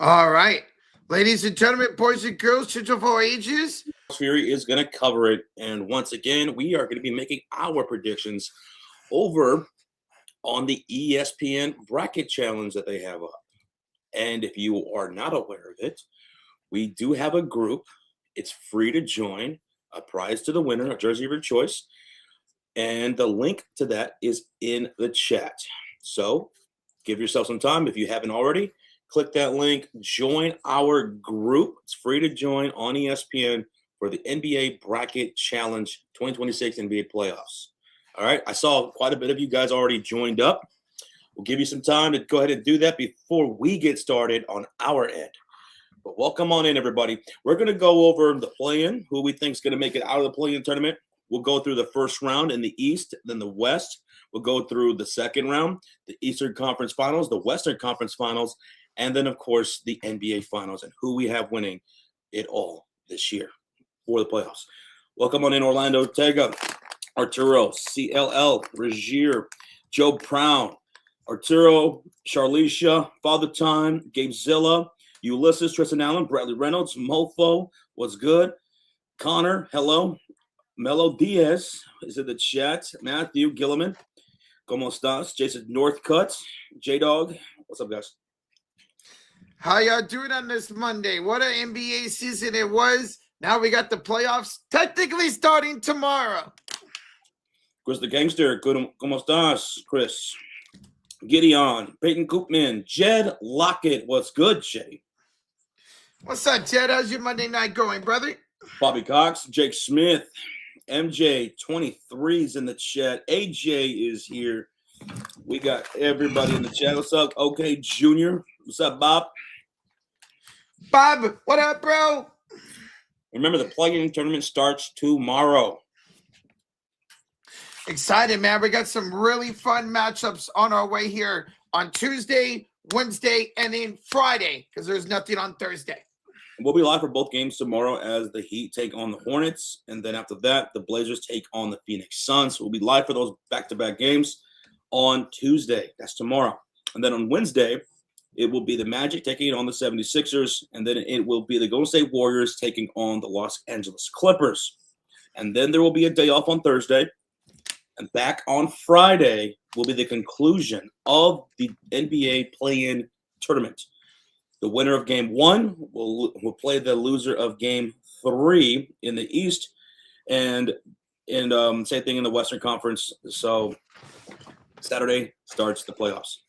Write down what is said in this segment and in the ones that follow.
All right. Ladies and gentlemen, boys and girls, children of all ages. Fury is going to cover it. And once again, we are going to be making our predictions over on the ESPN bracket challenge that they have up. And if you are not aware of it, we do have a group. It's free to join, a prize to the winner, a jersey of your choice. And the link to that is in the chat. So give yourself some time if you haven't already. Click that link, join our group. It's free to join on ESPN for the NBA Bracket Challenge 2026 NBA Playoffs. All right, I saw quite a bit of you guys already joined up. We'll give you some time to go ahead and do that before we get started on our end. But welcome on in, everybody. We're going to go over the play-in, who we think is going to make it out of the play-in tournament. We'll go through the first round in the East, then the West. We'll go through the second round, the Eastern Conference Finals, the Western Conference Finals, and then, of course, the NBA Finals and who we have winning it all this year for the playoffs. Welcome on in, Orlando Ortega, Arturo, CLL, Regier, Joe Brown, Arturo, Charlicia, Father Time, Gabe Zilla, Ulysses, Tristan Allen, Bradley Reynolds, Mofo, what's good? Connor, hello. Melo Diaz is in the chat. Matthew Gilliman, ¿Cómo estás? Jason Northcutt, J-Dog, what's up, guys? How y'all doing on this Monday? What an NBA season it was. Now we got the playoffs technically starting tomorrow. Chris the Gangster, ¿Cómo estás, Chris? Gideon, Peyton Koopman, Jed Lockett, what's good, Jay? What's up, Jed? How's your Monday night going, brother? Bobby Cox, Jake Smith, MJ23's in the chat. AJ is here. We got everybody in the chat. What's up, OK Jr.? What's up, Bob? Bob, what up, bro? Remember, the play-in tournament starts tomorrow. Excited, man. We got some really fun matchups on our way here on Tuesday, Wednesday, and then Friday, because there's nothing on Thursday. We'll be live for both games tomorrow as the Heat take on the Hornets. And then after that, the Blazers take on the Phoenix Suns. We'll be live for those back-to-back games on Tuesday. That's tomorrow. And then on Wednesday, it will be the Magic taking on the 76ers. And then it will be the Golden State Warriors taking on the Los Angeles Clippers. And then there will be a day off on Thursday. And back on Friday will be the conclusion of the NBA play-in tournament. The winner of Game 1 will play the loser of Game 3 in the East. And same thing in the Western Conference. So Saturday starts the playoffs.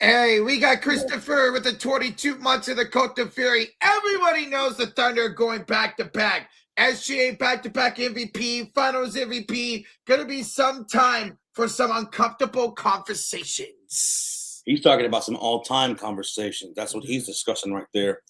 Hey, we got Christopher with the 22 months of the Cote de Fury. Everybody knows the Thunder are going back-to-back. SGA back-to-back MVP, Finals MVP. Going to be some time for some uncomfortable conversations. He's talking about some all-time conversations. That's what he's discussing right there.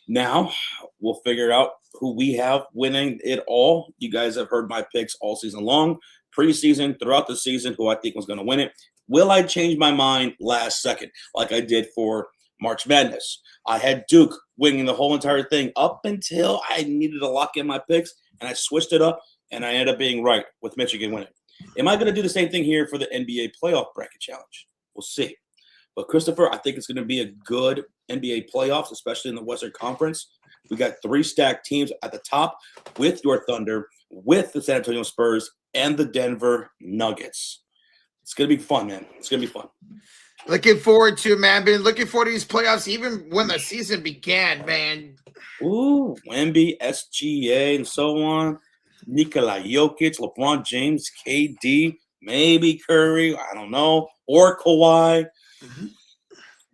Now, we'll figure out who we have winning it all. You guys have heard my picks all season long, preseason, throughout the season, who I think was going to win it. Will I change my mind last second like I did for March Madness? I had Duke winning the whole entire thing up until I needed to lock in my picks, and I switched it up, and I ended up being right with Michigan winning. Am I going to do the same thing here for the NBA Playoff Bracket Challenge? We'll see. But, Christopher, I think it's going to be a good NBA playoffs, especially in the Western Conference. We got 3 stacked teams at the top with your Thunder, with the San Antonio Spurs, and the Denver Nuggets. It's going to be fun, man. It's going to be fun. Looking forward to it, man. Been looking forward to these playoffs even when the season began, man. Ooh, Wemby, SGA, and so on. Nikola Jokic, LeBron James, KD, maybe Curry, I don't know, or Kawhi. Mm-hmm.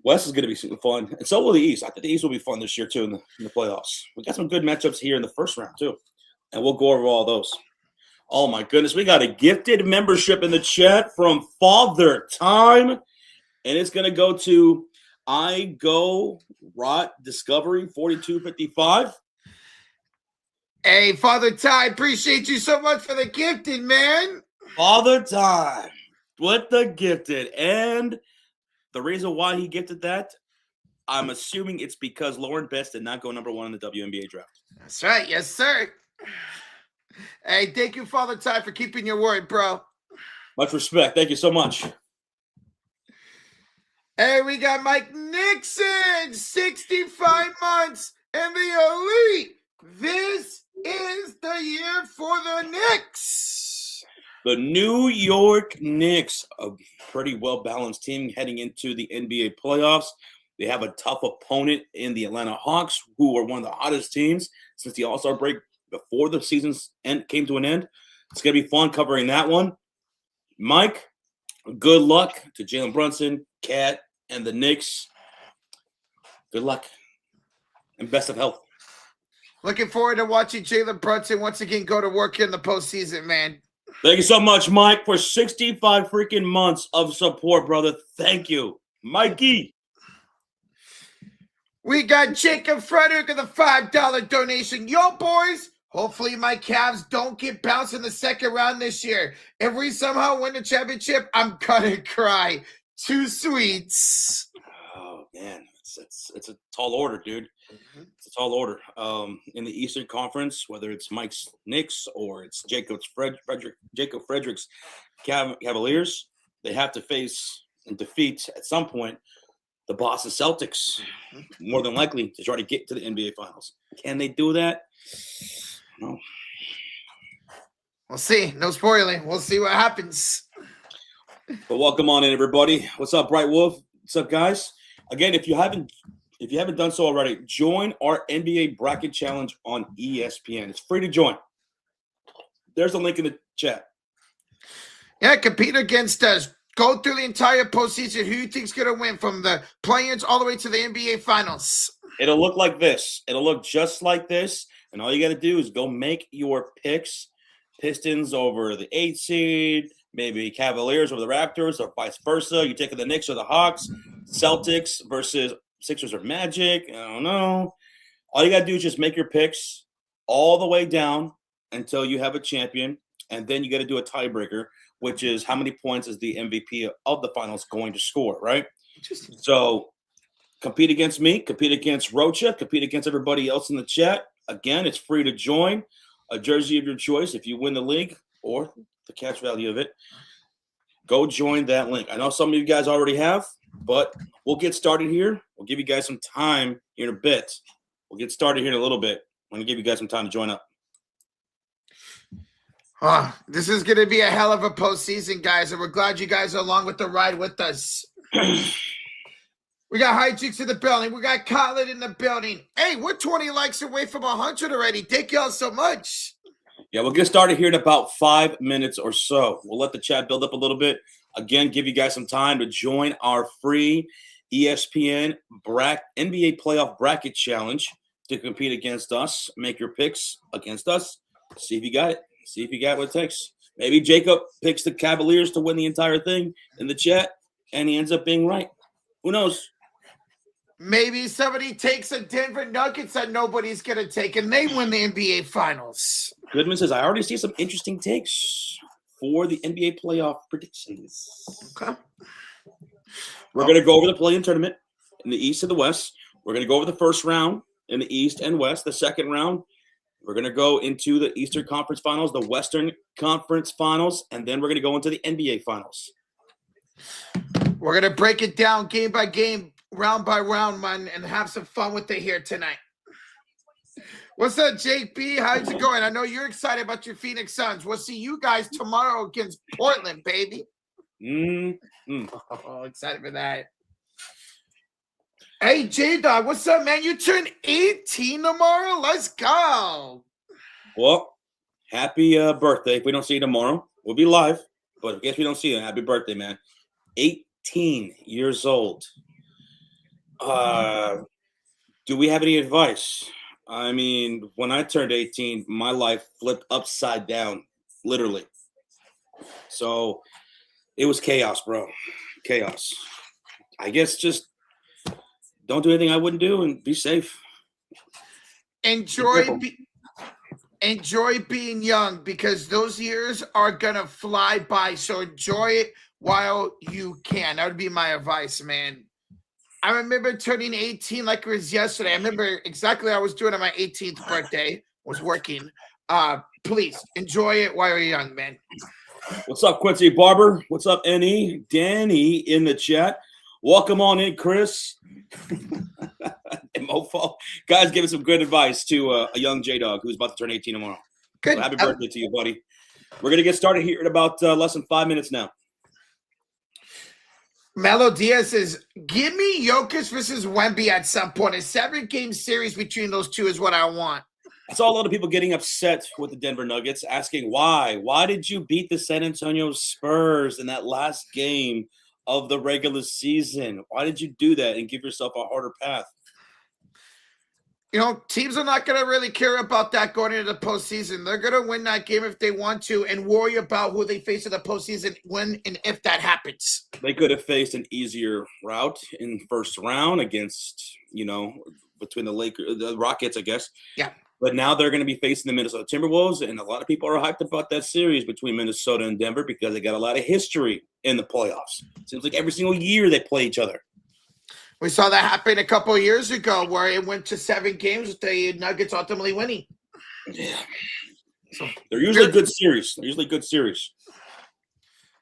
West is going to be super fun, and so will the East. I think the East will be fun this year, too, in the playoffs. We got some good matchups here in the first round, too, and we'll go over all those. Oh, my goodness. We got a gifted membership in the chat from Father Time, and it's going to go to I Go Rot Discovery 4255. Hey, Father Time, appreciate you so much for the gifted, man. Father Time with the gifted. And the reason why he gifted that, I'm assuming it's because Lauren Best did not go number 1 in the WNBA draft. That's right. Yes, sir. Hey, thank you, Father Time, for keeping your word, bro. Much respect. Thank you so much. And we got Mike Nixon, 65 months, and the Elite. This is the year for the Knicks. The New York Knicks, a pretty well-balanced team heading into the NBA playoffs. They have a tough opponent in the Atlanta Hawks, who are one of the hottest teams since the All-Star break before the season's end came to an end. It's going to be fun covering that one. Mike, good luck to Jalen Brunson, Cat, and the Knicks. Good luck and best of health. Looking forward to watching Jalen Brunson once again go to work in the postseason, man. Thank you so much, Mike, for 65 freaking months of support, brother. Thank you, Mikey. We got Jacob Frederick with a $5 donation. Yo, boys, hopefully my Cavs don't get bounced in the second round this year. If we somehow win the championship, I'm gonna cry. Two sweets. Oh, man, it's a tall order, dude. It's a tall order. In the Eastern Conference, whether it's Mike's Knicks or it's Jacob Frederick's Cavaliers, they have to face and defeat at some point the Boston Celtics, more than likely, to try to get to the NBA Finals. Can they do that? No. We'll see. No spoiling. We'll see what happens. But welcome on in, everybody. What's up, Bright Wolf? What's up, guys? Again, if you haven't done so already, join our NBA Bracket Challenge on ESPN. It's free to join. There's a link in the chat. Yeah, compete against us. Go through the entire postseason. Who you think's going to win from the play-ins all the way to the NBA Finals? It'll look like this. It'll look just like this. And all you got to do is go make your picks. Pistons over the 8 seed, maybe Cavaliers over the Raptors, or vice versa. You take the Knicks or the Hawks. Celtics versus Sixers or Magic. I don't know. All you got to do is just make your picks all the way down until you have a champion. And then you got to do a tiebreaker, which is how many points is the MVP of the finals going to score, right? Interesting. So compete against me, compete against Rocha, compete against everybody else in the chat. Again, it's free to join. A jersey of your choice if you win the league or the cash value of it. Go join that link. I know some of you guys already have, but we'll get started here. We'll give you guys some time here in a bit. We'll get started here in a little bit. I'm going to give you guys some time to join up. This is going to be a hell of a postseason, guys, and we're glad you guys are along with the ride with us. We got Hijinks in the building. We got Khaled in the building. Hey, we're 20 likes away from 100 already. Thank y'all so much. Yeah, we'll get started here in about 5 minutes or so. We'll let the chat build up a little bit. Again, give you guys some time to join our free ESPN NBA Playoff Bracket Challenge to compete against us. Make your picks against us. See if you got it. See if you got what it takes. Maybe Jacob picks the Cavaliers to win the entire thing in the chat, and he ends up being right. Who knows? Maybe somebody takes a Denver Nuggets that nobody's going to take, and they win the NBA Finals. Goodman says, I already see some interesting takes for the NBA playoff predictions. Okay. We're going to go over the play-in tournament in the East and the West. We're going to go over the first round in the East and West. The second round, we're going to go into the Eastern Conference Finals, the Western Conference Finals, and then we're going to go into the NBA Finals. We're going to break it down game by game, round by round, man, and have some fun with it here tonight. What's up, Jake B? How's it going? I know you're excited about your Phoenix Suns. We'll see you guys tomorrow against Portland, baby. Oh, excited for that. Hey, J-Dog, what's up, man? You turn 18 tomorrow? Let's go. Well, happy birthday. If we don't see you tomorrow, we'll be live. But I guess we don't see you. Happy birthday, man. 18 years old. Do we have any advice? I mean, when I turned 18, my life flipped upside down, literally. So it was chaos, bro. Chaos. I guess just don't do anything I wouldn't do and be safe. Enjoy being young because those years are going to fly by. So enjoy it while you can. That would be my advice, man. I remember turning 18 like it was yesterday. I remember exactly what I was doing on my 18th birthday. Was working. Please enjoy it while you're young, man. What's up, Quincy Barber? What's up, NE? Danny in the chat. Welcome on in, Chris. And Mofo. Guys, giving some good advice to a young J-Dog who's about to turn 18 tomorrow. Good. So happy birthday to you, buddy. We're going to get started here in about less than 5 minutes now. Melo Diaz says, give me Jokic versus Wemby at some point. A 7-game series between those two is what I want. I saw a lot of people getting upset with the Denver Nuggets, asking why. Why did you beat the San Antonio Spurs in that last game of the regular season? Why did you do that and give yourself a harder path? You know, teams are not going to really care about that going into the postseason. They're going to win that game if they want to and worry about who they face in the postseason when and if that happens. They could have faced an easier route in first round against, between the Rockets, I guess. Yeah. But now they're going to be facing the Minnesota Timberwolves, and a lot of people are hyped about that series between Minnesota and Denver because they got a lot of history in the playoffs. Seems like every single year they play each other. We saw that happen a couple of years ago where it went to 7 games with the Nuggets ultimately winning. Yeah. So they're usually good series.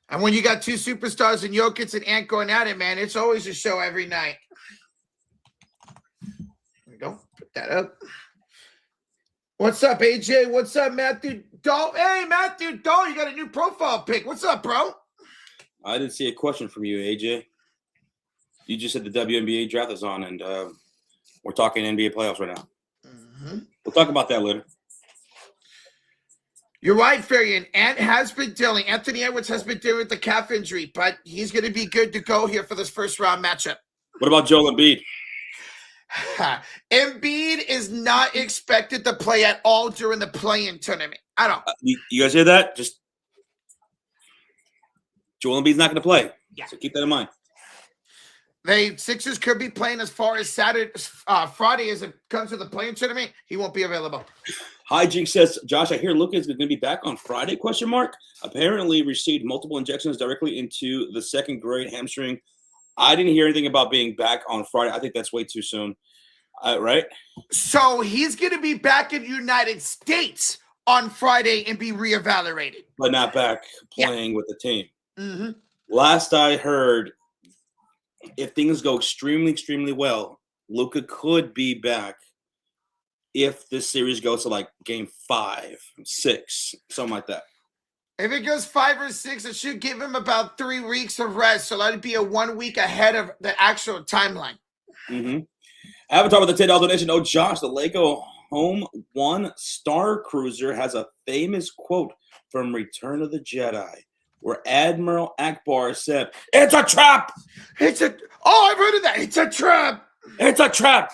And when you got 2 superstars and Jokic and Ant going at it, man, it's always a show every night. There we go. Put that up. What's up, AJ? What's up, Matthew Dahl? Hey, Matthew Dahl, you got a new profile pic. What's up, bro? I didn't see a question from you, AJ. You just said the WNBA draft is on, and we're talking NBA playoffs right now. Mm-hmm. We'll talk about that later. You're right, Farian. Ant has been dealing. Anthony Edwards has been dealing with the calf injury, but he's going to be good to go here for this first-round matchup. What about Joel Embiid? Embiid is not expected to play at all during the play-in tournament. I don't. You guys hear that? Just Joel Embiid's not going to play. Yeah. So keep that in mind. The Sixers could be playing as far as Friday as it comes to the play-in tournament. He won't be available. Hijink says, Josh, I hear Luka is going to be back on Friday, ? Apparently received multiple injections directly into the second-grade hamstring. I didn't hear anything about being back on Friday. I think that's way too soon. Right? So he's going to be back in the United States on Friday and be reevaluated. But not back playing with the team. Mm-hmm. Last I heard, if things go extremely, extremely well, Luka could be back if this series goes to like game 5, 6, something like that. If it goes 5 or 6, it should give him about 3 weeks of rest. So that'd be a 1 week ahead of the actual timeline. Mm-hmm. Avatar with the $10 donation. Oh, Josh, the Lego Home 1 Star Cruiser has a famous quote from Return of the Jedi, where Admiral Akbar said, "It's a trap." I've heard of that. It's a trap. It's a trap.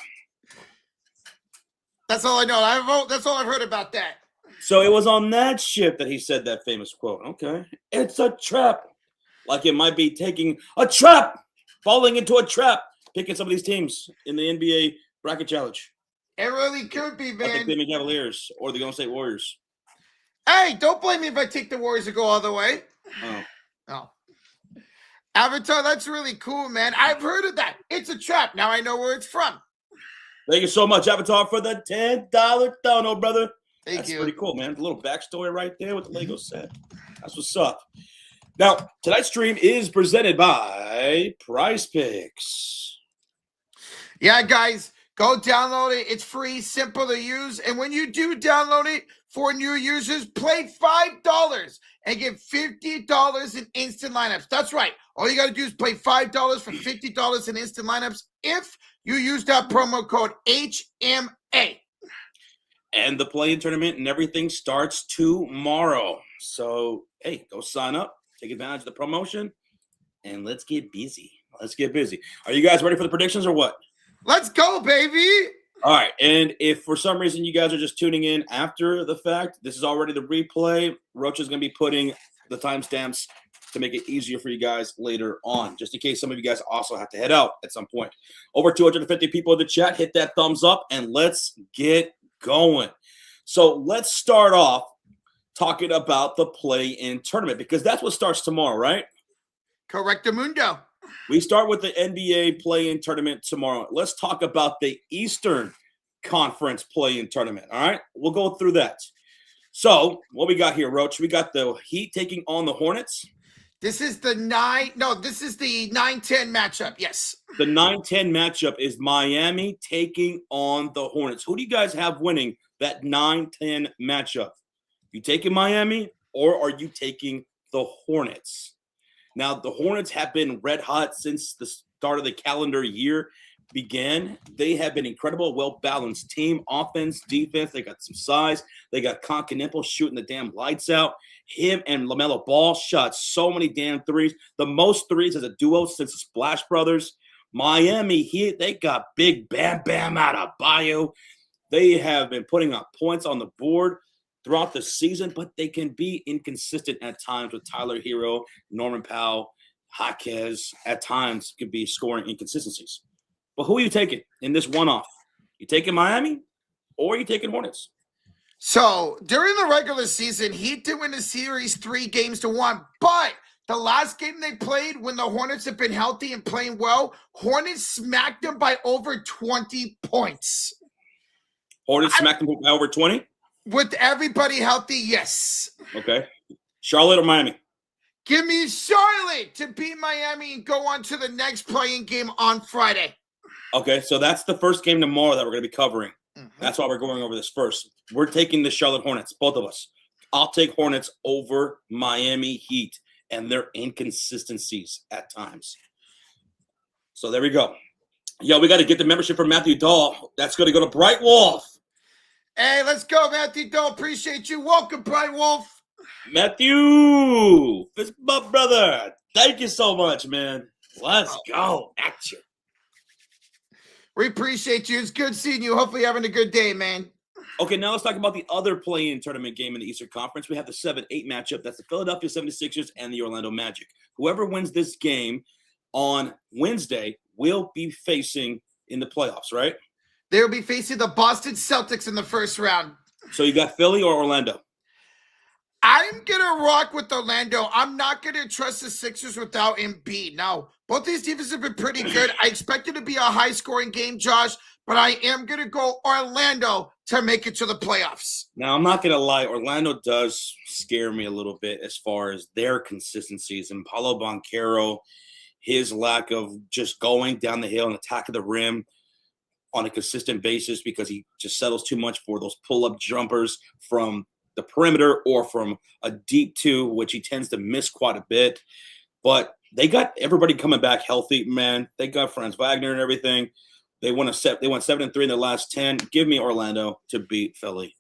That's all I know. That's all I've heard about that. So it was on that ship that he said that famous quote. Okay. It's a trap. Like it might be taking a trap, falling into a trap, picking some of these teams in the NBA bracket challenge. It really could be, man. I think the Cavaliers or the Golden State Warriors. Hey, don't blame me if I take the Warriors to go all the way. Oh. Avatar, that's really cool, man. I've heard of that. It's a trap. Now I know where it's from. Thank you so much, Avatar, for the $10 dono, brother. Thank you. That's pretty cool, man. A little backstory right there with the Lego set. That's what's up. Now, tonight's stream is presented by PrizePicks. Yeah, guys, go download it. It's free, simple to use. And when you do download it for new users, play $5 and get $50 in instant lineups. That's right. All you got to do is play $5 for $50 in instant lineups if you use that promo code HMA. And the play-in tournament and everything starts tomorrow. So, hey, go sign up, take advantage of the promotion, and let's get busy. Are you guys ready for the predictions or what? Let's go, baby. All right, and if for some reason you guys are just tuning in after the fact, this is already the replay. Roach is going to be putting the timestamps to make it easier for you guys later on, just in case some of you guys also have to head out at some point. Over 250 people in the chat. Hit that thumbs up, and let's get going. So let's start off talking about the play-in tournament because that's what starts tomorrow, right? Correctamundo. We start with the NBA play-in tournament tomorrow. Let's talk about the Eastern Conference play-in tournament, all right? We'll go through that. So what we got here, Roach? We got the Heat taking on the Hornets. This is the 9-10 matchup. Yes. The 9-10 matchup is Miami taking on the Hornets. Who do you guys have winning that 9-10 matchup? You taking Miami or are you taking the Hornets? Now, the Hornets have been red hot since the start of the calendar year began. They have been incredible, well-balanced team, offense, defense. They got some size. They got Continental shooting the damn lights out. Him and LaMelo Ball shot so many damn threes. The most threes as a duo since the Splash Brothers. Miami Heat, they got Big Bam Bam out of Bayou. They have been putting up points on the board throughout the season, but they can be inconsistent at times with Tyler Hero, Norman Powell, Jaquez. At times could be scoring inconsistencies. But who are you taking in this one-off? You taking Miami or are you taking Hornets? So during the regular season, Heat did win the series 3-1, but the last game they played when the Hornets have been healthy and playing well, Hornets smacked them by over 20 points. Hornets smacked them by over 20? With everybody healthy, yes. Okay. Charlotte or Miami? Give me Charlotte to beat Miami and go on to the next playing game on Friday. Okay, so that's the first game tomorrow that we're going to be covering. That's why we're going over this first. We're taking the Charlotte Hornets, both of us. I'll take Hornets over Miami Heat and their inconsistencies at times. So there we go. Yo, we got to get the membership from Matthew Dahl. That's going to go to Bright Wolf. Hey, let's go, Matthew Dahl. Appreciate you. Welcome, Bright Wolf. Matthew, fist bump, brother. Thank you so much, man. Let's go. At you. We appreciate you. It's good seeing you. Hopefully you're having a good day, man. Okay, now let's talk about the other play-in tournament game in the Eastern Conference. We have the 7-8 matchup. That's the Philadelphia 76ers and the Orlando Magic. Whoever wins this game on Wednesday will be facing in the playoffs, right? They will be facing the Boston Celtics in the first round. So you got Philly or Orlando? I'm going to rock with Orlando. I'm not going to trust the Sixers without Embiid. Now, both these defenses have been pretty good. I expect it to be a high-scoring game, Josh, but I am going to go Orlando to make it to the playoffs. Now, I'm not going to lie. Orlando does scare me a little bit as far as their consistencies. And Paolo Banchero, his lack of just going down the hill and attacking the rim on a consistent basis because he just settles too much for those pull-up jumpers from the perimeter or from a deep two, which he tends to miss quite a bit. But they got everybody coming back healthy, man. They got Franz Wagner and everything. They won 7-3 in their last 10. Give me Orlando to beat Philly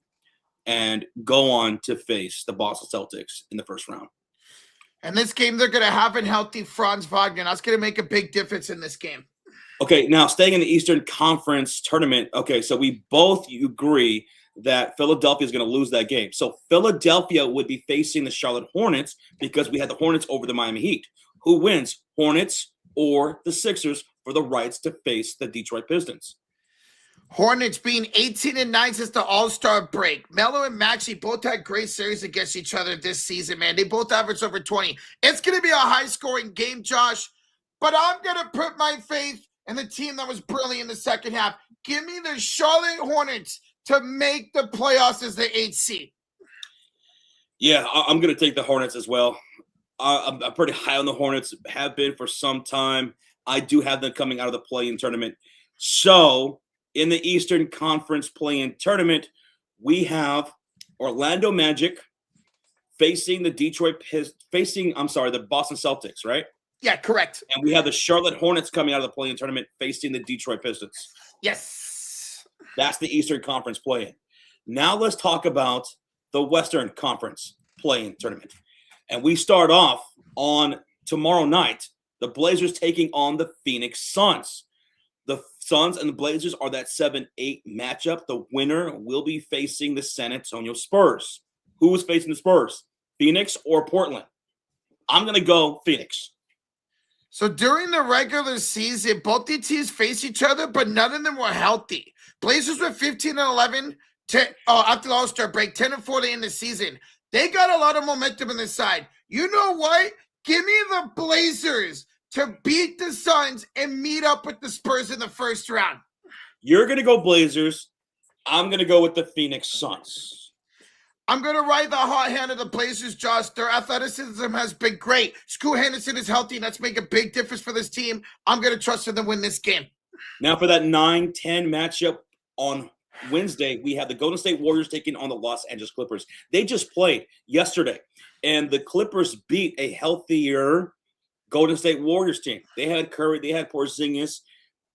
and go on to face the Boston Celtics in the first round. And this game, they're going to have a healthy Franz Wagner. That's going to make a big difference in this game. Okay, now staying in the Eastern Conference tournament. Okay, so we both agree that Philadelphia is going to lose that game. So Philadelphia would be facing the Charlotte Hornets because we had the Hornets over the Miami Heat. Who wins, Hornets or the Sixers, for the rights to face the Detroit Pistons? Hornets being 18-9 since the All-Star break. Melo and Maxey both had great series against each other this season, man. They both averaged over 20. It's going to be a high-scoring game, Josh, but I'm going to put my faith in the team that was brilliant in the second half. Give me the Charlotte Hornets to make the playoffs as the 8th seed. Yeah, I'm going to take the Hornets as well. I'm pretty high on the Hornets, have been for some time. I do have them coming out of the play-in tournament. So in the Eastern Conference play-in tournament, we have Orlando Magic facing the the Boston Celtics, right? Yeah, correct. And we have the Charlotte Hornets coming out of the play-in tournament facing the Detroit Pistons. Yes. That's the Eastern Conference play-in. Now let's talk about the Western Conference play-in tournament. And we start off on tomorrow night, the Blazers taking on the Phoenix Suns. The Suns and the Blazers are that 7-8 matchup. The winner will be facing the San Antonio Spurs. Who is facing the Spurs? Phoenix or Portland? I'm going to go Phoenix. So during the regular season, both the teams face each other, but none of them were healthy. Blazers were 15-11 after the All-Star break, 10-4 to end the season. They got a lot of momentum on this side. You know what? Give me the Blazers to beat the Suns and meet up with the Spurs in the first round. You're going to go Blazers. I'm going to go with the Phoenix Suns. I'm going to ride the hot hand of the Blazers, Josh. Their athleticism has been great. Scoot Henderson is healthy, and that's making a big difference for this team. I'm going to trust them to win this game. Now for that 9-10 matchup on Wednesday, we have the Golden State Warriors taking on the Los Angeles Clippers. They just played yesterday, and the Clippers beat a healthier Golden State Warriors team. They had Curry, they had Porzingis.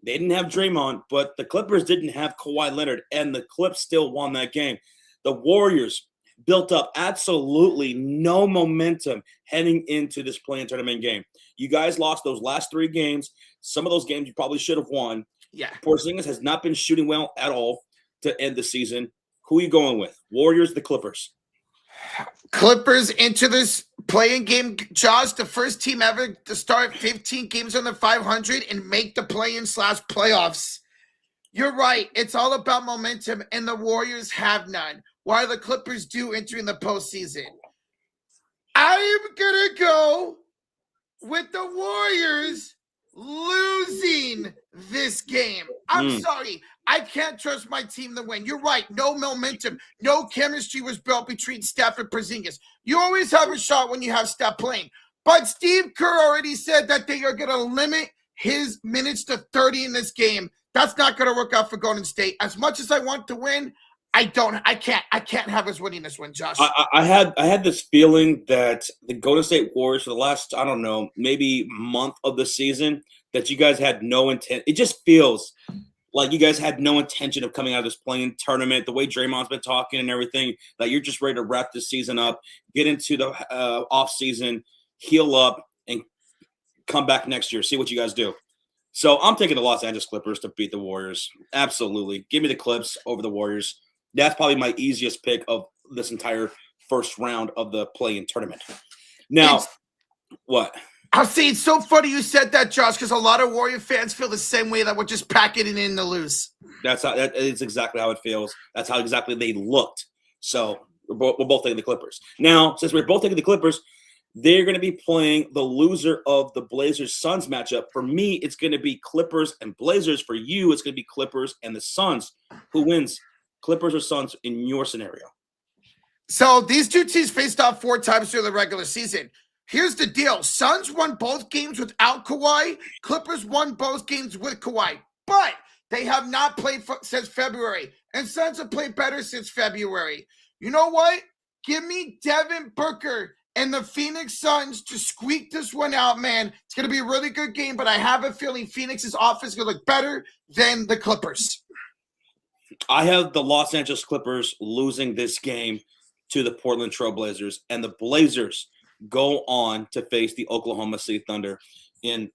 They didn't have Draymond, but the Clippers didn't have Kawhi Leonard, and the Clips still won that game. The Warriors built up absolutely no momentum heading into this play-in tournament game. You guys lost those last 3 games. Some of those games you probably should have won. Yeah. Porzingis has not been shooting well at all to end the season. Who are you going with? Warriors, the Clippers? Clippers into this play-in game, Josh, the first team ever to start 15 games under 500 and make the play-in/playoffs. You're right. It's all about momentum, and the Warriors have none, while the Clippers do entering the postseason. I am going to go with the Warriors losing this game. I'm sorry. I can't trust my team to win. You're right. No momentum. No chemistry was built between Steph and Porzingis. You always have a shot when you have Steph playing. But Steve Kerr already said that they are going to limit his minutes to 30 in this game. That's not going to work out for Golden State. As much as I want to win, I can't have us winning this one, Josh. I had this feeling that the Golden State Warriors for the last, I don't know, maybe month of the season, that you guys had no intent. It just feels like you guys had no intention of coming out of this play-in tournament. The way Draymond's been talking and everything, that you're just ready to wrap this season up, get into the off season, heal up, and come back next year. See what you guys do. So I'm taking the Los Angeles Clippers to beat the Warriors. Absolutely. Give me the Clips over the Warriors. That's probably my easiest pick of this entire first round of the play-in tournament. Now, what? I'll say it's so funny you said that, Josh, because a lot of Warrior fans feel the same way, that we're just packing it in to lose. That is exactly how it feels. That's how exactly they looked. So we're both taking the Clippers. Now, since we're both taking the Clippers, they're going to be playing the loser of the Blazers-Suns matchup. For me, it's going to be Clippers and Blazers. For you, it's going to be Clippers and the Suns. Who wins? Clippers or Suns in your scenario? So these two teams faced off 4 times during the regular season. Here's the deal. Suns won both games without Kawhi. Clippers won both games with Kawhi. But they have not played since February. And Suns have played better since February. You know what? Give me Devin Booker and the Phoenix Suns to squeak this one out, man. It's going to be a really good game, but I have a feeling Phoenix's offense is going to look better than the Clippers. I have the Los Angeles Clippers losing this game to the Portland Trail Blazers, and the Blazers go on to face the Oklahoma City Thunder in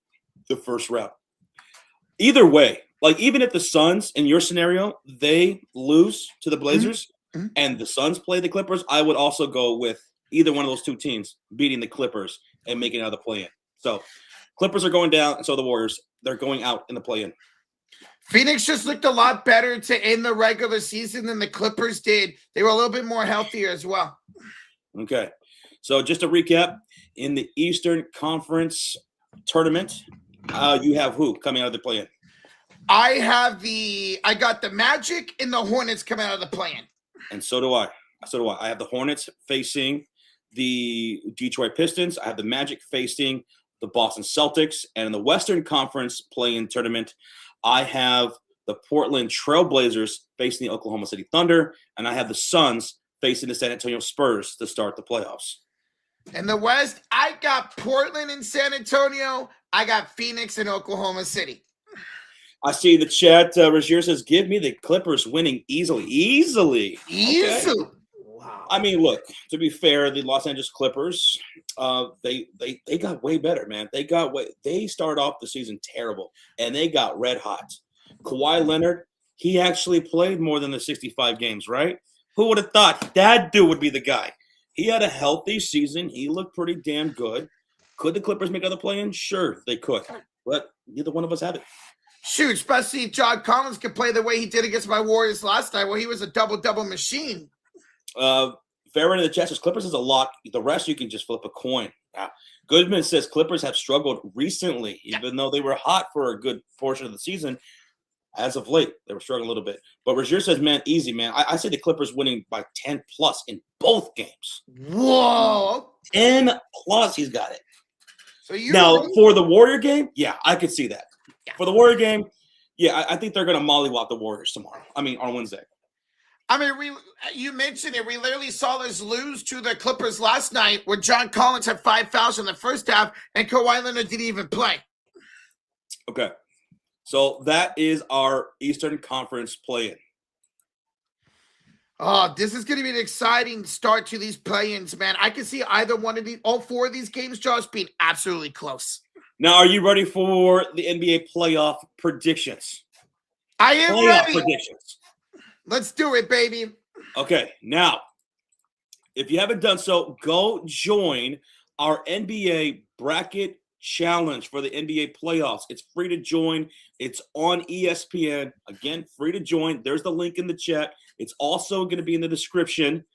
the first round. Either way, like even if the Suns, in your scenario, they lose to the Blazers and the Suns play the Clippers, I would also go with either one of those two teams beating the Clippers and making it out of the play-in. So Clippers are going down, and so the Warriors, they're going out in the play-in. Phoenix just looked a lot better to end the regular season than the Clippers did. They were a little bit more healthier as well. Okay. So just to recap, in the Eastern Conference tournament, you have who coming out of the play-in? I got the Magic and the Hornets coming out of the play-in. And so do I. I have the Hornets facing the Detroit Pistons. I have the Magic facing the Boston Celtics. And in the Western Conference play-in tournament, I have the Portland Trail Blazers facing the Oklahoma City Thunder. And I have the Suns facing the San Antonio Spurs to start the playoffs. In the West, I got Portland and San Antonio. I got Phoenix and Oklahoma City. I see the chat. Rozier says, give me the Clippers winning easily. Easily. Okay. Wow. I mean, look, to be fair, the Los Angeles Clippers, they got way better, man. They started off the season terrible, and they got red hot. Kawhi Leonard, he actually played more than the 65 games, right? Who would have thought that dude would be the guy? He had a healthy season. He looked pretty damn good. Could the Clippers make another play-in? Sure, they could. But neither one of us have it. Shoot, especially if John Collins could play the way he did against my Warriors last night. Well, he was a double-double machine. Fair in the chat says Clippers is a lock. The rest you can just flip a coin. Goodman says Clippers have struggled recently, even though they were hot for a good portion of the season. as of late. They were struggling a little bit. But Rozier says, man, easy, man. I say the Clippers winning by 10 plus in both games. Whoa. 10 plus, he's got it. So you now, for the Warrior game, yeah, I could see that. Yeah. For the Warrior game, yeah, I think they're going to mollywop the Warriors tomorrow. On Wednesday. I mean, you mentioned it. We literally saw us lose to the Clippers last night where John Collins had 5 fouls in the first half and Kawhi Leonard didn't even play. Okay. So that is our Eastern Conference play-in. Oh, this is going to be an exciting start to these play-ins, man. I can see either one of these, all 4 of these games, Josh, being absolutely close. Now, are you ready for the NBA playoff predictions? I am ready. Predictions. Let's do it, baby. Okay, now, if you haven't done so, go join our NBA bracket challenge for the NBA playoffs. It's free to join. It's on ESPN. Again, free to join. There's the link in the chat. It's also going to be in the description.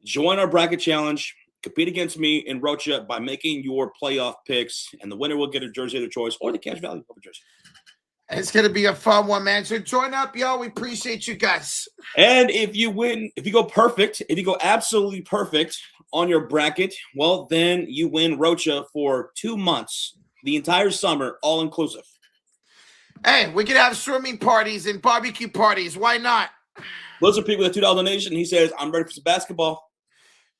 Join our bracket challenge. Compete against me and Rocha by making your playoff picks, and the winner will get a jersey of their choice or the cash value of a jersey. It's going to be a fun one, man. So join up, y'all. We appreciate you guys. And if you win, if you go perfect, if you go absolutely perfect on your bracket, well, then you win Rocha for 2 months, the entire summer, all inclusive. Hey, we could have swimming parties and barbecue parties. Why not? Blizzard Peak with a $2 donation. He says, I'm ready for some basketball.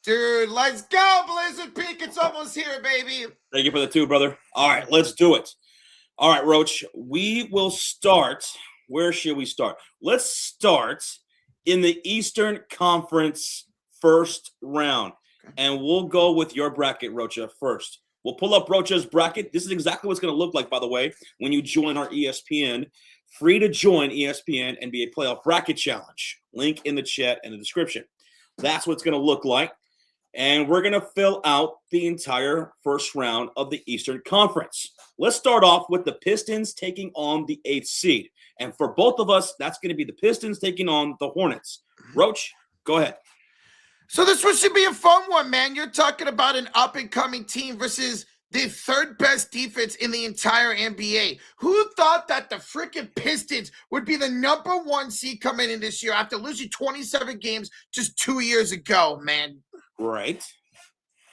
Dude, let's go, Blizzard Peak. It's almost here, baby. Thank you for the 2, brother. All right, let's do it. All right, Roach, we will start. Where should we start? Let's start in the Eastern Conference first round, and we'll go with your bracket, Rocha, first. We'll pull up Rocha's bracket. This is exactly what it's going to look like, by the way, when you join our ESPN. Free to join ESPN NBA Playoff Bracket Challenge. Link in the chat and the description. That's what it's going to look like. And we're going to fill out the entire first round of the Eastern Conference. Let's start off with the Pistons taking on the 8th seed. And for both of us, that's going to be the Pistons taking on the Hornets. Roach, go ahead. So this one should be a fun one, man. You're talking about an up-and-coming team versus the 3rd best defense in the entire NBA. Who thought that the freaking Pistons would be the number 1 seed coming in this year after losing 27 games just 2 years ago, man? Right.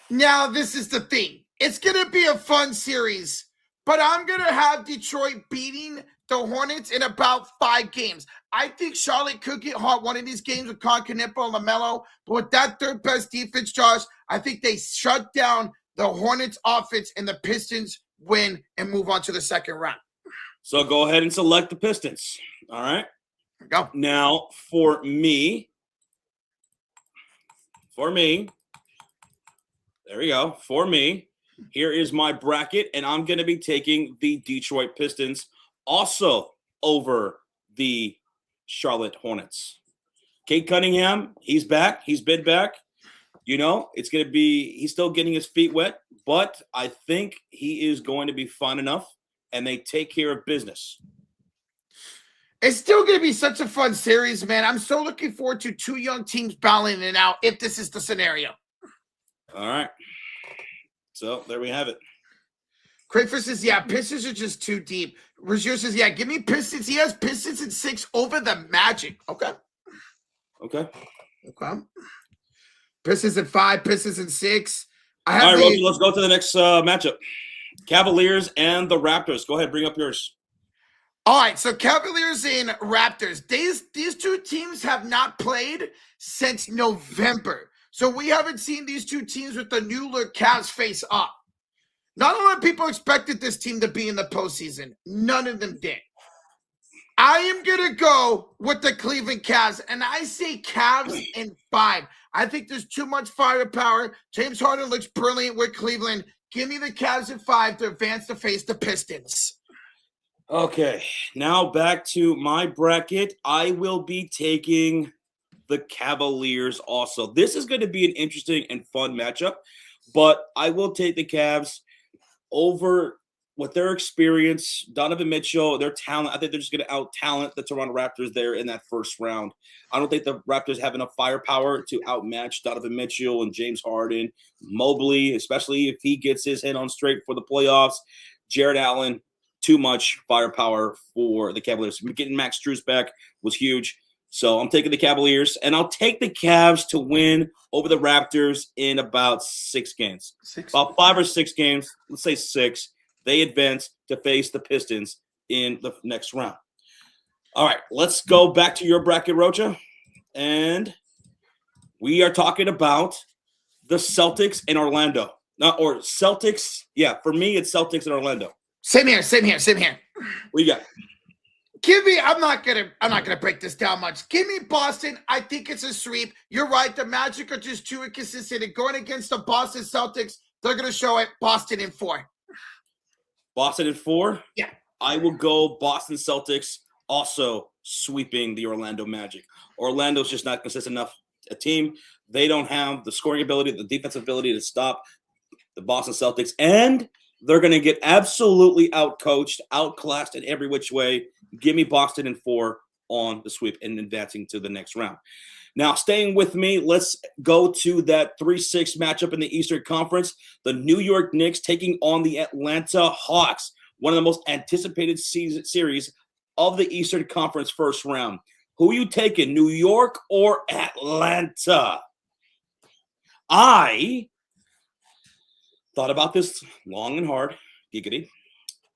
Now, this is the thing. It's going to be a fun series, but I'm going to have Detroit beating the Hornets in about 5 games. I think Charlotte could get hot one of these games with Concanipo and LaMelo, but with that 3rd best defense, Josh, I think they shut down the Hornets offense and the Pistons win and move on to the 2nd round. So go ahead and select the Pistons. All right. Go. Now, for me, there we go. For me, here is my bracket, and I'm going to be taking the Detroit Pistons also over the Charlotte Hornets. Kate Cunningham, he's back. He's been back. You know, it's going to be – he's still getting his feet wet, but I think he is going to be fine enough, and they take care of business. It's still going to be such a fun series, man. I'm so looking forward to 2 young teams battling it out if this is the scenario. All right. So there we have it. Craigford says, yeah, Pistons are just too deep. Rozier says, yeah, give me Pistons. He has Pistons in 6 over the Magic. Okay. Pistons in 5, Pistons in 6. All right, Rosie, let's go to the next matchup. Cavaliers and the Raptors. Go ahead, bring up yours. All right, so Cavaliers and Raptors. These 2 teams have not played since November. So we haven't seen these 2 teams with the new look Cavs face up. Not a lot of people expected this team to be in the postseason. None of them did. I am going to go with the Cleveland Cavs, and I say Cavs in 5. I think there's too much firepower. James Harden looks brilliant with Cleveland. Give me the Cavs in 5 to advance to face the Pistons. Okay, now back to my bracket. I will be taking the Cavaliers also. This is going to be an interesting and fun matchup, but I will take the Cavs over with their experience, Donovan Mitchell, their talent. I think they're just going to out-talent the Toronto Raptors there in that first round. I don't think the Raptors have enough firepower to outmatch Donovan Mitchell and James Harden, Mobley, especially if he gets his head on straight for the playoffs. Jared Allen, too much firepower for the Cavaliers. Getting Max Strus back was huge. So I'm taking the Cavaliers, and I'll take the Cavs to win over the Raptors in about 6 games. About 5 or 6 games, let's say 6. They advance to face the Pistons in the next round. All right, let's go back to your bracket, Rocha. And we are talking about the Celtics in Orlando. Or Celtics. Yeah, for me, it's Celtics in Orlando. Same here. What you got? I'm not gonna break this down much. Give me Boston. I think it's a sweep. You're right. The Magic are just too inconsistent. And going against the Boston Celtics, they're gonna show it. Boston in 4. Boston in 4? Yeah. I will go Boston Celtics, also sweeping the Orlando Magic. Orlando's just not consistent enough a team. They don't have the scoring ability, the defensive ability to stop the Boston Celtics, and they're going to get absolutely outcoached, outclassed in every which way. Give me Boston in 4 on the sweep and advancing to the next round. Now, staying with me, let's go to that 3-6 matchup in the Eastern Conference. The New York Knicks taking on the Atlanta Hawks, one of the most anticipated series of the Eastern Conference first round. Who you taking, New York or Atlanta? I thought about this long and hard. Giggity.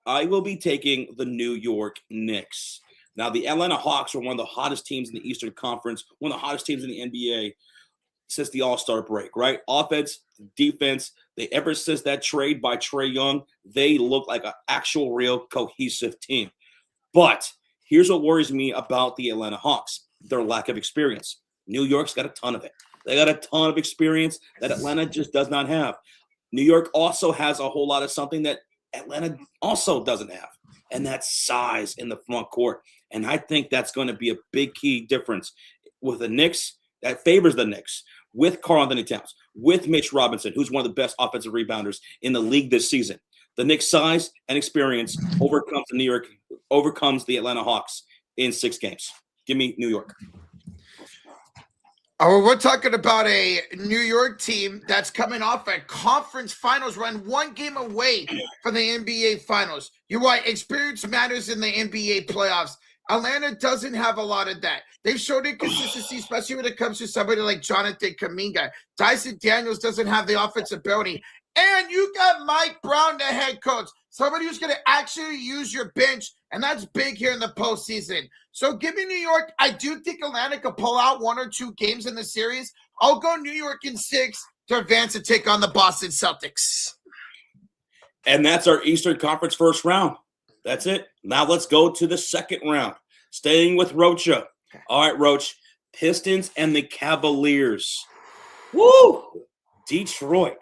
I will be taking the New York Knicks. Now, the Atlanta Hawks are one of the hottest teams in the Eastern Conference, one of the hottest teams in the NBA since the All-Star break, right? Offense, defense, ever since that trade by Trae Young, they look like an actual real cohesive team. But here's what worries me about the Atlanta Hawks, their lack of experience. New York's got a ton of it. They got a ton of experience that Atlanta just does not have. New York also has a whole lot of something that Atlanta also doesn't have, and that's size in the front court. And I think that's going to be a big key difference with the Knicks that favors the Knicks, with Karl-Anthony Towns, with Mitch Robinson, who's one of the best offensive rebounders in the league this season. The Knicks' size and experience overcomes the Atlanta Hawks in 6 games. Give me New York. Oh, we're talking about a New York team that's coming off a conference finals run, 1 game away from the NBA finals. You're right. Experience matters in the NBA playoffs. Atlanta doesn't have a lot of that. They've showed inconsistency, especially when it comes to somebody like Jonathan Kuminga. Dyson Daniels doesn't have the offensive ability. And you got Mike Brown, the head coach, somebody who's going to actually use your bench, and that's big here in the postseason. So give me New York. I do think Atlanta could pull out 1 or 2 games in the series. I'll go New York in 6 to advance and take on the Boston Celtics. And that's our Eastern Conference first round. That's it. Now let's go to the second round. Staying with Rocha. All right, Roach. Pistons and the Cavaliers. Woo! Detroit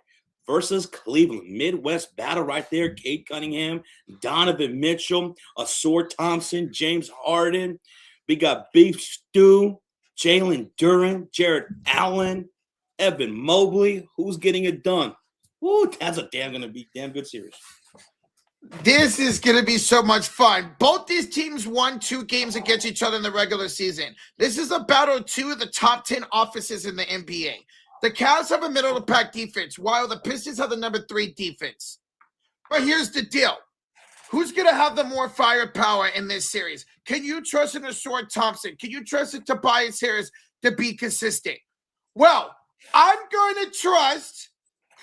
versus Cleveland. Midwest battle right there. Cade Cunningham, Donovan Mitchell, Asor Thompson, James Harden. We got Beef Stew, Jalen Duren, Jared Allen, Evan Mobley. Who's getting it done? Woo, that's going to be damn good series. This is going to be so much fun. Both these teams won 2 games against each other in the regular season. This is a battle of 2 of the top 10 offenses in the NBA. The Cavs have a middle-of-the-pack defense, while the Pistons have the number 3 defense. But here's the deal. Who's going to have the more firepower in this series? Can you trust in Asor Thompson? Can you trust in Tobias Harris to be consistent? Well, I'm going to trust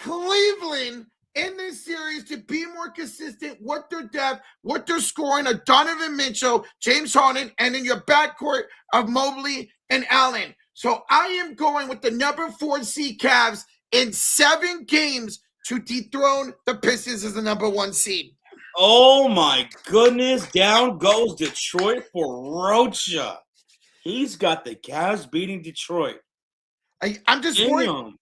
Cleveland in this series to be more consistent with their depth, what they're scoring, of Donovan Mitchell, James Harden, and in your backcourt of Mobley and Allen. So I am going with the number 4 seed Cavs in 7 games to dethrone the Pistons as the number 1 seed. Oh, my goodness. Down goes Detroit for Rocha. He's got the Cavs beating Detroit. I'm just worried.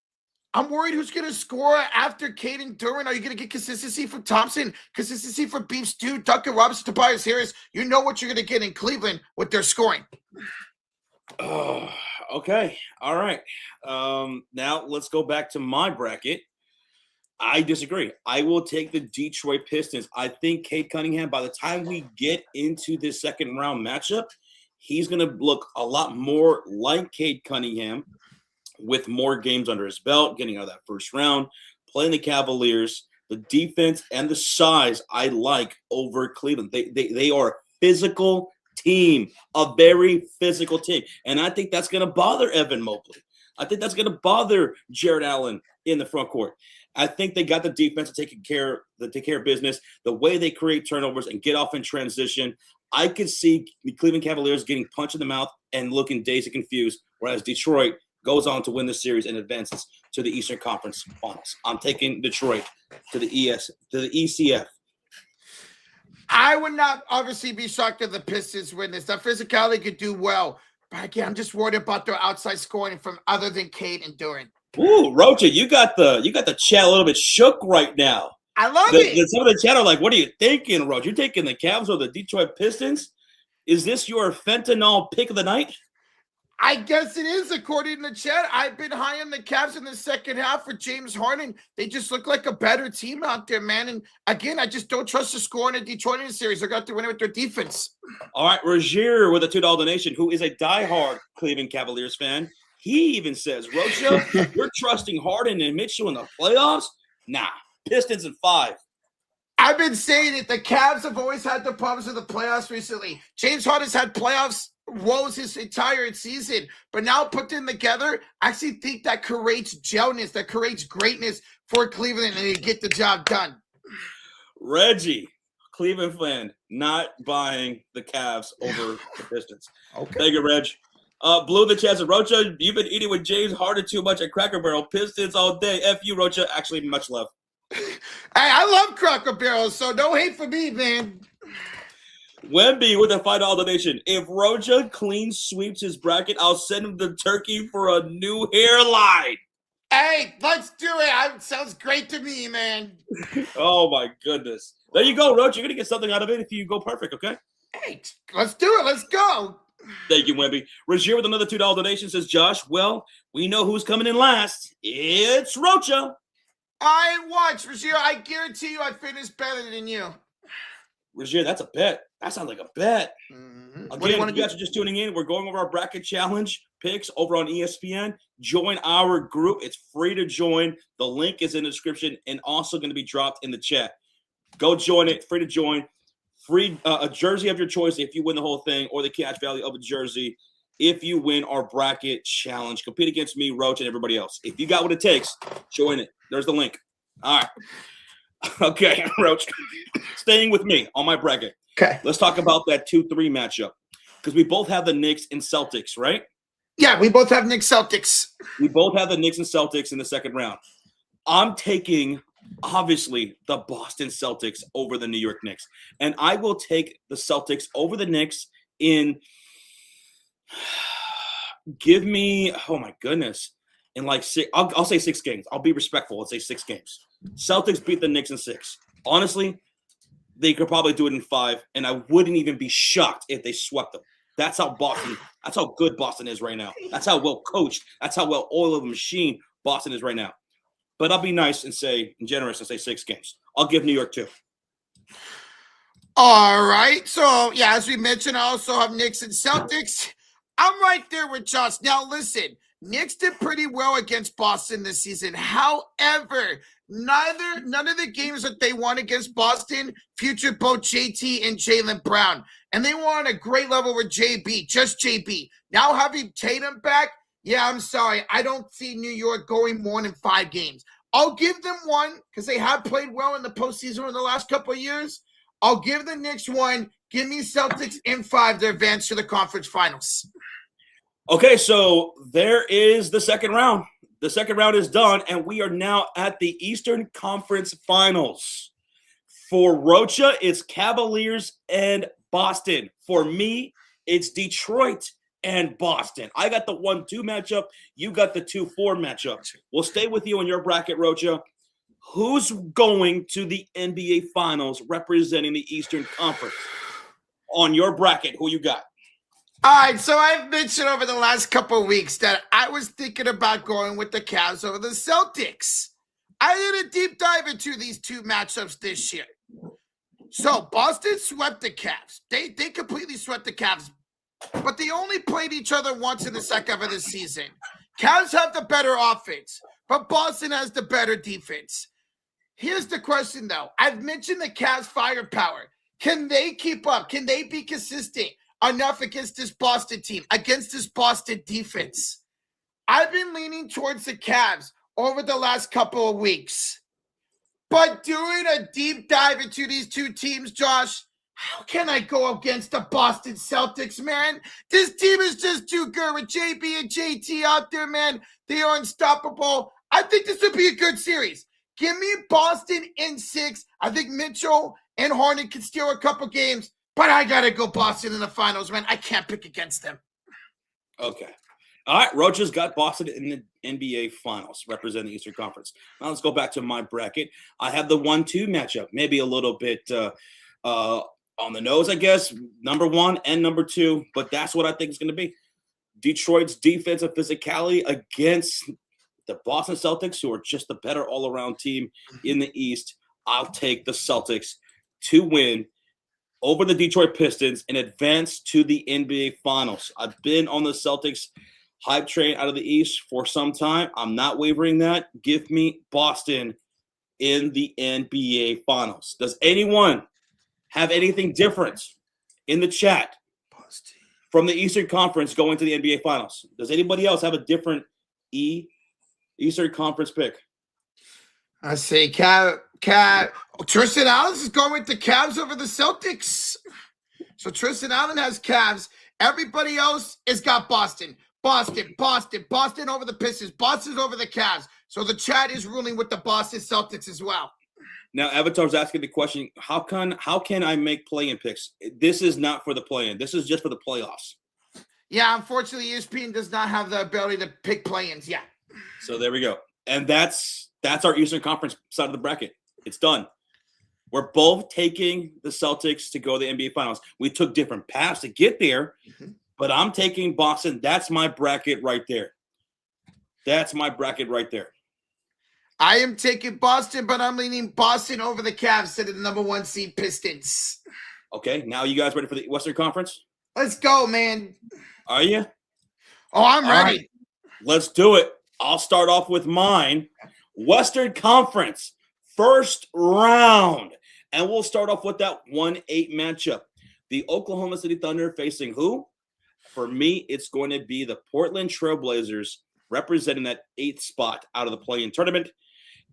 I'm worried who's going to score after Caden Duren. Are you going to get consistency from Thompson, consistency from Beef Stew, Duncan Robinson, Tobias Harris? You know what you're going to get in Cleveland with their scoring. Oh, okay. All right. Now let's go back to my bracket. I disagree. I will take the Detroit Pistons. I think Cade Cunningham, by the time we get into this second round matchup, he's going to look a lot more like Cade Cunningham with more games under his belt, getting out of that first round, playing the Cavaliers. the defense, and the size I like over Cleveland. They are a physical team, a very physical team. And I think that's going to bother Evan Mobley. I think that's going to bother Jared Allen in the front court. I think they got the defense to take care of business. The way they create turnovers and get off in transition, I could see the Cleveland Cavaliers getting punched in the mouth and looking dazed and confused, whereas Detroit goes on to win the series and advances to the Eastern Conference Finals. I'm taking Detroit to the ECF. I would not obviously be shocked if the Pistons win this. That physicality could do well. But again, I'm just worried about their outside scoring from other than Cade and Durant. Ooh, Rocha, you got the chat a little bit shook right now. I love it. Some of the chat are like, what are you thinking, Rocha? You're taking the Cavs or the Detroit Pistons? Is this your fentanyl pick of the night? I guess it is, according to chat. I've been high on the Cavs in the second half for James Harden. They just look like a better team out there, man. And again, I just don't trust the score in the Detroit in the series. They're going to win it with their defense. All right, Rozier with a $2 donation, who is a diehard Cleveland Cavaliers fan. He even says, Rocha, you're trusting Harden and Mitchell in the playoffs? Nah, Pistons in 5. I've been saying it. The Cavs have always had the problems with the playoffs recently. James Harden's had playoffs woes his entire season, but now put them together, I actually think that creates gelness, that creates greatness for Cleveland, and they get the job done. Reggie, Cleveland fan, not buying the Cavs over the Pistons. Okay. Thank you, Reg. Blue the chest. Rocha, you've been eating with James Harden too much at Cracker Barrel. Pistons all day. F you, Rocha. Actually, much love. Hey, I love Cracker Barrel, so no hate for me, man. Wemby with a $5 donation. If Rocha clean sweeps his bracket, I'll send him the turkey for a new hairline. Hey, let's do it. Sounds great to me, man. Oh, my goodness. There you go, Rocha. You're going to get something out of it if you go perfect, okay? Hey, let's do it. Let's go. Thank you, Wemby. Rozier with another $2 donation says, Josh, well, we know who's coming in last. It's Rocha. I watch, Rozier. I guarantee you I finished better than you. Rozier, that's a bet. That sounds like a bet. Mm-hmm. Again, if you guys are just tuning in, we're going over our bracket challenge picks over on ESPN. Join our group. It's free to join. The link is in the description and also going to be dropped in the chat. Go join it. Free to join. Free a jersey of your choice if you win the whole thing, or the cash value of a jersey if you win our bracket challenge. Compete against me, Roach, and everybody else. If you got what it takes, join it. There's the link. All right. Okay, Roach. Staying with me on my bracket. Okay. Let's talk about that 2-3 matchup, because we both have the Knicks and Celtics, right? Yeah, we both have Knicks Celtics. We both have the Knicks and Celtics in the second round. I'm taking, obviously, the Boston Celtics over the New York Knicks. And I will take the Celtics over the Knicks in, give me, oh my goodness, in like six, I'll say 6 games. I'll be respectful. I'll say 6 games. Celtics beat the Knicks in 6. Honestly, they could probably do it in 5, and I wouldn't even be shocked if they swept them. That's how good Boston is right now. That's how well coached, that's how well oil of a machine Boston is right now. But I'll be nice and generous and say 6 games. I'll give New York 2. All right. So, yeah, as we mentioned, I also have Knicks and Celtics. I'm right there with Josh. Now, listen, Knicks did pretty well against Boston this season. However, none of the games that they won against Boston featured both JT and Jaylen Brown. And they were on a great level with JB, just JB. Now having Tatum back, yeah, I'm sorry. I don't see New York going more than 5 games. I'll give them 1 because they have played well in the postseason in the last couple of years. I'll give the Knicks 1. Give me Celtics in 5 to advance to the conference finals. Okay, so there is the second round. The second round is done, and we are now at the Eastern Conference Finals. For Rocha, it's Cavaliers and Boston. For me, it's Detroit and Boston. I got the 1-2 matchup. You got the 2-4 matchup. We'll stay with you on your bracket, Rocha. Who's going to the NBA Finals representing the Eastern Conference? On your bracket, who you got? All right, so I've mentioned over the last couple of weeks that I was thinking about going with the Cavs over the Celtics. I did a deep dive into these 2 matchups this year. So Boston swept the Cavs. They completely swept the Cavs, but they only played each other once in the second half of the season. Cavs have the better offense, but Boston has the better defense. Here's the question, though. I've mentioned the Cavs' firepower. Can they keep up? Can they be consistent enough against this Boston team, against this Boston defense? I've been leaning towards the Cavs over the last couple of weeks. But doing a deep dive into these two teams, Josh, how can I go against the Boston Celtics, man? This team is just too good with JB and JT out there, man. They are unstoppable. I think this would be a good series. Give me Boston in 6. I think Mitchell and Harden can steal a couple games, but I got to go Boston in the finals, man. I can't pick against them. Okay. All right, Rocha's got Boston in the NBA Finals, representing the Eastern Conference. Now let's go back to my bracket. I have the 1-2 matchup, maybe a little bit on the nose, I guess, number 1 and number 2, but that's what I think it's going to be. Detroit's defensive physicality against the Boston Celtics, who are just the better all-around team in the East. I'll take the Celtics to win over the Detroit Pistons and advance to the NBA Finals. I've been on the Celtics hype train out of the East for some time. I'm not wavering that. Give me Boston in the NBA Finals. Does anyone have anything different in the chat from the Eastern Conference going to the NBA Finals? Does anybody else have a different Eastern Conference pick? I say Tristan Allen is going with the Cavs over the Celtics. So Tristan Allen has Cavs. Everybody else has got Boston. Boston over the Pistons. Boston over the Cavs. So the chat is ruling with the Boston Celtics as well. Now, Avatar's asking the question, how can I make play-in picks? This is not for the play-in. This is just for the playoffs. Yeah, unfortunately, ESPN does not have the ability to pick play-ins. Yeah. So there we go. And that's our Eastern Conference side of the bracket. It's done. We're both taking the Celtics to go to the NBA Finals. We took different paths to get there, but I'm taking Boston. That's my bracket right there. I am taking Boston, but I'm leaning Boston over the Cavs to the number 1 seed Pistons. Okay, now you guys ready for the Western Conference? Let's go, man. Are you? Oh, I'm ready. Right. Let's do it. I'll start off with mine. Western Conference, first round. And we'll start off with that 1-8 matchup. The Oklahoma City Thunder facing who? For me, it's going to be the Portland Trailblazers representing that 8th spot out of the play-in tournament.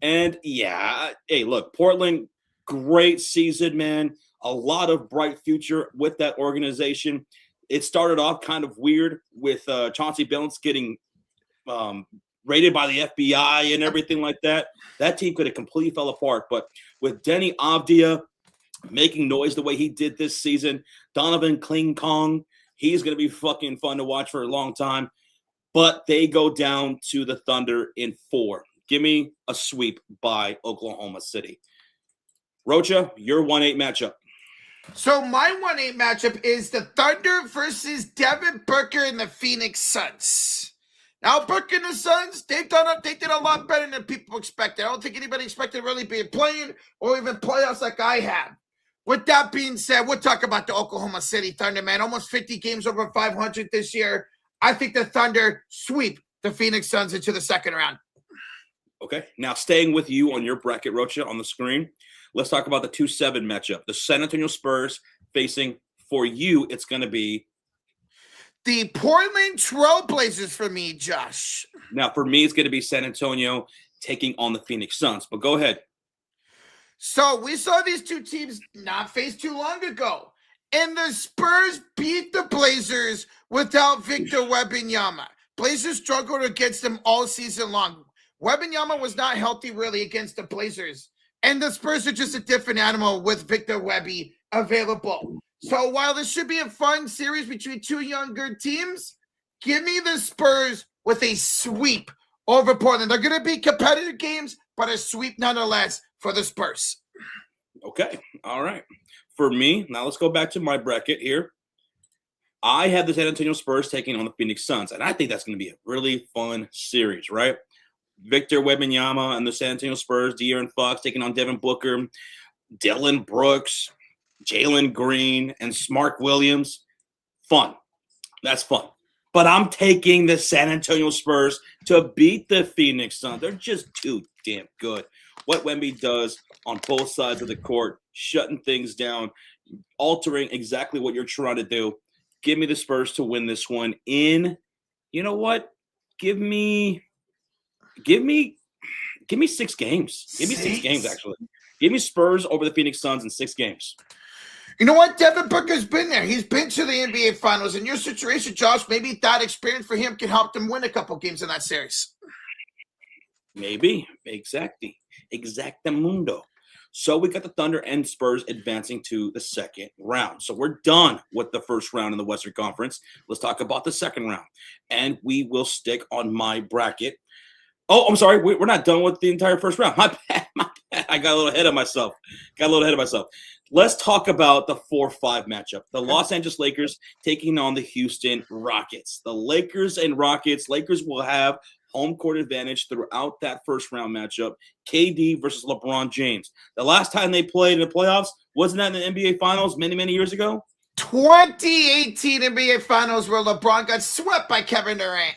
And, yeah, hey, look, Portland, great season, man. A lot of bright future with that organization. It started off kind of weird with Chauncey Billups getting raided by the FBI and everything like that. That team could have completely fell apart. But with Denny Avdia making noise the way he did this season, Donovan Kling Kong, he's going to be fucking fun to watch for a long time. But they go down to the Thunder in 4. Give me a sweep by Oklahoma City. Rocha, your 1-8 matchup. So my 1-8 matchup is the Thunder versus Devin Booker and the Phoenix Suns. Now, Booker and the Suns, they did a lot better than people expected. I don't think anybody expected to really be playing or even playoffs like I have. With that being said, we'll talk about the Oklahoma City Thunder, man. Almost 50 games over 500 this year. I think the Thunder sweep the Phoenix Suns into the second round. Okay. Now, staying with you on your bracket, Rocha, on the screen, let's talk about the 2-7 matchup. The San Antonio Spurs facing, for you, it's going to be the Portland Trailblazers for me, Josh. Now, for me, it's going to be San Antonio taking on the Phoenix Suns. But go ahead. So we saw these two teams not face too long ago. And the Spurs beat the Blazers without Victor Wembanyama. Blazers struggled against them all season long. Wembanyama was not healthy really against the Blazers. And the Spurs are just a different animal with Victor Wembanyama available. So while this should be a fun series between two younger teams, give me the Spurs with a sweep over Portland. They're going to be competitive games, but a sweep nonetheless for the Spurs. Okay. All right. For me, now let's go back to my bracket here. I have the San Antonio Spurs taking on the Phoenix Suns, and I think that's going to be a really fun series, right? Victor Wembanyama and the San Antonio Spurs, De'Aaron Fox taking on Devin Booker, Dylan Brooks, Jalen Green, and Mark Williams. Fun. That's fun. But I'm taking the San Antonio Spurs to beat the Phoenix Suns. They're just too damn good. What Wemby does on both sides of the court, shutting things down, altering exactly what you're trying to do. Give me the Spurs to win this one in, you know what? Give me 6 games. Give me 6 games, actually. Give me Spurs over the Phoenix Suns in 6 games. You know what? Devin Booker's been there. He's been to the NBA Finals. In your situation, Josh, maybe that experience for him can help them win a couple games in that series. Maybe. Exactly. Exactamundo. So we got the Thunder and Spurs advancing to the second round. So we're done with the first round in the Western Conference. Let's talk about the second round. And we will stick on my bracket. Oh, I'm sorry. We're not done with the entire first round. My bad. I got a little ahead of myself. Let's talk about the 4-5 matchup. The Los Angeles Lakers taking on the Houston Rockets. The Lakers will have home court advantage throughout that first round matchup. KD versus LeBron James. The last time they played in the playoffs, wasn't that in the NBA Finals many, many years ago? 2018 NBA Finals where LeBron got swept by Kevin Durant.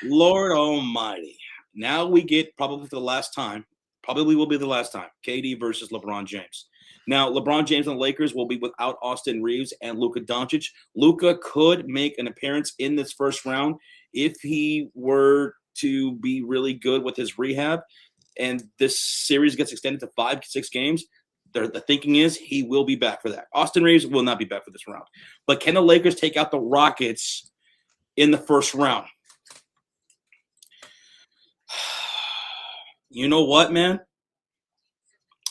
Lord almighty. Now we get probably for the last time, probably will be the last time, KD versus LeBron James. Now, LeBron James and the Lakers will be without Austin Reeves and Luka Doncic. Luka could make an appearance in this first round if he were to be really good with his rehab. And this series gets extended to 5-6 games. The thinking is he will be back for that. Austin Reeves will not be back for this round. But can the Lakers take out the Rockets in the first round? You know what, man?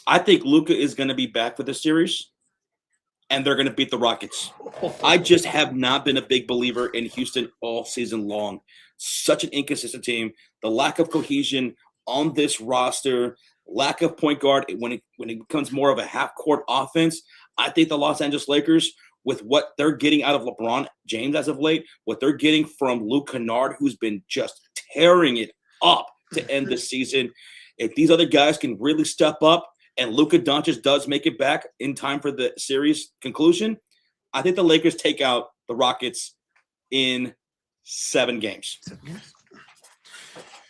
I think Luka is going to be back for the series, and they're going to beat the Rockets. I just have not been a big believer in Houston all season long. Such an inconsistent team. The lack of cohesion on this roster, lack of point guard when it becomes more of a half-court offense. I think the Los Angeles Lakers, with what they're getting out of LeBron James as of late, what they're getting from Luke Kennard, who's been just tearing it up to end the season, if these other guys can really step up and Luka Doncic does make it back in time for the series conclusion, I think the Lakers take out the Rockets in 7 games.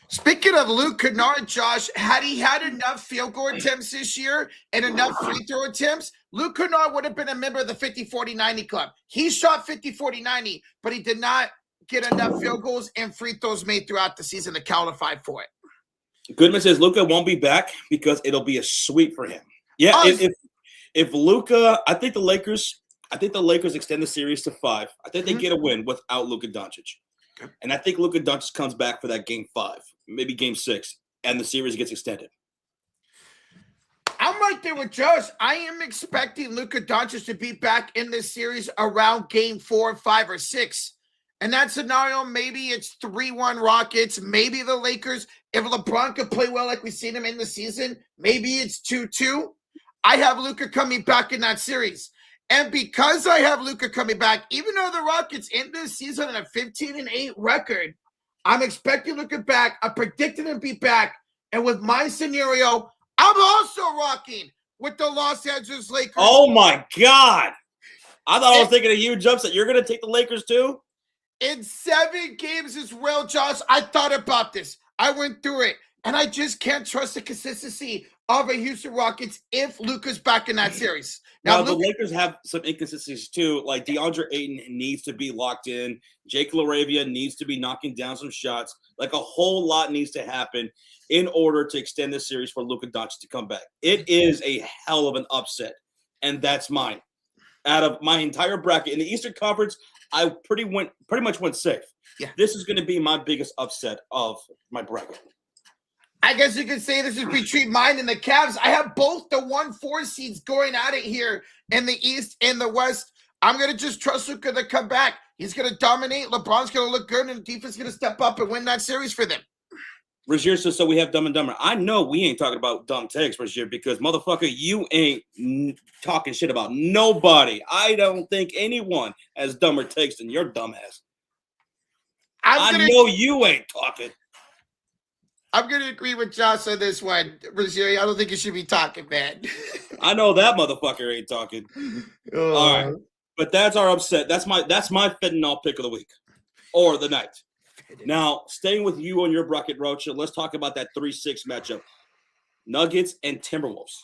Speaking of Luke Kennard, Josh, had he had enough field goal attempts this year and enough free throw attempts, Luke Kennard would have been a member of the 50-40-90 club. He shot 50-40-90, but he did not get enough field goals and free throws made throughout the season to qualify for it. Goodman says Luka won't be back because it'll be a sweep for him. Yeah, if Luka, I think the Lakers extend the series to 5. I think they get a win without Luka Doncic. And I think Luka Doncic comes back for that game 5, maybe game 6, and the series gets extended. I'm right there with Josh. I am expecting Luka Doncic to be back in this series around game 4, 5, or 6. In that scenario, maybe it's 3-1 Rockets, maybe the Lakers. If LeBron could play well like we've seen him in the season, maybe it's 2-2. I have Luka coming back in that series. And because I have Luka coming back, even though the Rockets end this season on a 15-8 record, I'm expecting Luka back. I'm predicting him to be back. And with my scenario, I'm also rocking with the Los Angeles Lakers. Oh, my God. I thought I was taking a huge upset. You're going to take the Lakers too? In 7 games as well, Josh, I thought about this. I went through it. And I just can't trust the consistency of a Houston Rockets if Luka's back in that series. Now the Lakers have some inconsistencies too. Like DeAndre Ayton needs to be locked in. Jake LaRavia needs to be knocking down some shots. Like a whole lot needs to happen in order to extend this series for Luka Doncic to come back. It is a hell of an upset, and that's mine. Out of my entire bracket in the Eastern Conference, I pretty much went safe. Yeah. This is going to be my biggest upset of my bracket. I guess you could say this is between mine and the Cavs. I have both the 1-4 seeds going at it here in the East and the West. I'm going to just trust Luka to come back. He's going to dominate. LeBron's going to look good, and the defense is going to step up and win that series for them. Razier says, so we have Dumb and Dumber. I know we ain't talking about dumb takes, Razier, because, motherfucker, you ain't talking shit about nobody. I don't think anyone has dumber takes than your dumb ass. I know you ain't talking. I'm going to agree with Josh on this one, Razier. I don't think you should be talking, man. I know that motherfucker ain't talking. All right. But that's our upset. That's my fentanyl pick of the week. or the night. Now, staying with you on your bracket, Rocha, let's talk about that 3-6 matchup. Nuggets and Timberwolves.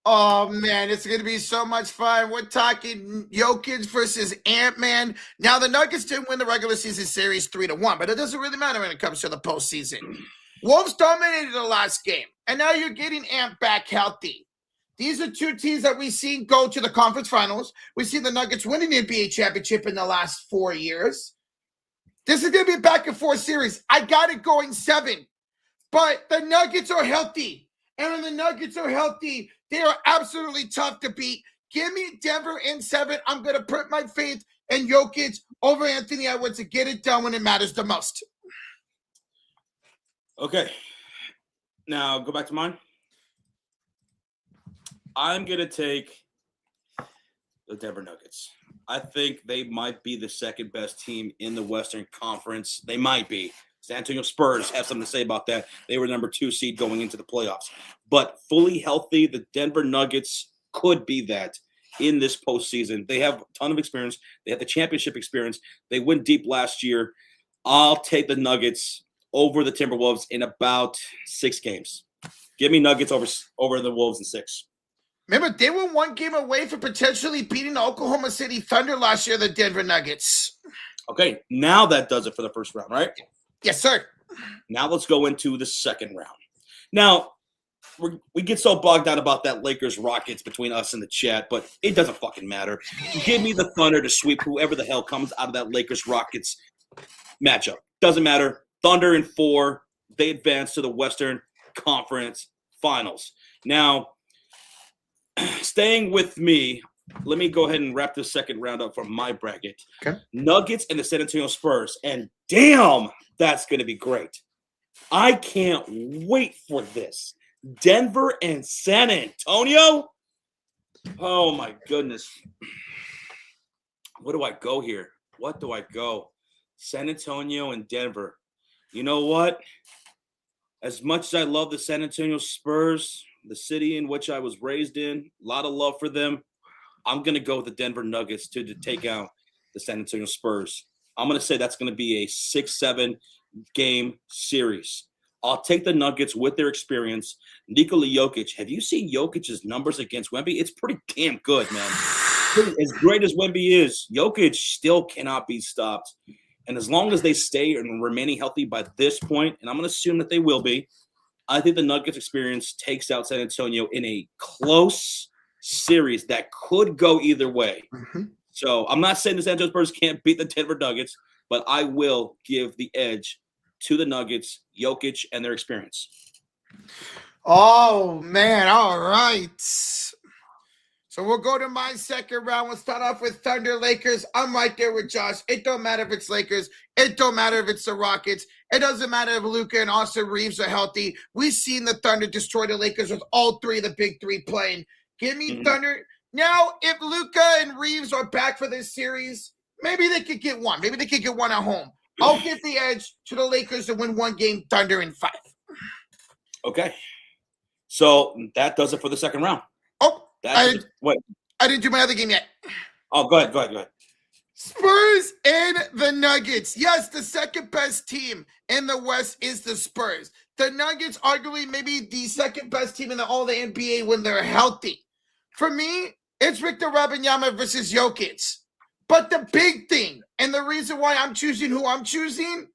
Oh, man, it's going to be so much fun. We're talking Jokic versus Ant-Man. Now, the Nuggets didn't win the regular season series 3-1, but it doesn't really matter when it comes to the postseason. Wolves dominated the last game, and now you're getting Ant back healthy. These are two teams that we've seen go to the conference finals. We've seen the Nuggets winning the NBA championship in the last 4 years. This is going to be a back-and-forth series. I got it going 7, but the Nuggets are healthy. And when the Nuggets are healthy, they are absolutely tough to beat. Give me Denver in 7. I'm going to put my faith in Jokic over Anthony Edwards to get it done when it matters the most. Okay. Now, go back to mine. I'm going to take the Denver Nuggets. I think they might be the second best team in the Western Conference. They might be. San Antonio Spurs have something to say about that. They were number 2 seed going into the playoffs. But fully healthy, the Denver Nuggets could be that in this postseason. They have a ton of experience. They have the championship experience. They went deep last year. I'll take the Nuggets over the Timberwolves in about 6 games. Give me Nuggets over the Wolves in 6. Remember, they were 1 game away from potentially beating the Oklahoma City Thunder last year, the Denver Nuggets. Okay, now that does it for the first round, right? Yes, sir. Now let's go into the second round. Now, we get so bogged down about that Lakers-Rockets between us and the chat, but it doesn't fucking matter. Give me the Thunder to sweep whoever the hell comes out of that Lakers-Rockets matchup. Doesn't matter. Thunder in 4. They advance to the Western Conference Finals. Now, staying with me, let me go ahead and wrap this second round up from my bracket. Okay. Nuggets and the San Antonio Spurs. And damn, that's going to be great. I can't wait for this. Denver and San Antonio? Oh, my goodness. Where do I go here? What do I go? San Antonio and Denver. You know what? As much as I love the San Antonio Spurs, the city in which I was raised in, a lot of love for them, I'm going to go with the Denver Nuggets to take out the San Antonio Spurs. I'm going to say that's going to be a 6-7 game series. I'll take the Nuggets with their experience. Nikola Jokic, have you seen Jokic's numbers against Wemby? It's pretty damn good, man. As great as Wemby is, Jokic still cannot be stopped. And as long as they stay and remaining healthy by this point, and I'm going to assume that they will be, I think the Nuggets experience takes out San Antonio in a close series that could go either way. Mm-hmm. So I'm not saying the San Antonio Spurs can't beat the Denver Nuggets, but I will give the edge to the Nuggets, Jokic, and their experience. Oh, man. All right. So we'll go to my second round. We'll start off with Thunder Lakers. I'm right there with Josh. It don't matter if it's Lakers. It don't matter if it's the Rockets. It doesn't matter if Luka and Austin Reeves are healthy. We've seen the Thunder destroy the Lakers with all 3 of the big 3 playing. Give me Thunder. Now, if Luka and Reeves are back for this series, maybe they could get 1. Maybe they could get 1 at home. I'll give the edge to the Lakers to win 1 game, Thunder in 5. Okay. So that does it for the second round. Oh, I didn't do my other game yet. Oh, go ahead. Spurs and the Nuggets. Yes, the second best team in the West is the Spurs. The Nuggets, arguably maybe the second best team in all the NBA when they're healthy. For me, it's Victor Wembanyama versus Jokic. But the big thing, and the reason why I'm choosing who I'm choosing,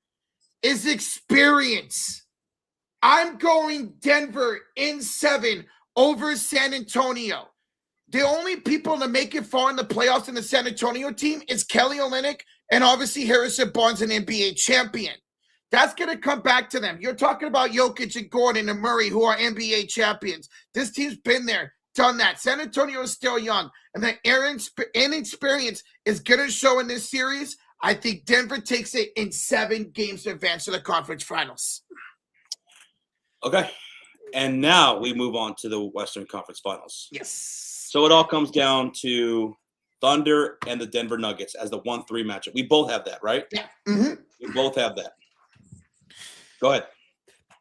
is experience. I'm going Denver in 7 over San Antonio. The only people to make it far in the playoffs in the San Antonio team is Kelly Olynyk and obviously Harrison Barnes, an NBA champion. That's going to come back to them. You're talking about Jokic and Gordon and Murray, who are NBA champions. This team's been there, done that. San Antonio is still young, and the inexperience is going to show in this series. I think Denver takes it in 7 games to advance to the conference finals. Okay. And now we move on to the Western Conference Finals. Yes. So it all comes down to Thunder and the Denver Nuggets as the 1-3 matchup. We both have that, right? Yeah. Mm-hmm. We both have that. Go ahead.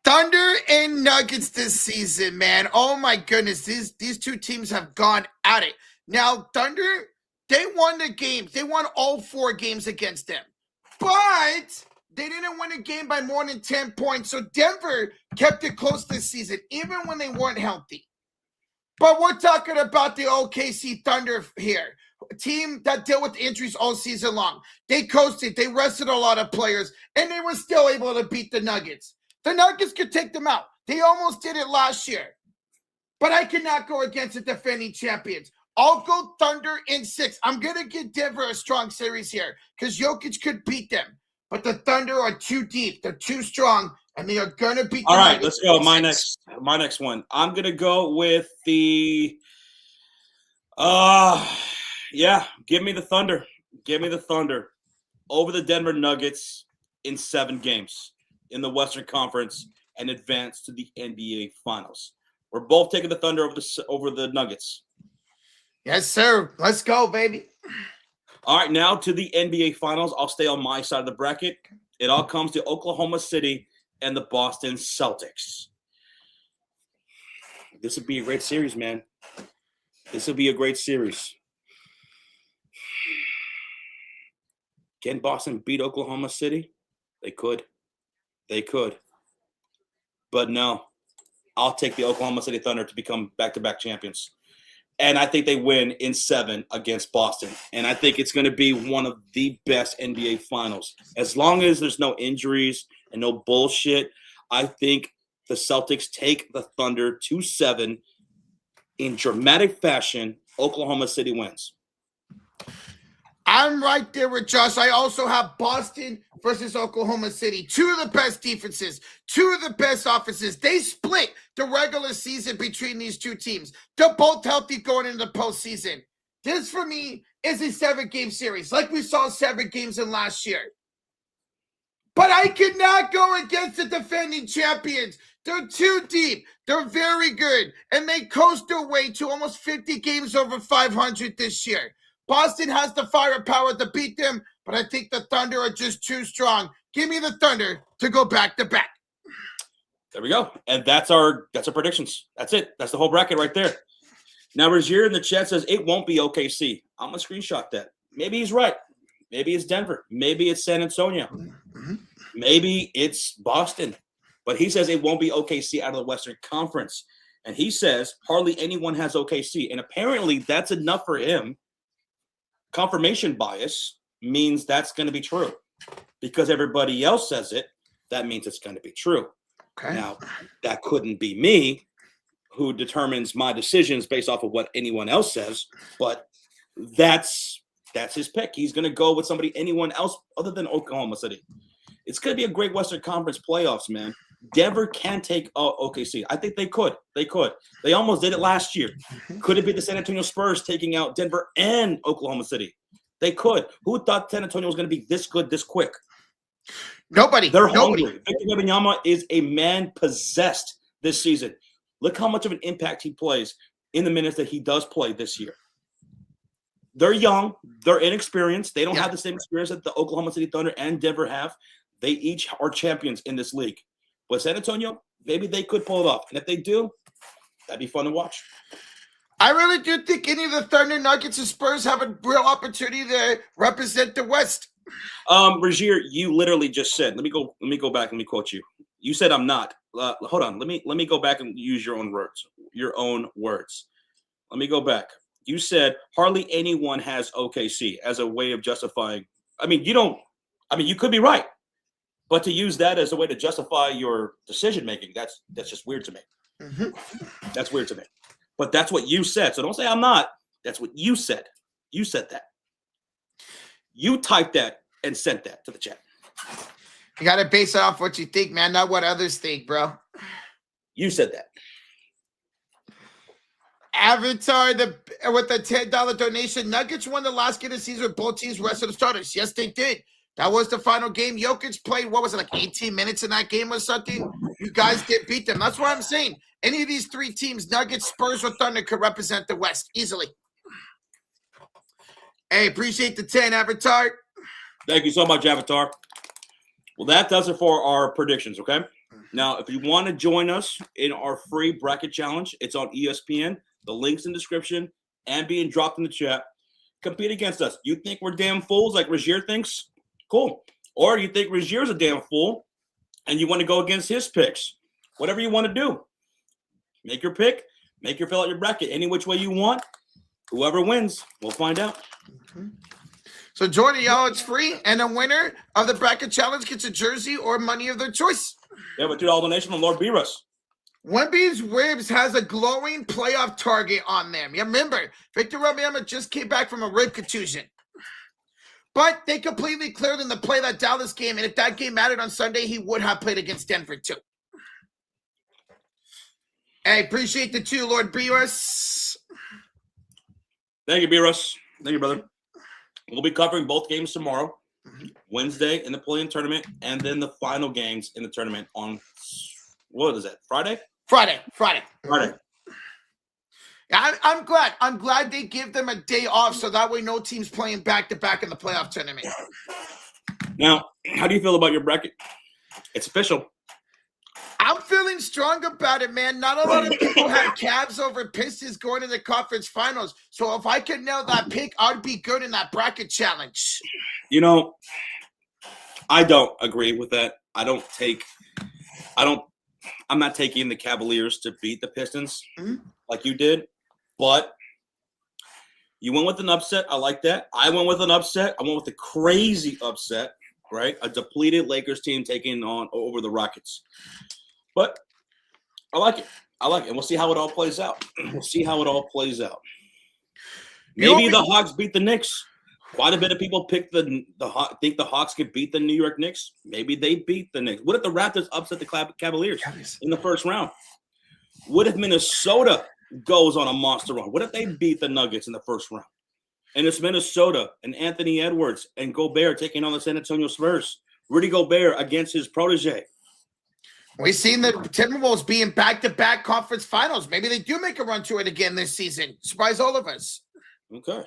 Thunder and Nuggets this season, man. Oh, my goodness. These 2 teams have gone at it. Now, Thunder, they won the games. They won all 4 games against them. But they didn't win a game by more than 10 points. So Denver kept it close this season, even when they weren't healthy. But we're talking about the OKC Thunder here. A team that dealt with injuries all season long. They coasted. They rested a lot of players. And they were still able to beat the Nuggets. The Nuggets could take them out. They almost did it last year. But I cannot go against the defending champions. I'll go Thunder in 6. I'm going to give Denver a strong series here because Jokic could beat them. But the Thunder are too deep. They're too strong, and they are going to beat the All right, Nuggets. let's go. My next one. I'm going to go with the give me the Thunder. Give me the Thunder over the Denver Nuggets in 7 games in the Western Conference and advance to the NBA Finals. We're both taking the Thunder over the Nuggets. Yes, sir. Let's go, baby. All right, now to the NBA Finals. I'll stay on my side of the bracket. It all comes to Oklahoma City and the Boston Celtics. This would be a great series, man. This will be a great series. Can Boston beat Oklahoma City? They could. They could. But no, I'll take the Oklahoma City Thunder to become back-to-back champions. And I think they win in 7 against Boston. And I think it's going to be one of the best NBA Finals. As long as there's no injuries and no bullshit, I think the Celtics take the Thunder to 7 in dramatic fashion. Oklahoma City wins. I'm right there with Josh. I also have Boston versus Oklahoma City. 2 of the best defenses, 2 of the best offenses. They split the regular season between these 2 teams. They're both healthy going into the postseason. This, for me, is a 7-game series, like we saw 7 games in last year. But I could not go against the defending champions. They're too deep. They're very good. And they coast their way to almost 50 games over 500 this year. Boston has the firepower to beat them, but I think the Thunder are just too strong. Give me the Thunder to go back-to-back. There we go. And that's our predictions. That's it. That's the whole bracket right there. Now, Rozier in the chat says it won't be OKC. I'm going to screenshot that. Maybe he's right. Maybe it's Denver. Maybe it's San Antonio. Mm-hmm. Maybe it's Boston. But he says it won't be OKC out of the Western Conference. And he says hardly anyone has OKC. And apparently that's enough for him. Confirmation bias means that's going to be true. Because everybody else says it, that means it's going to be true. Okay. Now, that couldn't be me, who determines my decisions based off of what anyone else says, but that's his pick. He's going to go with anyone else other than Oklahoma City. It's going to be a great Western Conference playoffs, man. Denver can take OKC. I think they could. They could. They almost did it last year. Could it be the San Antonio Spurs taking out Denver and Oklahoma City? They could. Who thought San Antonio was going to be this good this quick? Nobody. They're hungry. Victor Wembanyama is a man possessed this season. Look how much of an impact he plays in the minutes that he does play this year. They're young. They're inexperienced. They don't have the same experience that the Oklahoma City Thunder and Denver have. They each are champions in this league. But San Antonio, maybe they could pull it off. And if they do, that'd be fun to watch. I really do think any of the Thunder, Nuggets, and Spurs have a real opportunity to represent the West. Rozier, you literally just said, let me go back, let me quote you. You said I'm not. Hold on, let me go back and use your own words. Let me go back. You said hardly anyone has OKC as a way of justifying. You could be right. But to use that as a way to justify your decision making, that's just weird to me. Mm-hmm. That's weird to me. But that's what you said. So don't say I'm not. That's what you said. You said that. You typed that and sent that to the chat. You got to base it off what you think, man, not what others think, bro. You said that. Avatar with the $10 donation. Nuggets won the last game of the season with both teams rested the starters. Yes, they did. That was the final game. Jokic played, 18 minutes in that game or something? You guys did beat them. That's what I'm saying. Any of these 3 teams, Nuggets, Spurs, or Thunder, could represent the West easily. Hey, appreciate the 10, Avatar. Thank you so much, Avatar. Well, that does it for our predictions, okay? Now, if you want to join us in our free bracket challenge, it's on ESPN. The link's in the description and being dropped in the chat. Compete against us. You think we're damn fools like Rozier thinks? Cool. Or you think Rozier's a damn fool and you want to go against his picks. Whatever you want to do. Make your pick. Make your fill out your bracket any which way you want. Whoever wins, we'll find out. So Jordan, y'all, it's free, and the winner of the bracket challenge gets a jersey or money of their choice. Yeah, but $2 donation from Lord Beerus. Wemby's ribs has a glowing playoff target on them. You remember, Victor Wembanyama just came back from a rib contusion. But they completely cleared him to play that Dallas game, and if that game mattered on Sunday, he would have played against Denver too. Hey, appreciate the 2, Lord Beerus. Thank you, Beerus. Thank you, brother. We'll be covering both games tomorrow, Wednesday in the play-in tournament, and then the final games in the tournament on, what is that, Friday? Friday. Yeah, I'm glad. I'm glad they give them a day off so that way no team's playing back-to-back in the playoff tournament. Now, how do you feel about your bracket? It's official. I'm feeling strong about it, man. Not a lot of people have Cavs over Pistons going to the conference finals. So if I could nail that pick, I'd be good in that bracket challenge. You know, I don't agree with that. I'm not taking the Cavaliers to beat the Pistons like you did, but you went with an upset. I like that. I went with an upset. I went with a crazy upset, right? A depleted Lakers team taking on over the Rockets. But I like it. And we'll see how it all plays out. Maybe the Hawks beat the Knicks. Quite a bit of people pick think the Hawks could beat the New York Knicks. Maybe they beat the Knicks. What if the Raptors upset the Cavaliers in the first round? What if Minnesota goes on a monster run? What if they beat the Nuggets in the first round? And it's Minnesota and Anthony Edwards and Gobert taking on the San Antonio Spurs. Rudy Gobert against his protege. We've seen the Timberwolves being back-to-back conference finals. Maybe they do make a run to it again this season. Surprise all of us. Okay.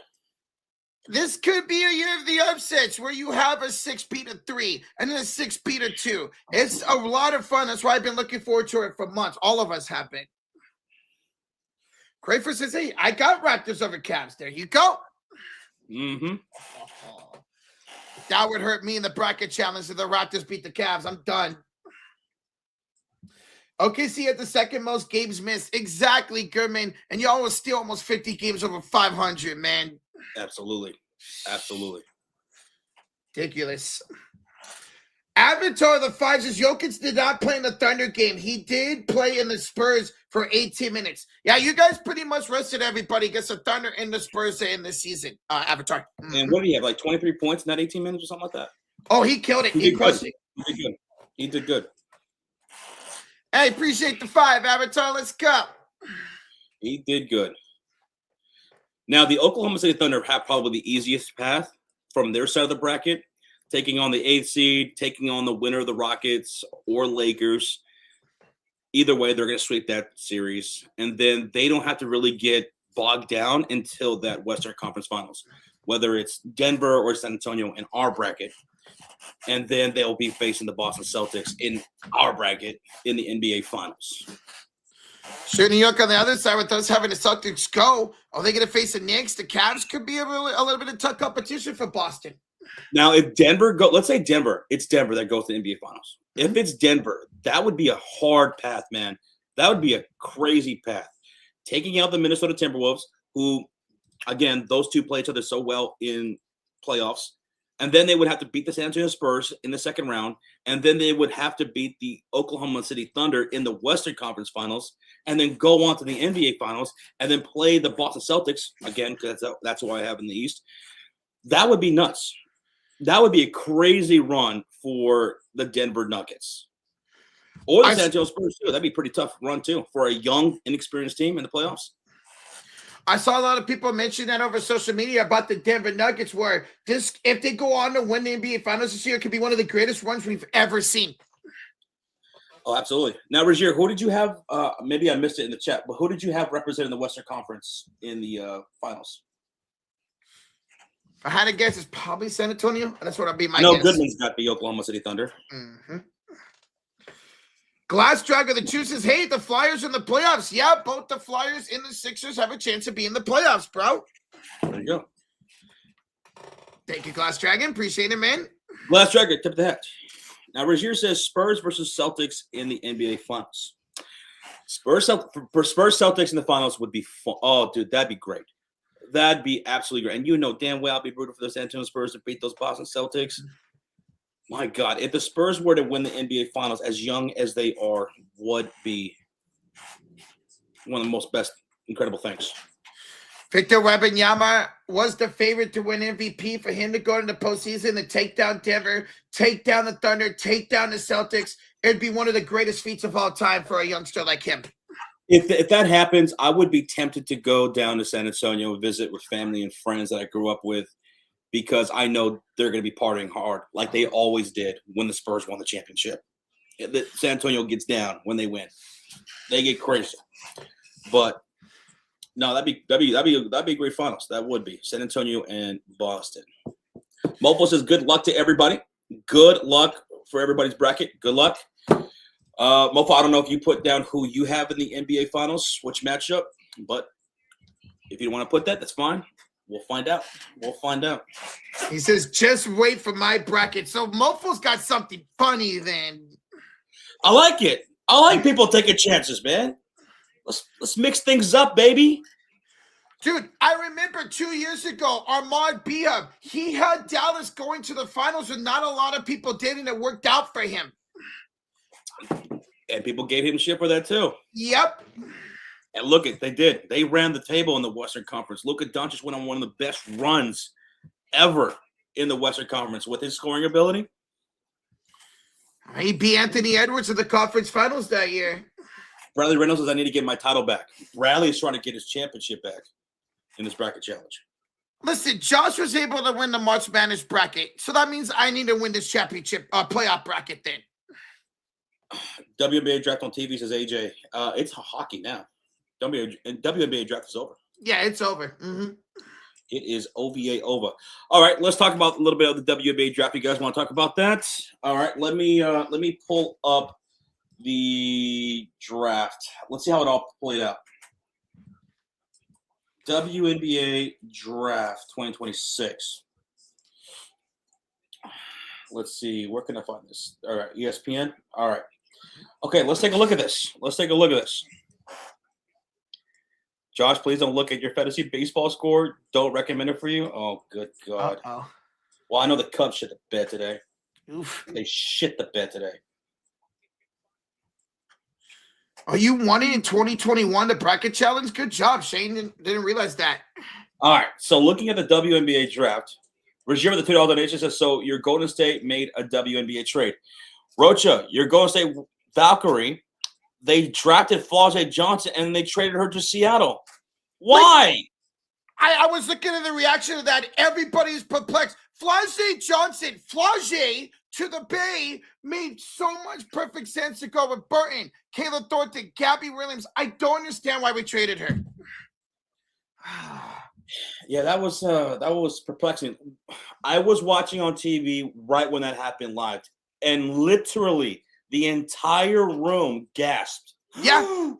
This could be a year of the upsets where you have a 6 beat a 3 and then a 6 beat a 2. It's a lot of fun. That's why I've been looking forward to it for months. All of us have been. Crayford says, hey, I got Raptors over Cavs. There you go. Mm-hmm. That would hurt me in the bracket challenge if the Raptors beat the Cavs. I'm done. OKC had the second most games missed. Exactly, Goodman. And y'all was still almost 50 games over 500, man. Absolutely. Ridiculous. Avatar the Five says Jokic did not play in the Thunder game. He did play in the Spurs for 18 minutes. Yeah, you guys pretty much rested everybody against the Thunder and the Spurs in this season. Avatar. And what did he have, like 23 points in that 18 minutes or something like that? Oh, he killed it. He did good. Hey, appreciate the 5, Avatar. Let's go. He did good. Now, the Oklahoma City Thunder have probably the easiest path from their side of the bracket, taking on the 8th seed, taking on the winner of the Rockets or Lakers. Either way, they're going to sweep that series. And then they don't have to really get bogged down until that Western Conference Finals, whether it's Denver or San Antonio in our bracket. And then they'll be facing the Boston Celtics in our bracket in the NBA Finals. Sure, New York on the other side with us having the Celtics go. Are they going to face the Knicks? The Cavs could be a little bit of tough competition for Boston. Now, if Denver let's say Denver, it's Denver that goes to the NBA Finals. If it's Denver, that would be a hard path, man. That would be a crazy path. Taking out the Minnesota Timberwolves, who, again, those two play each other so well in playoffs. And then they would have to beat the San Antonio Spurs in the second round. And then they would have to beat the Oklahoma City Thunder in the Western Conference Finals. And then go on to the NBA Finals. And then play the Boston Celtics, again, because that's who I have in the East. That would be nuts. That would be a crazy run for the Denver Nuggets. Or the San Antonio Spurs, too. That'd be a pretty tough run, too, for a young, inexperienced team in the playoffs. I saw a lot of people mention that over social media about the Denver Nuggets, where this, if they go on to win the NBA Finals this year, it could be one of the greatest runs we've ever seen. Oh, absolutely. Now, Rozier, who did you have? Maybe I missed it in the chat, but who did you have representing the Western Conference in the finals? If I had to guess, it's probably San Antonio. And that's what I'd be my No, guess. Goodman's got the Oklahoma City Thunder. Mm-hmm. Glass Dragger, the Chew says, hey, the Flyers in the playoffs. Yeah, both the Flyers and the Sixers have a chance to be in the playoffs, bro. There you go. Thank you, Glass Dragon. Appreciate it, man. Last record, tip of the hat. Now, Rozier says Spurs versus Celtics in the NBA Finals. Spurs Celtics in the finals would be fun. Oh, dude, that'd be great. That'd be absolutely great. And you know damn well I'll be rooting for the San Antonio Spurs to beat those Boston Celtics. My God, if the Spurs were to win the NBA Finals as young as they are, would be one of the most best incredible things. Victor Wembanyama was the favorite to win MVP. For him to go into the postseason and take down Denver, take down the Thunder, take down the Celtics, it'd be one of the greatest feats of all time for a youngster like him. If that happens, I would be tempted to go down to San Antonio and visit with family and friends that I grew up with, because I know they're going to be partying hard like they always did when the Spurs won the championship. San Antonio gets down when they win; they get crazy. But no, that'd be a great finals. That would be San Antonio and Boston. Mofo says, "Good luck to everybody. Good luck for everybody's bracket. Good luck." Mofo, I don't know if you put down who you have in the NBA Finals, which matchup, but if you don't want to put that, that's fine. We'll find out. We'll find out. He says, just wait for my bracket. So Mofo's got something funny then. I like it. I like people taking chances, man. Let's mix things up, baby. Dude, I remember 2 years ago, Ahmad Bia, he had Dallas going to the finals and not a lot of people did, and it worked out for him. And people gave him shit for that too. Yep. And look at they did. They ran the table in the Western Conference. Luka Doncic went on one of the best runs ever in the Western Conference with his scoring ability. He beat Anthony Edwards in the conference finals that year. Bradley Reynolds says, I need to get my title back. Bradley is trying to get his championship back in this bracket challenge. Listen, Josh was able to win the March Madness bracket, so that means I need to win this championship playoff bracket then. WNBA draft on TV, says AJ. It's hockey now. WNBA draft is over. Yeah, it's over. Mm-hmm. It is OVA over. All right, let's talk about a little bit of the WNBA draft. You guys want to talk about that? All right, let me pull up the draft. Let's see how it all played out. WNBA draft 2026. Let's see. Where can I find this? All right, ESPN. All right. Okay, let's take a look at this. Josh, please don't look at your fantasy baseball score. Don't recommend it for you. Oh, good God. Uh-oh. Well, I know the Cubs shit the bed today. Oof. They shit the bed today. Are you winning in 2021 the bracket challenge? Good job, Shane. Didn't realize that. All right, so looking at the WNBA draft, Rozier with the $2 donation says, so your Golden State made a WNBA trade. Rocha, your Golden State Valkyrie, they drafted Flau'jae Johnson and they traded her to Seattle. Why? I was looking at the reaction of that. Everybody's perplexed. Flau'jae Johnson, Flau'jae to the Bay made so much perfect sense to go with Burton, Kayla Thornton, Gabby Williams. I don't understand why we traded her. Yeah, that was perplexing. I was watching on TV right when that happened live, and literally the entire room gasped. Yeah.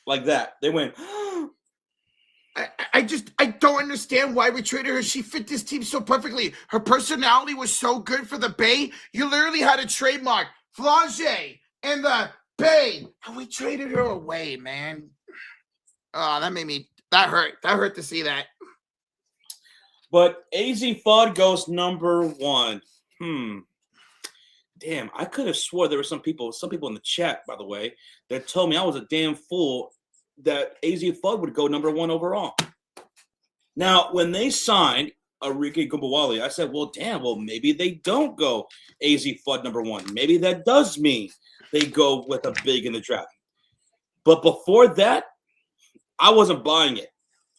Like that. They went. I don't understand why we traded her. She fit this team so perfectly. Her personality was so good for the Bay. You literally had a trademark, Flau'jae and the Bay, and we traded her away, man. Oh, that hurt. That hurt to see that. But AZ Fudd goes number 1. Damn, I could have swore there were some people in the chat, by the way, that told me I was a damn fool that AZ Fudd would go number 1 overall. Now, when they signed Arike Gumbawale, I said, well, maybe they don't go AZ Fudd number 1. Maybe that does mean they go with a big in the draft. But before that, I wasn't buying it.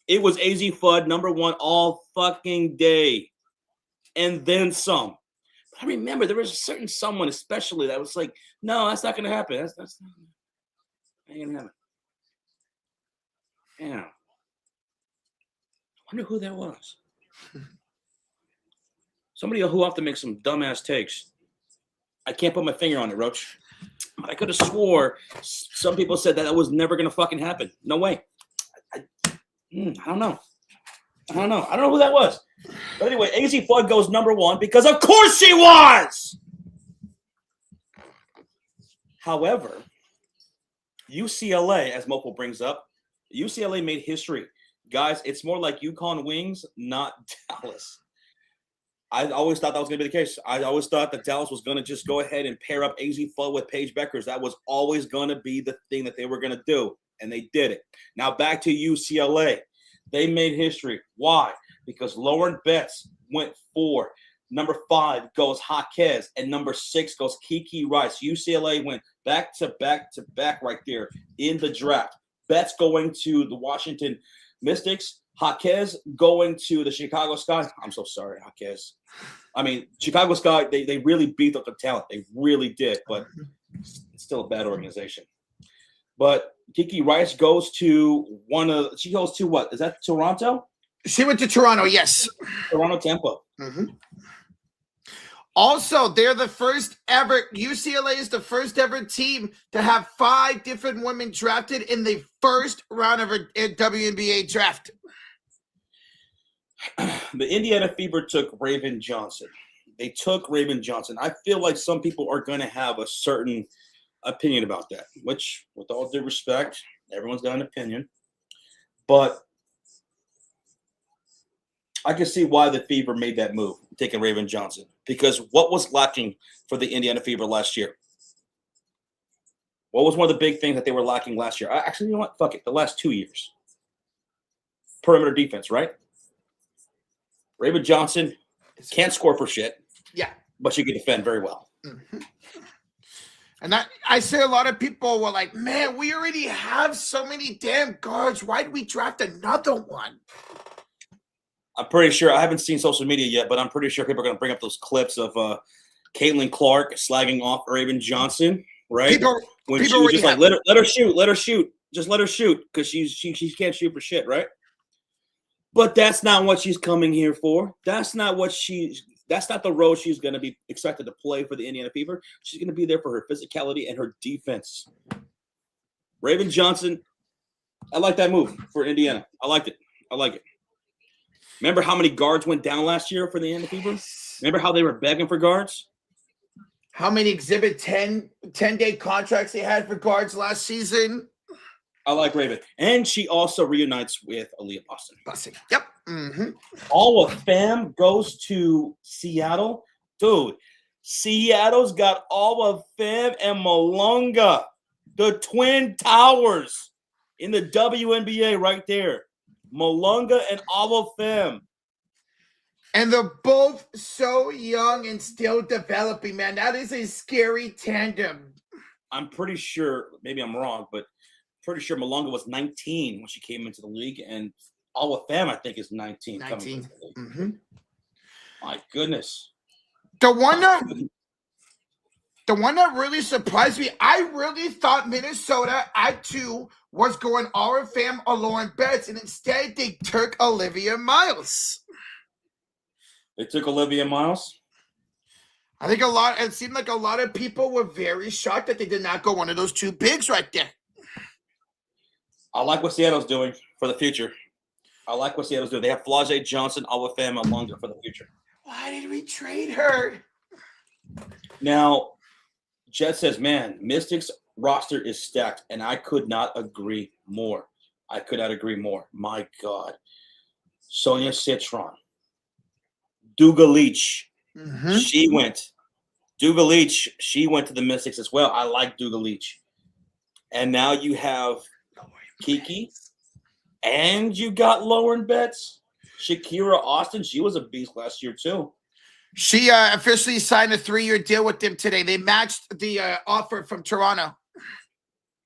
It was AZ Fudd number 1 all fucking day. And then some. But I remember there was a certain someone especially that was like, no, that's not going to happen. That's not going to happen. Yeah. I wonder who that was. Somebody who often makes some dumbass takes. I can't put my finger on it, Roach. But I could have swore some people said that was never going to fucking happen. No way. I don't know. I don't know who that was. But anyway, AZ Flood goes number 1 because of course she was. However, UCLA, as Mopal brings up, UCLA made history. Guys, it's more like UConn wings, not Dallas. I always thought that was going to be the case. I always thought that Dallas was going to just go ahead and pair up AZ Flood with Paige Beckers. That was always going to be the thing that they were going to do, and they did it. Now back to UCLA. They made history. Why? Because Lauren Betts went 4. Number 5 goes Jaquez, and number 6 goes Kiki Rice. UCLA went back to back to back right there in the draft. Betts going to the Washington Mystics. Jaquez going to the Chicago Sky. I'm so sorry, Jaquez. I mean, Chicago Sky, they really beat up the talent. They really did, but it's still a bad organization. But Kiki Rice goes to she goes to what? Is that Toronto? She went to Toronto, yes. Toronto, Tampa. Mm-hmm. Also, they're the first ever, UCLA is the first ever team to have 5 different women drafted in the first round of a WNBA draft. The Indiana Fever took Raven Johnson. They took Raven Johnson. I feel like some people are going to have a certain opinion about that, which, with all due respect, everyone's got an opinion. But I can see why the Fever made that move, taking Raven Johnson. Because what was lacking for the Indiana Fever last year? What was one of the big things that they were lacking last year? Actually, you know what? Fuck it. The last 2 years. Perimeter defense, right? Raven Johnson can't score for shit. Yeah. But she can defend very well. Mm-hmm. And that, I say a lot of people were like, man, we already have so many damn guards. Why did we draft another one? I'm pretty sure, I haven't seen social media yet, but I'm pretty sure people are going to bring up those clips of Caitlin Clark slagging off Raven Johnson, right? When she was just like, let her shoot. Just let her shoot because she can't shoot for shit, right? But that's not what she's coming here for. That's not the role she's going to be expected to play for the Indiana Fever. She's going to be there for her physicality and her defense. Raven Johnson, I like that move for Indiana. I liked it. I like it. Remember how many guards went down last year for the Indiana Fever? Remember how they were begging for guards? How many Exhibit 10-day contracts they had for guards last season? I like Raven. And she also reunites with Aaliyah Boston. Yep. Mm-hmm. All of fam goes to Seattle. Dude, Seattle's got all of fam and Malonga. The Twin Towers in the WNBA right there. Malonga and Ava Fem. And they're both so young and still developing, man. That is a scary tandem. I'm pretty sure, maybe I'm wrong, but pretty sure Malonga was 19 when she came into the league, and Ava Fem, I think, is 19. 19. Mm-hmm. My goodness. The one that really surprised me, I really thought Minnesota at 2 was going Aura Fam or Lauren Betts, and instead they took Olivia Miles. They took Olivia Miles? I think it seemed like a lot of people were very shocked that they did not go one of those 2 bigs right there. I like what Seattle's doing for the future. They have Flau'jae Johnson, Aura Fem, and Malonga for the future. Why did we trade her? Now, Jet says, man, Mystics roster is stacked, and I could not agree more. My God. Sonia Citron. Duga Leach. Mm-hmm. She went to the Mystics as well. I like Duga Leach. And now you have Kiki, and you got Lauren Betts. Shakira Austin, she was a beast last year too. She officially signed a 3-year deal with them today. They matched the offer from Toronto.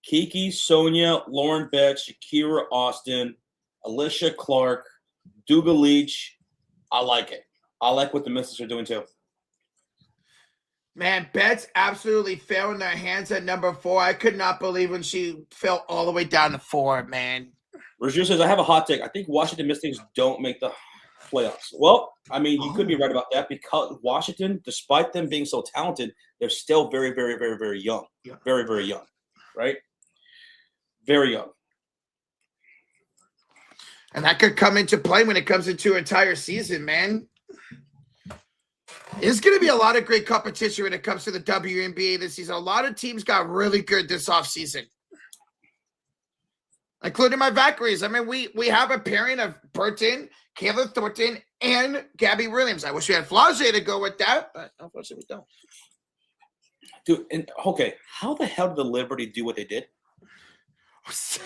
Kiki, Sonia, Lauren Betts, Shakira Austin, Alicia Clark, Duga Leach. I like it. I like what the Mystics are doing too. Man, Betts absolutely fell in their hands at number 4. I could not believe when she fell all the way down to 4, man. Roger says, I have a hot take. I think Washington Mystics don't make the playoffs. Well, I mean, you could be right about that because Washington, despite them being so talented, they're still very, very, very, very young. Yeah. Very, very young, right? Very young. And that could come into play when it comes into entire season, man. There's going to be a lot of great competition when it comes to the WNBA this season. A lot of teams got really good this offseason, including my Valkyries. I mean, we have a pairing of Burton, Kayla Thornton, and Gabby Williams. I wish we had Flage to go with that, but unfortunately we don't. Dude, and okay, how the hell did the Liberty do what they did?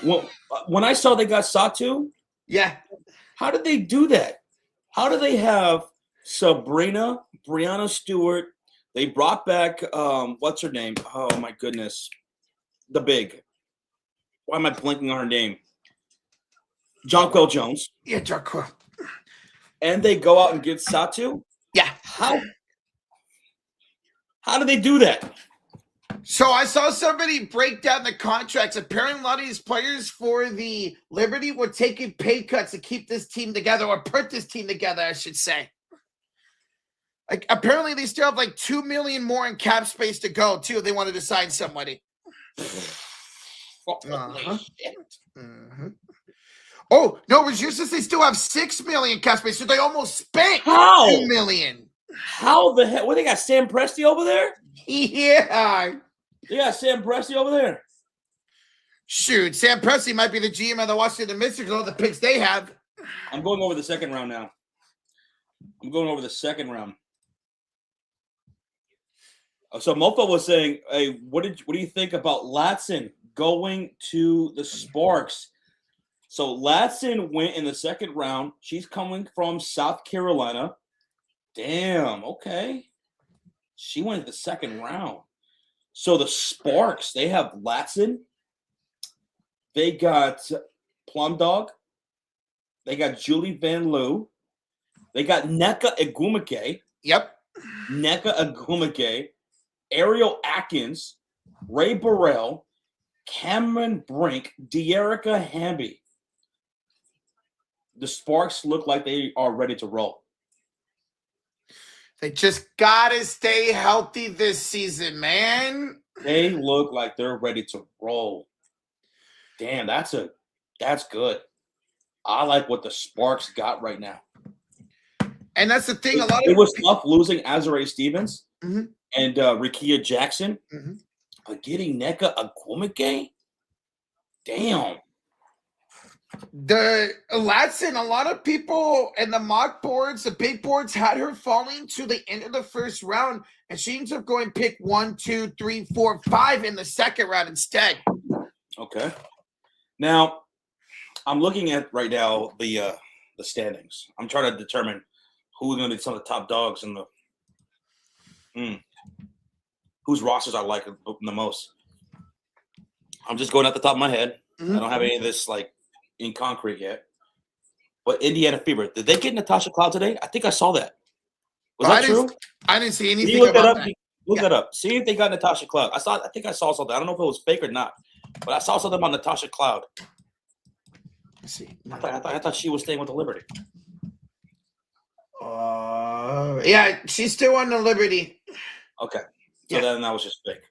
Well, when I saw they got Satu, yeah, how did they do that? How do they have Sabrina, Brianna Stewart? They brought back what's her name? Oh my goodness, the big. Why am I blanking on her name? Jonquel Jones. Yeah, Jonquel. And they go out and get Satu. Yeah. How do they do that? So I saw somebody break down the contracts. Apparently, a lot of these players for the Liberty were taking pay cuts to keep this team together, or put this team together, I should say. Like, apparently, they still have like $2 million more in cap space to go too. If they wanted to sign somebody. Oh no, it was useless. They still have $6 million cap space, so they almost spent $2 million. How the hell? What, they got Sam Presti over there? Yeah. They got Sam Presti over there. Shoot, Sam Presti might be the GM of the Washington Mystics, all the picks they have. I'm going over the second round now. I'm going over the second round. So Mofo was saying, "Hey, what do you think about Latson going to the Sparks?" So Latson went in the second round. She's coming from South Carolina. Damn. Okay. She went in the second round. So the Sparks, they have Latson. They got Plum Dog. They got Julie Van Loo. They got Nneka Egwumike. Yep. Nneka Egwumike. Ariel Atkins. Ray Burrell. Cameron Brink. De'Erica Hamby. The Sparks look like they are ready to roll. They just gotta stay healthy this season, man. They look like they're ready to roll. Damn, that's good. I like what the Sparks got right now. And that's the thing. It was tough losing Azurá Stevens and Rikia Jackson, but getting Nneka Egwumike, damn. The Latson, a lot of people in the mock boards, the big boards, had her falling to the end of the first round, and she ends up going pick 1, 2, 3, 4, 5 in the second round instead. Okay. Now, I'm looking at right now the standings. I'm trying to determine who's going to be some of the top dogs in the whose rosters I like the most. I'm just going at the top of my head. I don't have any of this like in concrete yet. But Indiana Fever, did they get Natasha Cloud today? I think I saw that. Was that true? I didn't see anything look about that. Look that up. See if they got Natasha Cloud. I think I saw something. I don't know if it was fake or not, but I saw something about Natasha Cloud. Let's see. I thought she was staying with the Liberty. Yeah, she's still on the Liberty. Okay. So then that was just fake.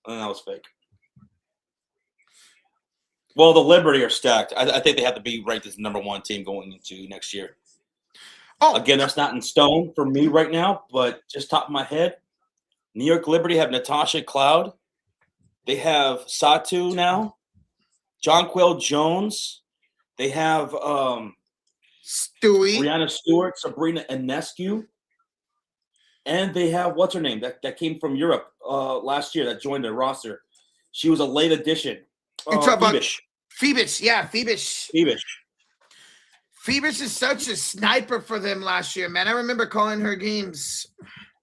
And that was fake. Well, the Liberty are stacked. I think they have to be ranked as the number one team going into next year. Oh, again, that's not in stone for me right now, but just top of my head, New York Liberty have Natasha Cloud. They have Satu now. Jonquel Jones. They have Stewie. Brianna Stewart, Sabrina Ionescu. And they have, what's her name? That came from Europe last year that joined their roster. She was a late addition. Phoebus. Phoebus, yeah, Phoebus. Phoebus is such a sniper for them last year, man. I remember calling her games.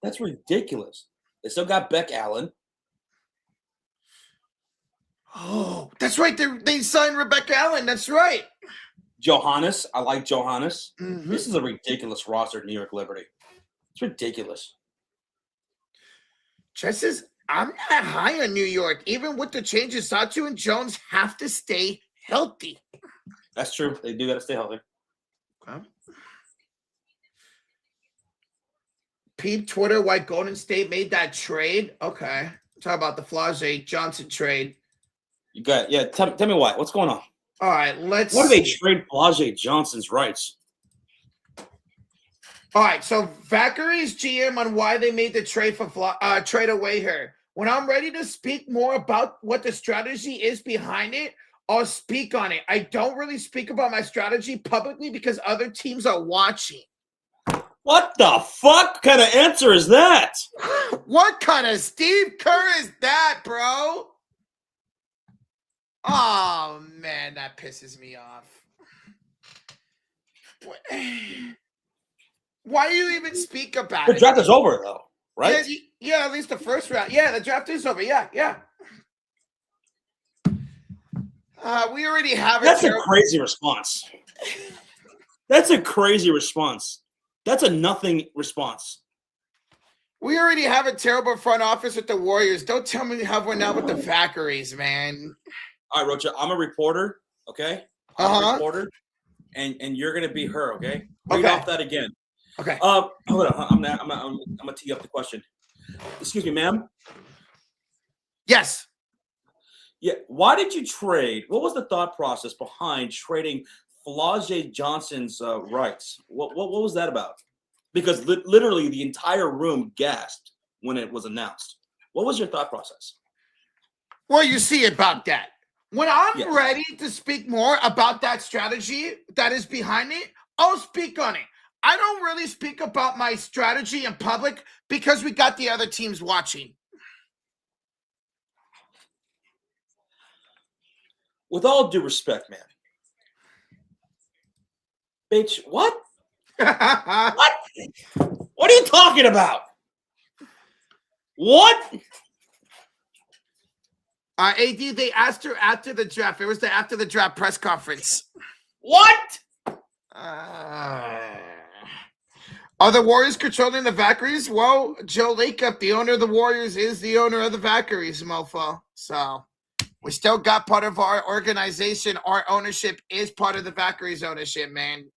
That's ridiculous. They still got Beck Allen. Oh, that's right. They signed Rebecca Allen. That's right. Johannes. I like Johannes. Mm-hmm. This is a ridiculous roster, New York Liberty. It's ridiculous. Just as I'm not high on New York. Even with the changes, Satu and Jones have to stay healthy. That's true. They do got to stay healthy. Okay. Peep Twitter why Golden State made that trade. Okay. Talk about the Flage Johnson trade. You got tell me why. What's going on? All right, let's. What do they trade Blase Johnson's rights? All right, so Vacary's GM on why they made the trade for trade away her. When I'm ready to speak more about what the strategy is behind it, I'll speak on it. I don't really speak about my strategy publicly because other teams are watching. What the fuck kind of answer is that? What kind of Steve Kerr is that, bro? Oh, man, that pisses me off. Why do you even speak about The it? draft is over, though, right? Yeah, at least the first round. Yeah, the draft is over. Yeah. We already have That's a crazy response. That's a crazy response. That's a nothing response. We already have a terrible front office with the Warriors. Don't tell me you have one now with the Vacarys, man. All right, Rocha, I'm a reporter, okay? I'm a reporter, and you're gonna be her, okay? Read off that again. Okay. Hold on. I'm gonna tee up the question. Excuse me, ma'am. Yes. Yeah. Why did you trade? What was the thought process behind trading Flau'jae Johnson's rights? What was that about? Because literally the entire room gasped when it was announced. What was your thought process? Well, you see about that. When I'm ready to speak more about that strategy that is behind it, I'll speak on it. I don't really speak about my strategy in public because we got the other teams watching. With all due respect, man. Bitch, what? What? What are you talking about? What? AD, they asked her after the draft. It was the after the draft press conference. What? Are the Warriors controlling the Vacarys? Well, Joe Lacob, the owner of the Warriors, is the owner of the Vacarys, mofo. So we still got part of our organization. Our ownership is part of the Vacarys ownership, man.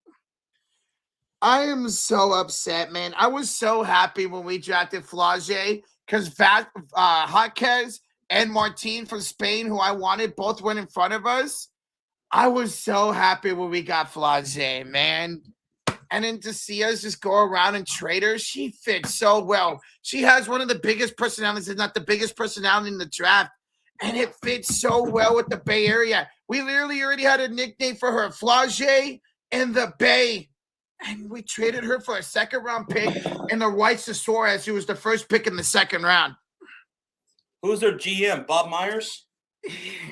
I am so upset, man. I was so happy when we drafted Flau'jae because Jaquez and Martin from Spain, who I wanted, both went in front of us. I was so happy when we got Flau'jae, man. And then to see us just go around and trade her, she fits so well. She has one of the biggest personalities, if not the biggest personality in the draft. And it fits so well with the Bay Area. We literally already had a nickname for her, Flau'jae in the Bay. And we traded her for a second-round pick and the rights to soar as she was the first pick in the second round. Who's their GM? Bob Myers?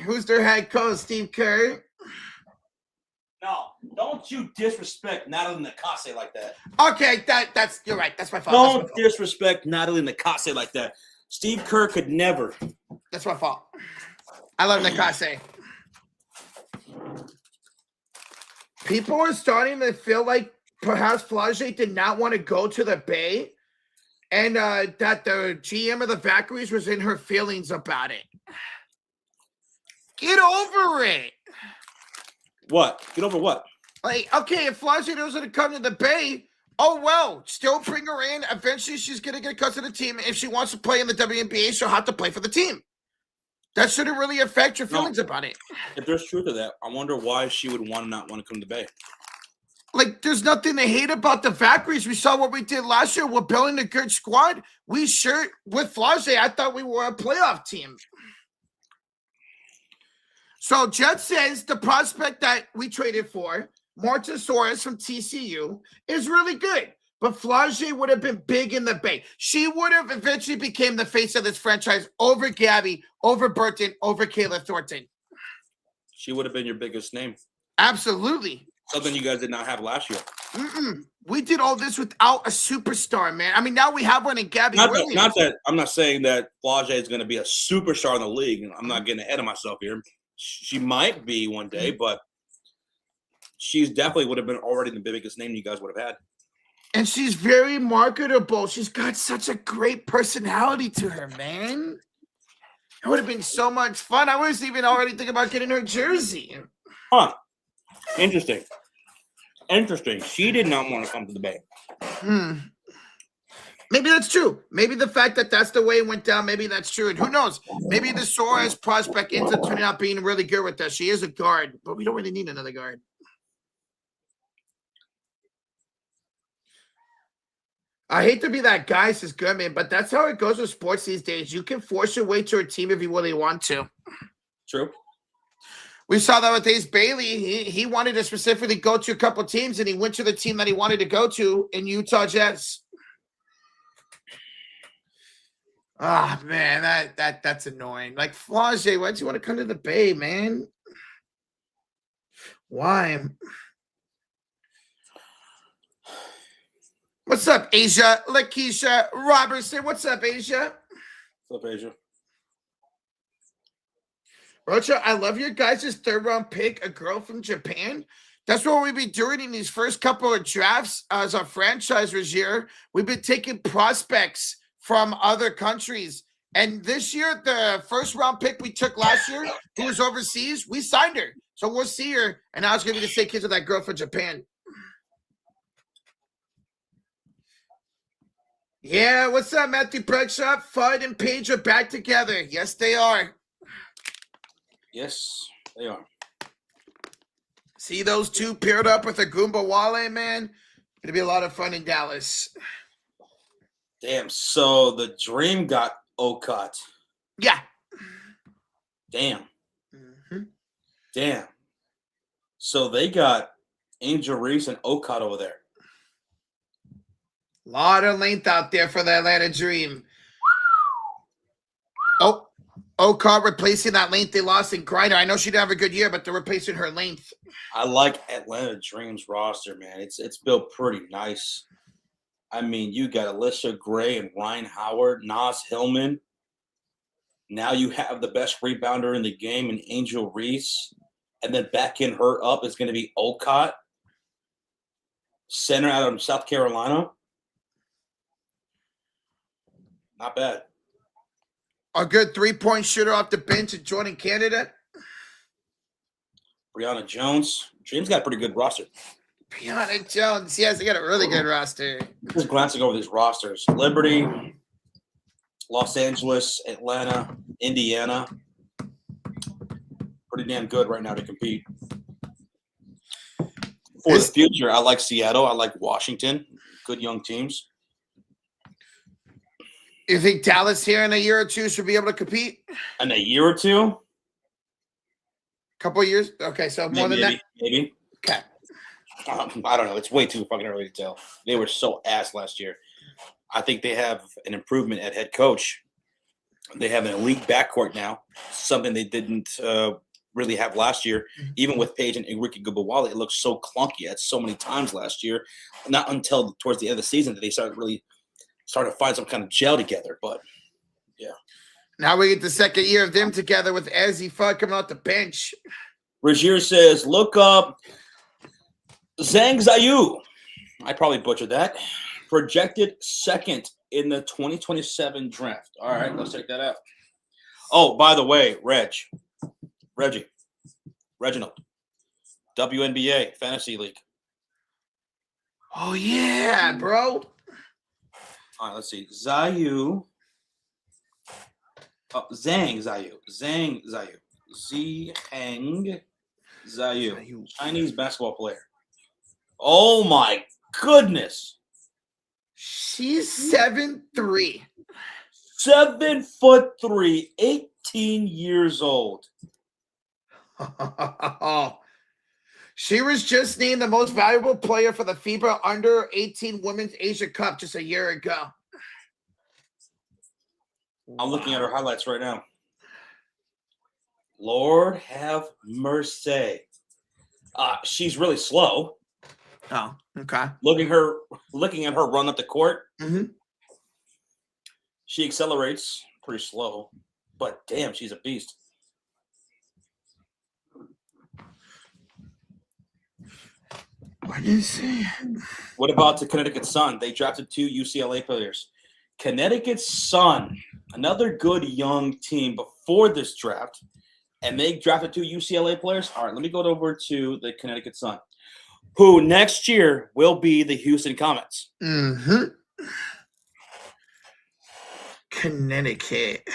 Who's their head coach? Steve Kerr? No, don't you disrespect Natalie Nakase like that. Okay, that's you're right. That's my fault. Don't disrespect Natalie Nakase like that. Steve Kerr could never. That's my fault. I love Nakase. People are starting to feel like perhaps Flau'jae did not want to go to the Bay and that the GM of the Vacarys was in her feelings about it. Get over it. What? Get over what? Like, okay, if Flau'jae doesn't come to the Bay, oh, well, still bring her in. Eventually, she's going to get cut to the team. If she wants to play in the WNBA, she'll have to play for the team. That shouldn't really affect your feelings about it. If there's truth to that, I wonder why she would not want to come to the Bay. Like, there's nothing to hate about the Vacarys. We saw what we did last year. We're building a good squad. With Flau'jae, I thought we were a playoff team. So Jet says the prospect that we traded for, Martasaurus from TCU, is really good. But Flau'jae would have been big in the Bay. She would have eventually became the face of this franchise over Gabby, over Burton, over Kayla Thornton. She would have been your biggest name. Absolutely. Something you guys did not have last year. We did all this without a superstar, man. I mean, now we have one in Gabby Williams. Not that I'm not saying that Flau'jae is going to be a superstar in the league. I'm not getting ahead of myself here. She might be one day, but she's definitely would have been already the biggest name you guys would have had. And she's very marketable. She's got such a great personality to her, man. It would have been so much fun. I was even already thinking about getting her jersey. Huh. Interesting. She did not want to come to the Bay. Maybe that's true. Maybe the fact that that's the way it went down, maybe that's true. And who knows? Maybe the Suarez prospect ends up turning out being really good with us. She is a guard, but we don't really need another guard. I hate to be that guy, says good man, but that's how it goes with sports these days. You can force your way to a team if you really want to. True. We saw that with Ace Bailey. He wanted to specifically go to a couple teams, and he went to the team that he wanted to go to in Utah Jets. Ah, man, that's annoying. Like, Flage, why'd you want to come to the Bay, man? Why? What's up, Asia? Lakeisha Robertson. What's up, Asia? What's up, Asia? Rocha, I love your guys' third-round pick, a girl from Japan. That's what we've been doing in these first couple of drafts as a franchise this year. We've been taking prospects from other countries. And this year, the first-round pick we took last year, who was overseas, we signed her. So we'll see her. And I was going to be the same kids with that girl from Japan. Yeah, what's up, Matthew Breckshot? Fudd and Paige are back together. Yes, they are. Yes, they are. See those two paired up with a Goomba Wale, man? It'll be a lot of fun in Dallas. Damn, so the Dream got Ocut. Yeah. Damn. Mm-hmm. Damn. So they got Angel Reese and Ocut over there. A lot of length out there for the Atlanta Dream. Oh, Ocut replacing that length they lost in Grider. I know she didn't have a good year, but they're replacing her length. I like Atlanta Dream's roster, man. It's built pretty nice. I mean, you got Alyssa Gray and Ryan Howard, Nas Hillman. Now you have the best rebounder in the game in Angel Reese. And then backing her up is going to be Ocut. Center out of South Carolina. Not bad. A good three-point shooter off the bench and joining Canada. Brianna Jones. Dream's got a pretty good roster. Brianna Jones. Yes, they got a really good roster. Just glancing over these rosters. Liberty, Los Angeles, Atlanta, Indiana. Pretty damn good right now to compete. For the future, I like Seattle. I like Washington. Good young teams. You think Dallas here in a year or two should be able to compete? In a year or two? Couple of years? Okay, so more than that? Maybe. Okay. I don't know. It's way too fucking early to tell. They were so ass last year. I think they have an improvement at head coach. They have an elite backcourt now, something they didn't really have last year. Even with Paige and Enrique Gubawale, it looked so clunky at so many times last year. Not until towards the end of the season that they started to find some kind of gel together. But, yeah. Now we get the second year of them together with Ezzy Fudd coming off the bench. Regier says, look up Zhang Ziyu. I probably butchered that. Projected second in the 2027 draft. All right, let's check that out. Oh, by the way, Reginald, WNBA Fantasy League. Oh, yeah, bro. All right, let's see. Ziyu. Oh, Zhang Ziyu. Zhang Ziyu. Chinese basketball player. Oh, my goodness. She's 7'3". 7'3", 18 years old. She was just named the most valuable player for the FIBA Under-18 Women's Asia Cup just a year ago. I'm looking at her highlights right now. Lord have mercy. She's really slow. Oh, okay. Looking at her run up the court. Mm-hmm. She accelerates pretty slow, but damn, she's a beast. What is it? What about the Connecticut Sun? They drafted 2 UCLA players. Connecticut Sun, another good young team before this draft, and they drafted 2 UCLA players. All right, let me go over to the Connecticut Sun, who next year will be the Houston Comets. Mm-hmm. Connecticut.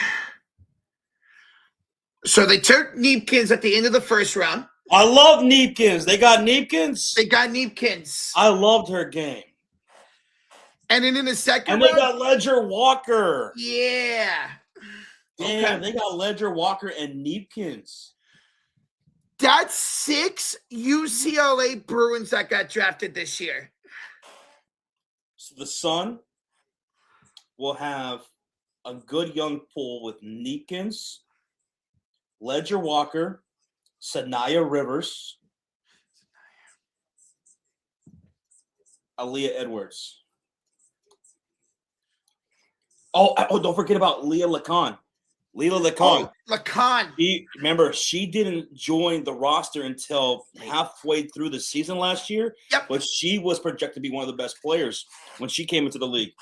So they took Neepkins at the end of the first round. I love Neepkins. They got Neepkins. They got Neepkins. I loved her game. And then in the second And round, they got Ledger Walker. yeah. Damn, they got Ledger Walker and Neepkins. That's 6 UCLA Bruins that got drafted this year. So the Sun will have a good young pool with Neepkins, Ledger Walker, Sanaya Rivers, Aaliyah Edwards. Oh, don't forget about Leah Lacan. Leah Lacan. Oh, Lacan. Remember, she didn't join the roster until halfway through the season last year. Yep. But she was projected to be one of the best players when she came into the league.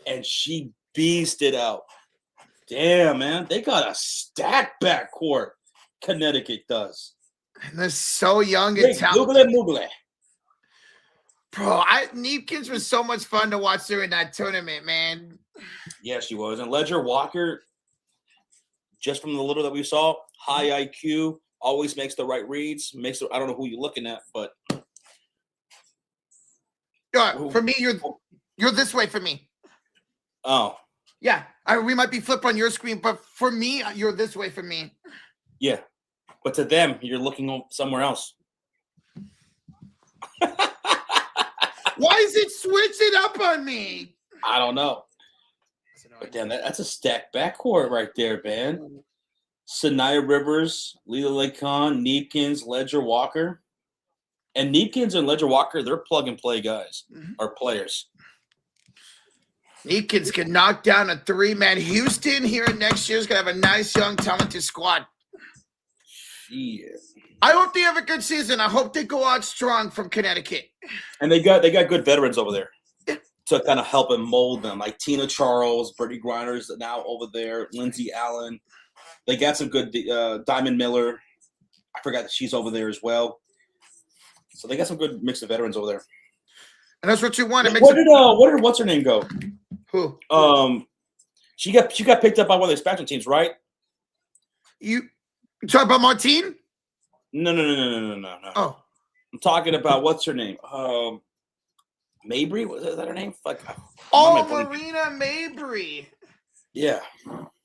And she beasted out. Damn, man. They got a stacked backcourt. Connecticut does. And they're so young and talented. Moogle. Bro, Neepkins was so much fun to watch during that tournament, man. Yeah, she was. And Ledger Walker, just from the little that we saw, high IQ, always makes the right reads. I don't know who you're looking at, but for me, you're this way for me. Oh. Yeah, we might be flipped on your screen, but for me, you're this way for me. Yeah, but to them, you're looking somewhere else. Why is it switching up on me? I don't know. But damn, that's a stacked backcourt right there, man. Sanaya Rivers, Leah Lacan, Neepkins, Ledger Walker. And Neepkins and Ledger Walker, they're plug-and-play guys, or players. Neepkins can knock down a 3-man. Houston here next year is going to have a nice, young, talented squad. Yeah. I hope they have a good season. I hope they go out strong from Connecticut. And they got good veterans over there to kind of help and mold them, like Tina Charles, Brittany Griner's now over there, Lindsay Allen. They got some good Diamond Miller. I forgot that she's over there as well. So they got some good mix of veterans over there. And that's what you want. Where did what's her name go? Who? She got picked up by one of the expansion teams, right? You talking about Martine? No. Oh. I'm talking about what's her name? Mabry? Was that her name? Fuck. Marina Mabry. Yeah.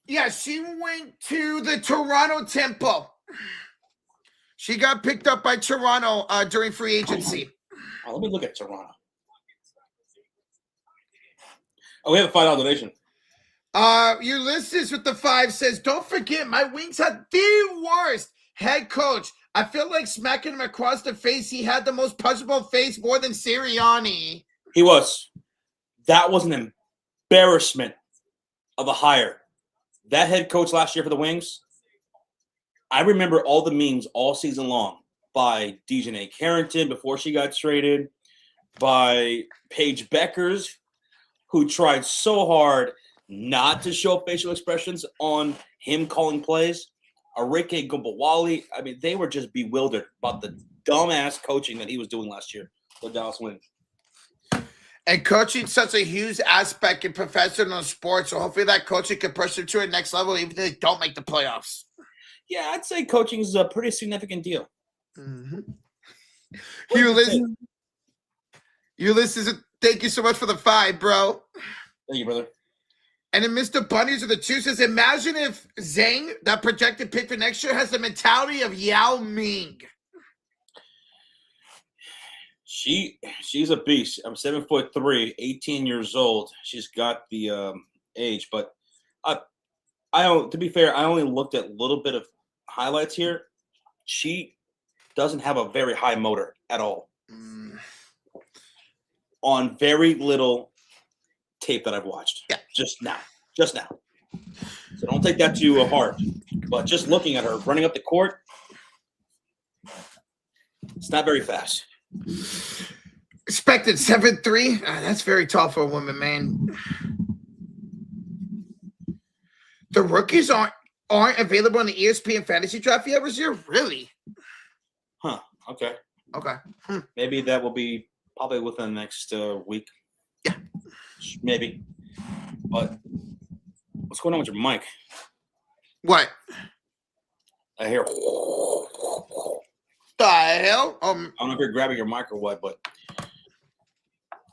Yeah, she went to the Toronto Temple. She got picked up by Toronto during free agency. Oh, let me look at Toronto. Oh, we have a $5 donation. Ulysses with the 5 says, don't forget, my Wings had the worst head coach. I feel like smacking him across the face. He had the most punchable face more than Sirianni. He was. That was an embarrassment of a hire. That head coach last year for the Wings, I remember all the memes all season long by Dejanay Carrington before she got traded, by Paige Beckers, who tried so hard not to show facial expressions on him calling plays. Arike Gumbawali, I mean, they were just bewildered about the dumbass coaching that he was doing last year for Dallas Wings. And coaching such a huge aspect in professional sports, so hopefully that coaching can push them to a next level even if they don't make the playoffs. Yeah, I'd say coaching is a pretty significant deal. Mm-hmm. Ulysses, thank you so much for the 5, bro. Thank you, brother. And then Mr. Bunnies with the 2 says, imagine if Zhang, that projected pick for next year, has the mentality of Yao Ming. She's a beast. I'm 7'3", 18 years old. She's got the age, but I don't. To be fair, I only looked at a little bit of highlights here. She doesn't have a very high motor at all. On very little tape that I've watched. Yeah. Just now. So don't take that to heart. But just looking at her running up the court, it's not very fast. Expected 7'3". That's very tall for a woman, man. The rookies aren't available on the ESPN fantasy draft yet this year? Really? Huh. Okay. Maybe that will be probably within the next week. Yeah. Maybe. But What's going on with your mic? What I hear. the hell? I don't know if you're grabbing your mic or what, but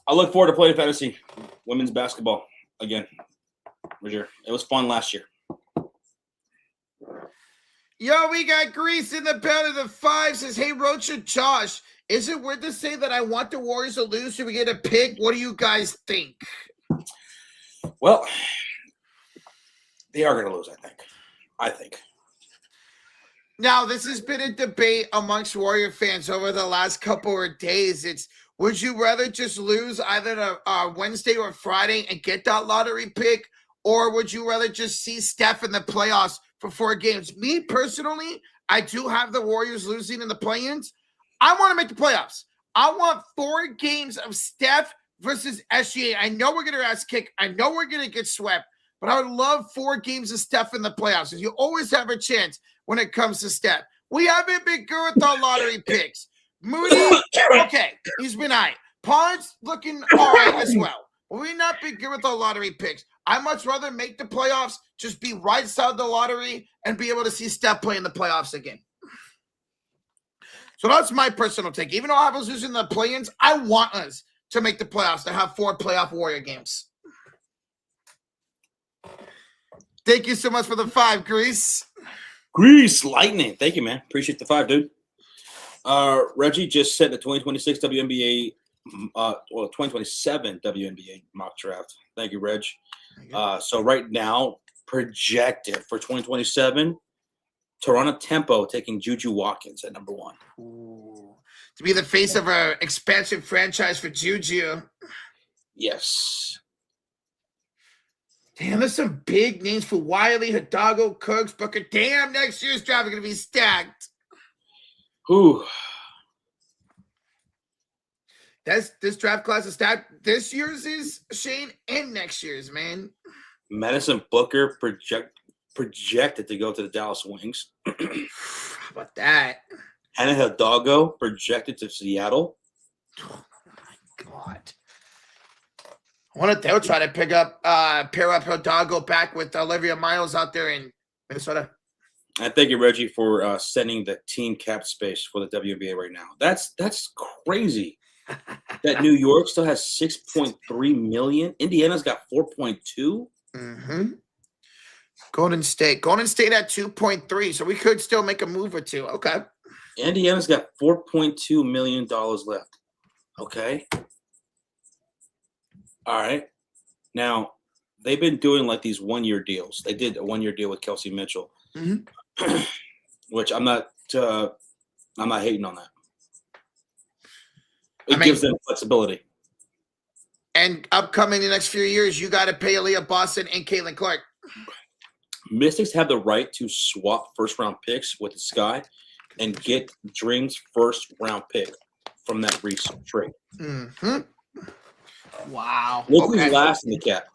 I look forward to playing fantasy women's basketball again. It was fun last year. Yo, we got Grease in the pound of the 5 says, hey, Roach and Josh, is it weird to say that I want the Warriors to lose so we get a pick? What do you guys think? Well, they are going to lose, I think. Now, this has been a debate amongst Warrior fans over the last couple of days. It's, would you rather just lose either a Wednesday or Friday and get that lottery pick, or would you rather just see Steph in the playoffs for 4 games? Me, personally, I do have the Warriors losing in the play-ins. I want to make the playoffs. I want 4 games of Steph versus SGA. I know we're going to ass kick. I know we're going to get swept, but I would love 4 games of Steph in the playoffs, because you always have a chance when it comes to Steph. We haven't been good with our lottery picks. Moody, okay, he's been all right. Pod's looking all right as well. But we've not been good with our lottery picks. I'd much rather make the playoffs, just be right side of the lottery, and be able to see Steph play in the playoffs again. So that's my personal take. Even though I was losing the play-ins, I want us to make the playoffs, to have 4 playoff Warrior games. Thank you so much for the 5, Grease. Grease Lightning. Thank you, man. Appreciate the 5, dude. Reggie just set the 2026 WNBA, 2027 WNBA mock draft. Thank you, Reg. So right now, projected for 2027, Toronto Tempo taking Juju Watkins at number 1. Ooh. To be the face of an expansion franchise for Juju. Yes. Damn, there's some big names for Wiley, Hidalgo, Cooks, Booker. Damn, next year's draft is going to be stacked. Ooh. This draft class is stacked. This year's is, Shane, and next year's, man. Madison Booker projected to go to the Dallas Wings. How about that? Hannah Hidalgo projected to Seattle. Oh, my God. I wonder if they'll try to pair up Hidalgo back with Olivia Miles out there in Minnesota. And thank you, Reggie, for setting the team cap space for the WNBA right now. That's crazy. That New York still has 6.3 million. Indiana's got 4.2. Mm-hmm. Golden State at 2.3. So we could still make a move or two. Okay. Indiana's got $4.2 million left. Okay. All right. Now, they've been doing like these 1-year deals. They did a 1-year deal with Kelsey Mitchell, which I'm not hating on that. It gives them flexibility. And upcoming the next few years, you got to pay Aaliyah Boston and Caitlin Clark. Mystics have the right to swap first-round picks with the Sky and get Dream's first-round pick from that recent trade. Mm-hmm. Wow. Look who's last in the cap.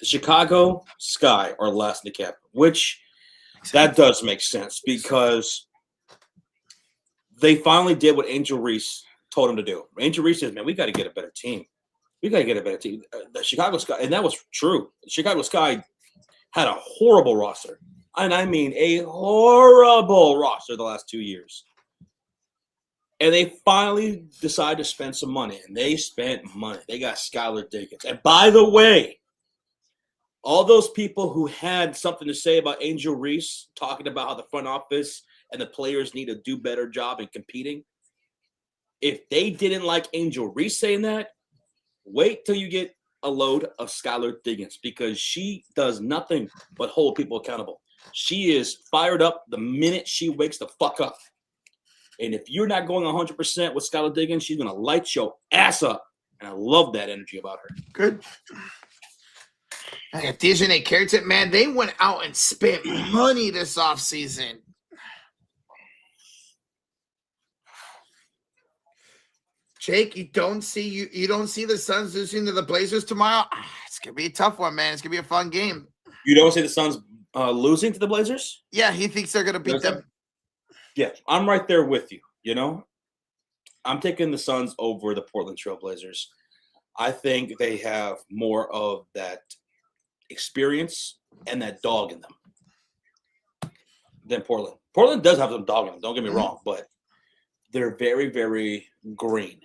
The Chicago Sky are last in the cap, which that does make sense because they finally did what Angel Reese told them to do. Angel Reese says, man, we got to get a better team. The Chicago Sky, and that was true. The Chicago Sky had a horrible roster. And I mean a horrible roster the last 2 years. And they finally decided to spend some money, and they spent money. They got Skylar Diggins. And by the way, all those people who had something to say about Angel Reese talking about how the front office and the players need to do a better job in competing, if they didn't like Angel Reese saying that, wait till you get a load of Skylar Diggins, because she does nothing but hold people accountable. She is fired up the minute she wakes the fuck up. And if you're not going 100% with Skylar Diggins, she's going to light your ass up. And I love that energy about her. Good. If Disney cares it, man, they went out and spent money this offseason. Jake, you don't see the Suns losing to the Blazers tomorrow? It's going to be a tough one, man. It's going to be a fun game. You don't see the Suns losing to the Blazers? Yeah, he thinks they're going to beat them. Yeah, I'm right there with you, you know? I'm taking the Suns over the Portland Trail Blazers. I think they have more of that experience and that dog in them than Portland. Portland does have some dog in them, don't get me wrong, but they're very, very green.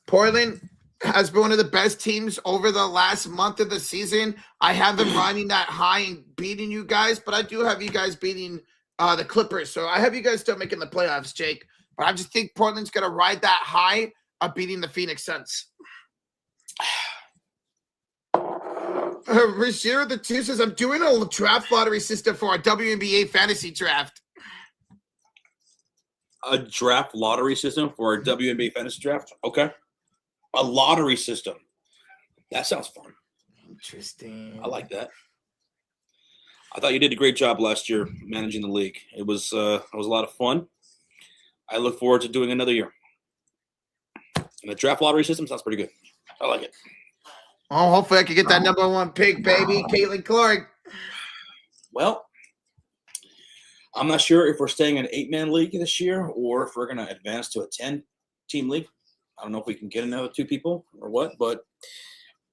Portland has been one of the best teams over the last month of the season. I have them riding that high and beating you guys, but I do have you guys beating the Clippers. So I have you guys still making the playoffs, Jake. But I just think Portland's going to ride that high of beating the Phoenix Suns. Rashir the 2 says, I'm doing a draft lottery system for our WNBA fantasy draft. A draft lottery system for a WNBA fantasy draft? Okay. A lottery system. That sounds fun. Interesting. I like that. I thought you did a great job last year managing the league. It was a lot of fun. I look forward to doing another year. And the draft lottery system sounds pretty good. I like it. Oh, hopefully I can get that number 1 pick, baby. Caitlin Clark. Well, I'm not sure if we're staying in an 8-man league this year or if we're going to advance to a 10-team league. I don't know if we can get another 2 people or what, but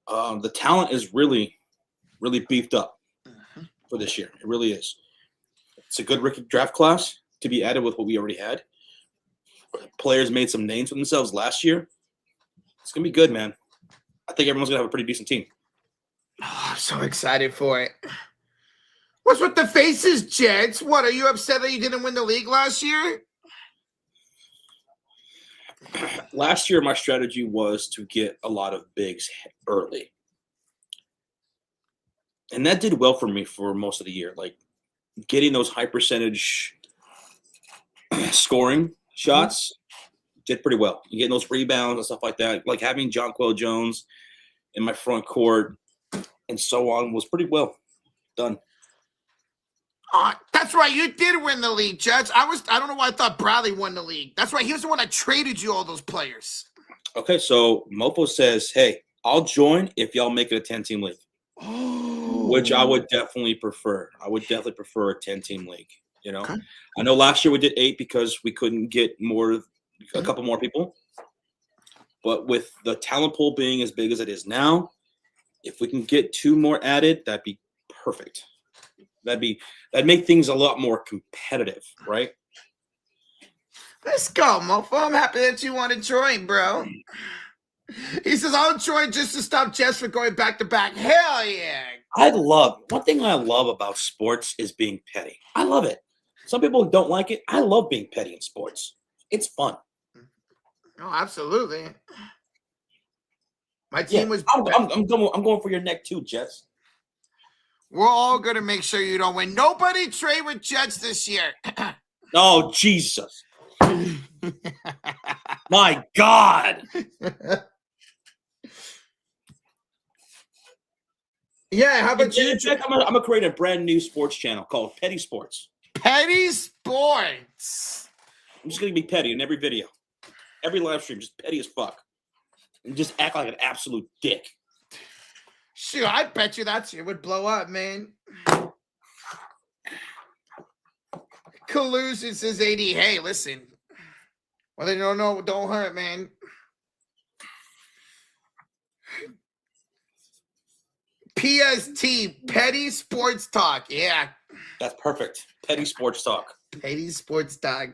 the talent is really, really beefed up for this year. It really is. It's a good rookie draft class to be added with what we already had. Players made some names for themselves last year. It's going to be good, man. I think everyone's going to have a pretty decent team. Oh, I'm so excited for it. What's with the faces, Jets? What, are you upset that you didn't win the league last year? Last year, my strategy was to get a lot of bigs early. And that did well for me for most of the year. Like, getting those high percentage scoring shots did pretty well. You getting those rebounds and stuff like that. Like, having Jonquel Jones in my front court and so on was pretty well done. That's right. You did win the league, Jets. I don't know why I thought Bradley won the league. That's right. He was the one that traded you all those players. Okay, so Mofo says, hey, I'll join if y'all make it a 10-team league. Oh. Which I would definitely prefer. I would definitely prefer a 10-team league. You know, okay. I know last year we did 8 because we couldn't get a couple more people. But with the talent pool being as big as it is now, if we can get 2 more added, that'd be perfect. That'd make things a lot more competitive, right? Let's go, Mofo. I'm happy that you want to join, bro. He says, I'll join just to stop Jess from going back to back. Hell yeah. One thing I love about sports is being petty. I love it. Some people don't like it. I love being petty in sports. It's fun. Oh, absolutely. My team was. I'm going for your neck too, Jets. We're all going to make sure you don't win. Nobody trade with Jets this year. Oh, Jesus. My God. Yeah, how about you? Jack, I'm going to create a brand new sports channel called Petty Sports. Petty Sports. I'm just going to be petty in every video. Every live stream, just petty as fuck. And just act like an absolute dick. Shoot, I bet you that shit would blow up, man. Collusion says 80. Hey, listen. Well, they don't know. Don't hurt, man. PST, Petty Sports Talk. Yeah. That's perfect. Petty Sports Talk. Petty Sports Talk.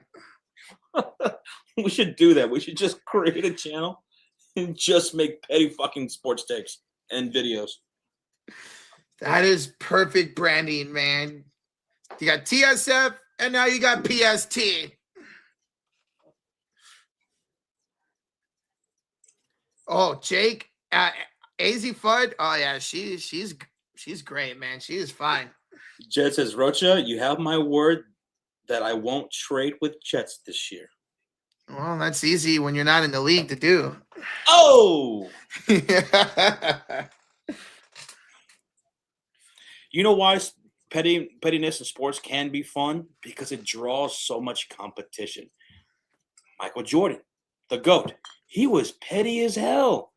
We should do that. We should just create a channel and just make petty fucking sports takes and videos. That is perfect branding, man. You got TSF and now you got PST. Oh, Jake, AZ Fudd. Oh yeah, she's great, man. She is fine. Jed says, Rocha, you have my word that I won't trade with Jets this year. Well, that's easy when you're not in the league to do. Oh! You know why pettiness in sports can be fun? Because it draws so much competition. Michael Jordan, the GOAT, he was petty as hell.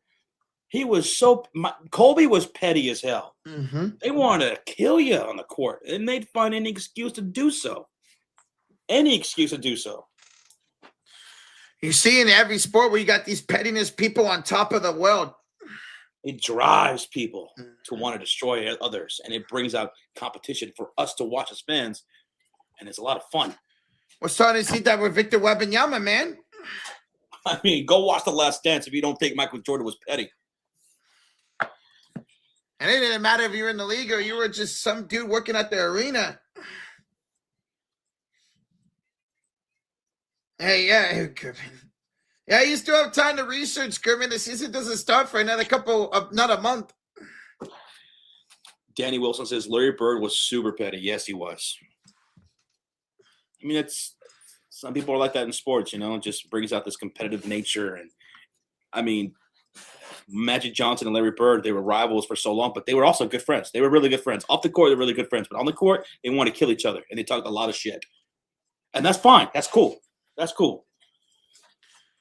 Kobe was petty as hell. Mm-hmm. They wanted to kill you on the court, and they'd find any excuse to do so. Any excuse to do so. You see in every sport where you got these pettiness people on top of the world. It drives people to want to destroy others, and it brings out competition for us to watch as fans, and it's a lot of fun. We're starting to see that with Victor Wembanyama, man. I mean, go watch The Last Dance if you don't think Michael Jordan was petty. And it didn't matter if you were in the league or you were just some dude working at the arena. Hey, yeah, Goodman. Yeah, you still have time to research, Goodman. The season doesn't start for another month. Danny Wilson says Larry Bird was super petty. Yes, he was. I mean, it's some people are like that in sports, you know, it just brings out this competitive nature. And I mean, Magic Johnson and Larry Bird, they were rivals for so long, but they were also good friends. They were really good friends. Off the court, they're really good friends. But on the court, they want to kill each other, and they talked a lot of shit. And that's fine. That's cool. That's cool.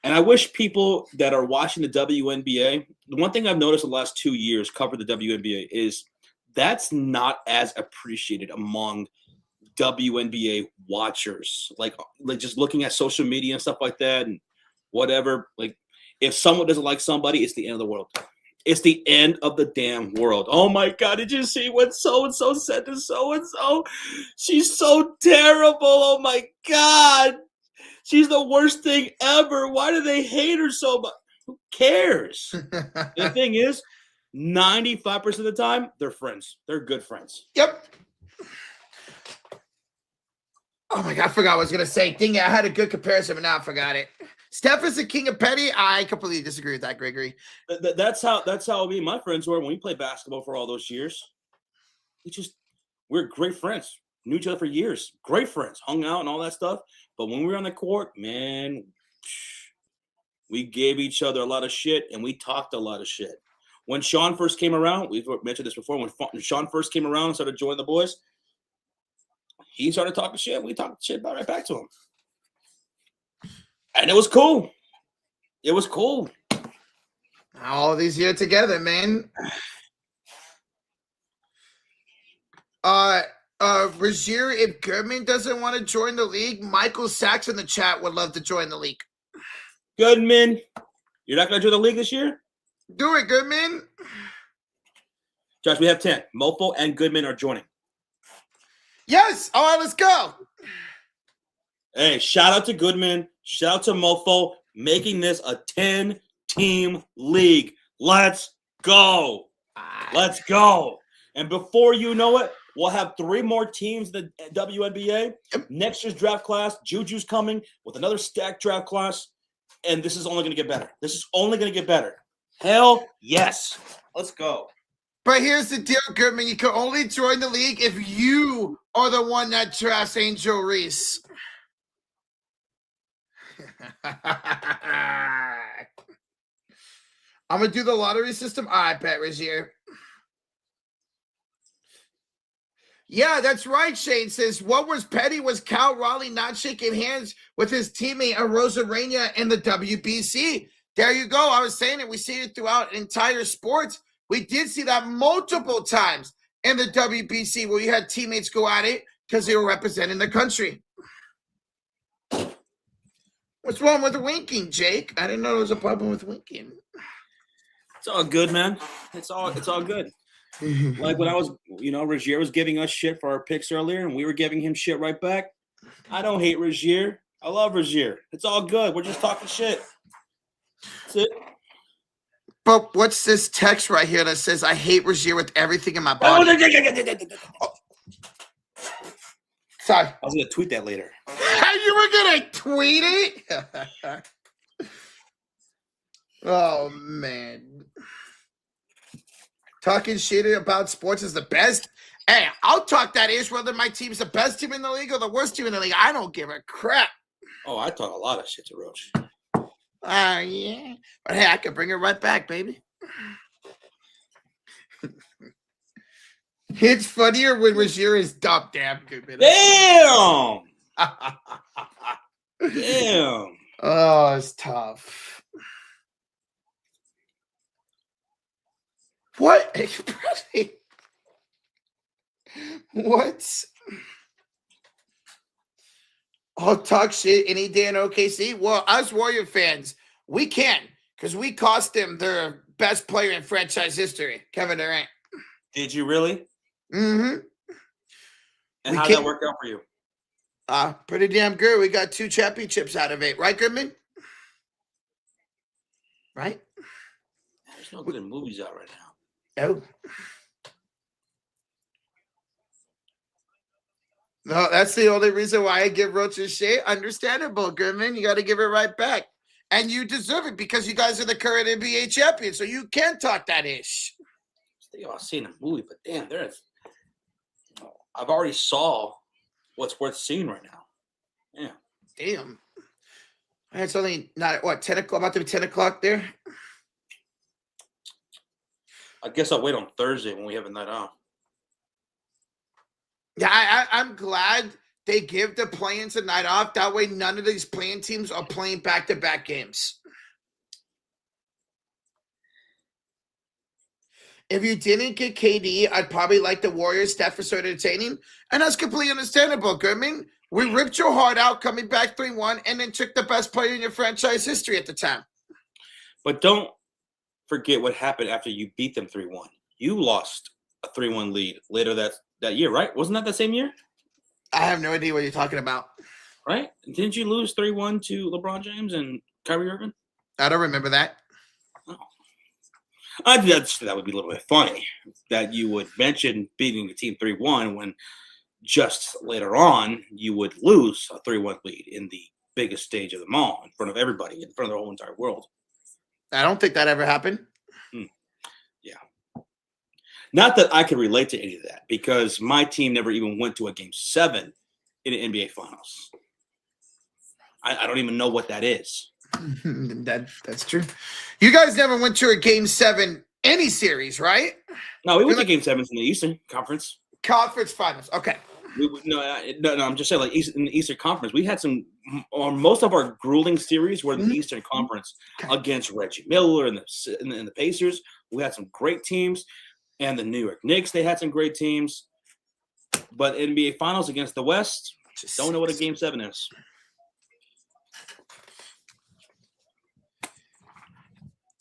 And I wish people that are watching the WNBA, the one thing I've noticed the last 2 years cover the WNBA is that's not as appreciated among WNBA watchers. Like just looking at social media and stuff like that and whatever. Like if someone doesn't like somebody, it's the end of the world. It's the end of the damn world. Oh my God, did you see what so-and-so said to so-and-so? She's so terrible. Oh my God. She's the worst thing ever. Why do they hate her so much? Who cares? The thing is, 95% of the time, they're friends. They're good friends. Yep. Oh my God, I forgot what I was going to say. Dang it, I had a good comparison, but now I forgot it. Steph is the king of petty. I completely disagree with that, Gregory. That's how me and my friends were when we played basketball for all those years. We're great friends. Knew each other for years. Great friends. Hung out and all that stuff. But when we were on the court, man, we gave each other a lot of shit, and we talked a lot of shit. When Sean first came around, we've mentioned this before, when Sean first came around and started joining the boys, he started talking shit. We talked shit right back to him. And it was cool. It was cool. All of these here together, man. Rozier, if Goodman doesn't want to join the league, Michael Sachs in the chat would love to join the league. Goodman, you're not going to join the league this year? Do it, Goodman. Josh, we have 10. Mofo and Goodman are joining. Yes. All right, let's go. Hey, shout out to Goodman. Shout out to Mofo making this a 10-team league. Let's go. Let's go. And before you know it, we'll have 3 more teams in the WNBA. Next year's draft class, Juju's coming with another stacked draft class. And this is only going to get better. This is only going to get better. Hell yes. Let's go. But here's the deal, Goodman. You can only join the league if you are the one that drafts Angel Reese. I'm going to do the lottery system. All right, bet, Rozier. Yeah, that's right, Shane says. What was petty was Cal Raleigh not shaking hands with his teammate Rosarena in the WBC. There you go. I was saying it. We see it throughout entire sports. We did see that multiple times in the WBC where you had teammates go at it because they were representing the country. What's wrong with winking, Jake? I didn't know there was a problem with winking. It's all good, man. It's all good. Like when I was, Rozier was giving us shit for our picks earlier, and we were giving him shit right back. I don't hate Rozier. I love Rozier. It's all good. We're just talking shit. That's it. But what's this text right here that says, I hate Rozier with everything in my body? Oh, sorry. I was going to tweet that later. You were going to tweet it? Oh, man. Talking shit about sports is the best. Hey, I'll talk that ish whether my team's the best team in the league or the worst team in the league. I don't give a crap. Oh, I talk a lot of shit to Roach. Yeah. But hey, I can bring it right back, baby. It's funnier when Rozier is dumb. Damn good. Damn. Damn. Oh, it's tough. What? What? I'll talk shit any day in OKC. Well, us Warrior fans, we can, because we cost them their best player in franchise history, Kevin Durant. Did you really? Mm-hmm. And how did that work out for you? Pretty damn good. We got 2 championships out of it, right, Goodman? Right? There's no good movies out right now. Oh. No, that's the only reason why I give Roach a shit. Understandable, Goodman. You got to give it right back. And you deserve it because you guys are the current NBA champions, so you can talk that ish. Think about seeing a movie, but damn, I've already saw what's worth seeing right now. Yeah. Damn. It's only not what 10 o'clock, about to be 10 o'clock there. I guess I'll wait on Thursday when we have a night off. Yeah, I'm glad they give the play-ins a night off. That way, none of these play-in teams are playing back-to-back games. If you didn't get KD, I'd probably like the Warriors. Steph was so entertaining, and that's completely understandable, Goodman. We ripped your heart out coming back 3-1 and then took the best player in your franchise history at the time. But don't forget what happened after you beat them 3-1. You lost a 3-1 lead later that year, right? Wasn't that same year? I have no idea what you're talking about. Right? Didn't you lose 3-1 to LeBron James and Kyrie Irving? I don't remember that. Oh. I think that would be a little bit funny that you would mention beating the team 3-1 when just later on you would lose a 3-1 lead in the biggest stage of them all in front of everybody, in front of the whole entire world. I don't think that ever happened. Yeah. Not that I can relate to any of that because my team never even went to a game 7 in the NBA Finals. I don't even know what that is. That's true. You guys never went to a game 7 any series, right? No, we went to game 7s in the Eastern Conference. Conference Finals. Okay. No, I'm just saying, like in the Eastern Conference, we had most of our grueling series were in the Eastern Conference against Reggie Miller and the Pacers. We had some great teams, and the New York Knicks, they had some great teams. But NBA Finals against the West, don't know what a game 7 is.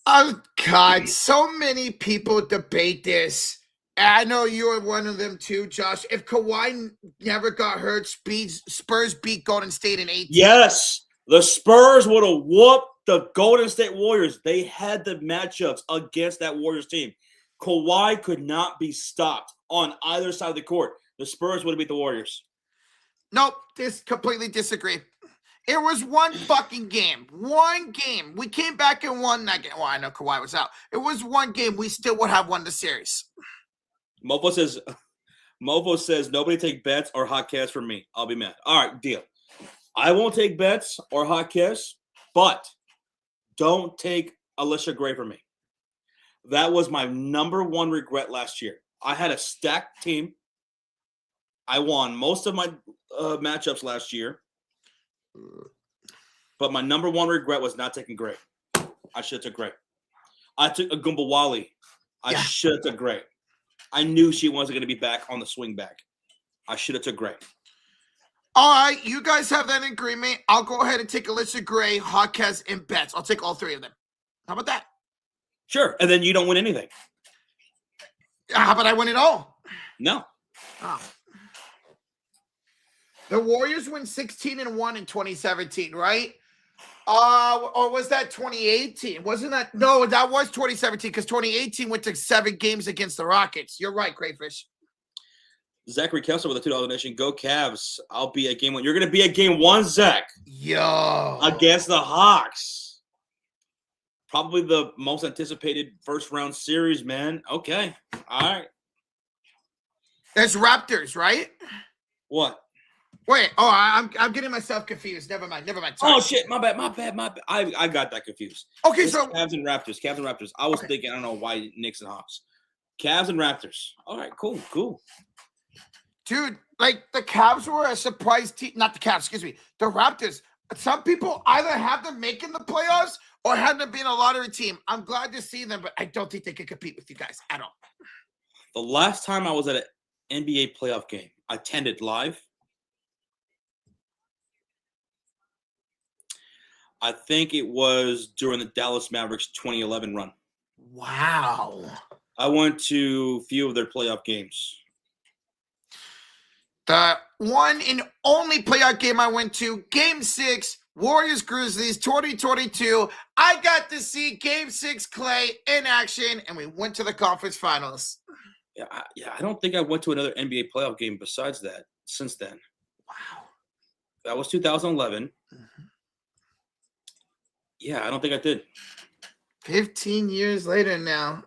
Oh, God. So many people debate this. I know you're one of them too, Josh. If Kawhi never got hurt, Spurs beat Golden State in 18. Yes, the Spurs would have whooped the Golden State Warriors. They had the matchups against that Warriors team. Kawhi could not be stopped on either side of the court. The Spurs would have beat the Warriors. Nope, completely disagree. It was one fucking game. One game. We came back and won that game. Well, I know Kawhi was out. It was one game. We still would have won the series. Mofo says nobody take bets or hot cash from me. I'll be mad. All right, deal. I won't take bets or hot cash, but don't take Alicia Gray from me. That was my number one regret last year. I had a stacked team. I won most of my matchups last year, but my number one regret was not taking Gray. I should have took Gray. I took Agumbawali. I should have took Gray. I knew she wasn't going to be back on the swing back. I should have took Gray. All right, you guys have that agreement. I'll go ahead and take Alicia Gray, Hawkes, and Betts. I'll take all 3 of them. How about that? Sure, and then you don't win anything. How about I win it all? No. Oh. The Warriors win 16-1 in 2017, right? Or was that 2018? Wasn't that? No, that was 2017 because 2018 went to 7 games against the Rockets. You're right, Crayfish. Zachary Kessler with a $2 donation. Go Cavs. I'll be at game 1. You're going to be at game 1, Zach. Yo. Against the Hawks. Probably the most anticipated first-round series, man. Okay. All right. That's Raptors, right? What? Wait. Oh, I'm getting myself confused. Never mind. Sorry. Oh, shit. My bad. I got that confused. Okay, It's so. Cavs and Raptors. I was thinking, I don't know why Knicks and Hawks. Cavs and Raptors. All right, cool. Dude, like the Cavs were a surprise team. Not the Cavs, excuse me. The Raptors. Some people either have them making the playoffs or have them being a lottery team. I'm glad to see them, but I don't think they can compete with you guys at all. The last time I was at an NBA playoff game, I attended live. I think it was during the Dallas Mavericks 2011 run. Wow. I went to a few of their playoff games. The one and only playoff game I went to, Game 6, Warriors-Grizzlies 2022. I got to see Game 6 Clay in action, and we went to the conference finals. Yeah, I don't think I went to another NBA playoff game besides that since then. Wow. That was 2011. Mm-hmm. Yeah, I don't think I did. 15 years later now.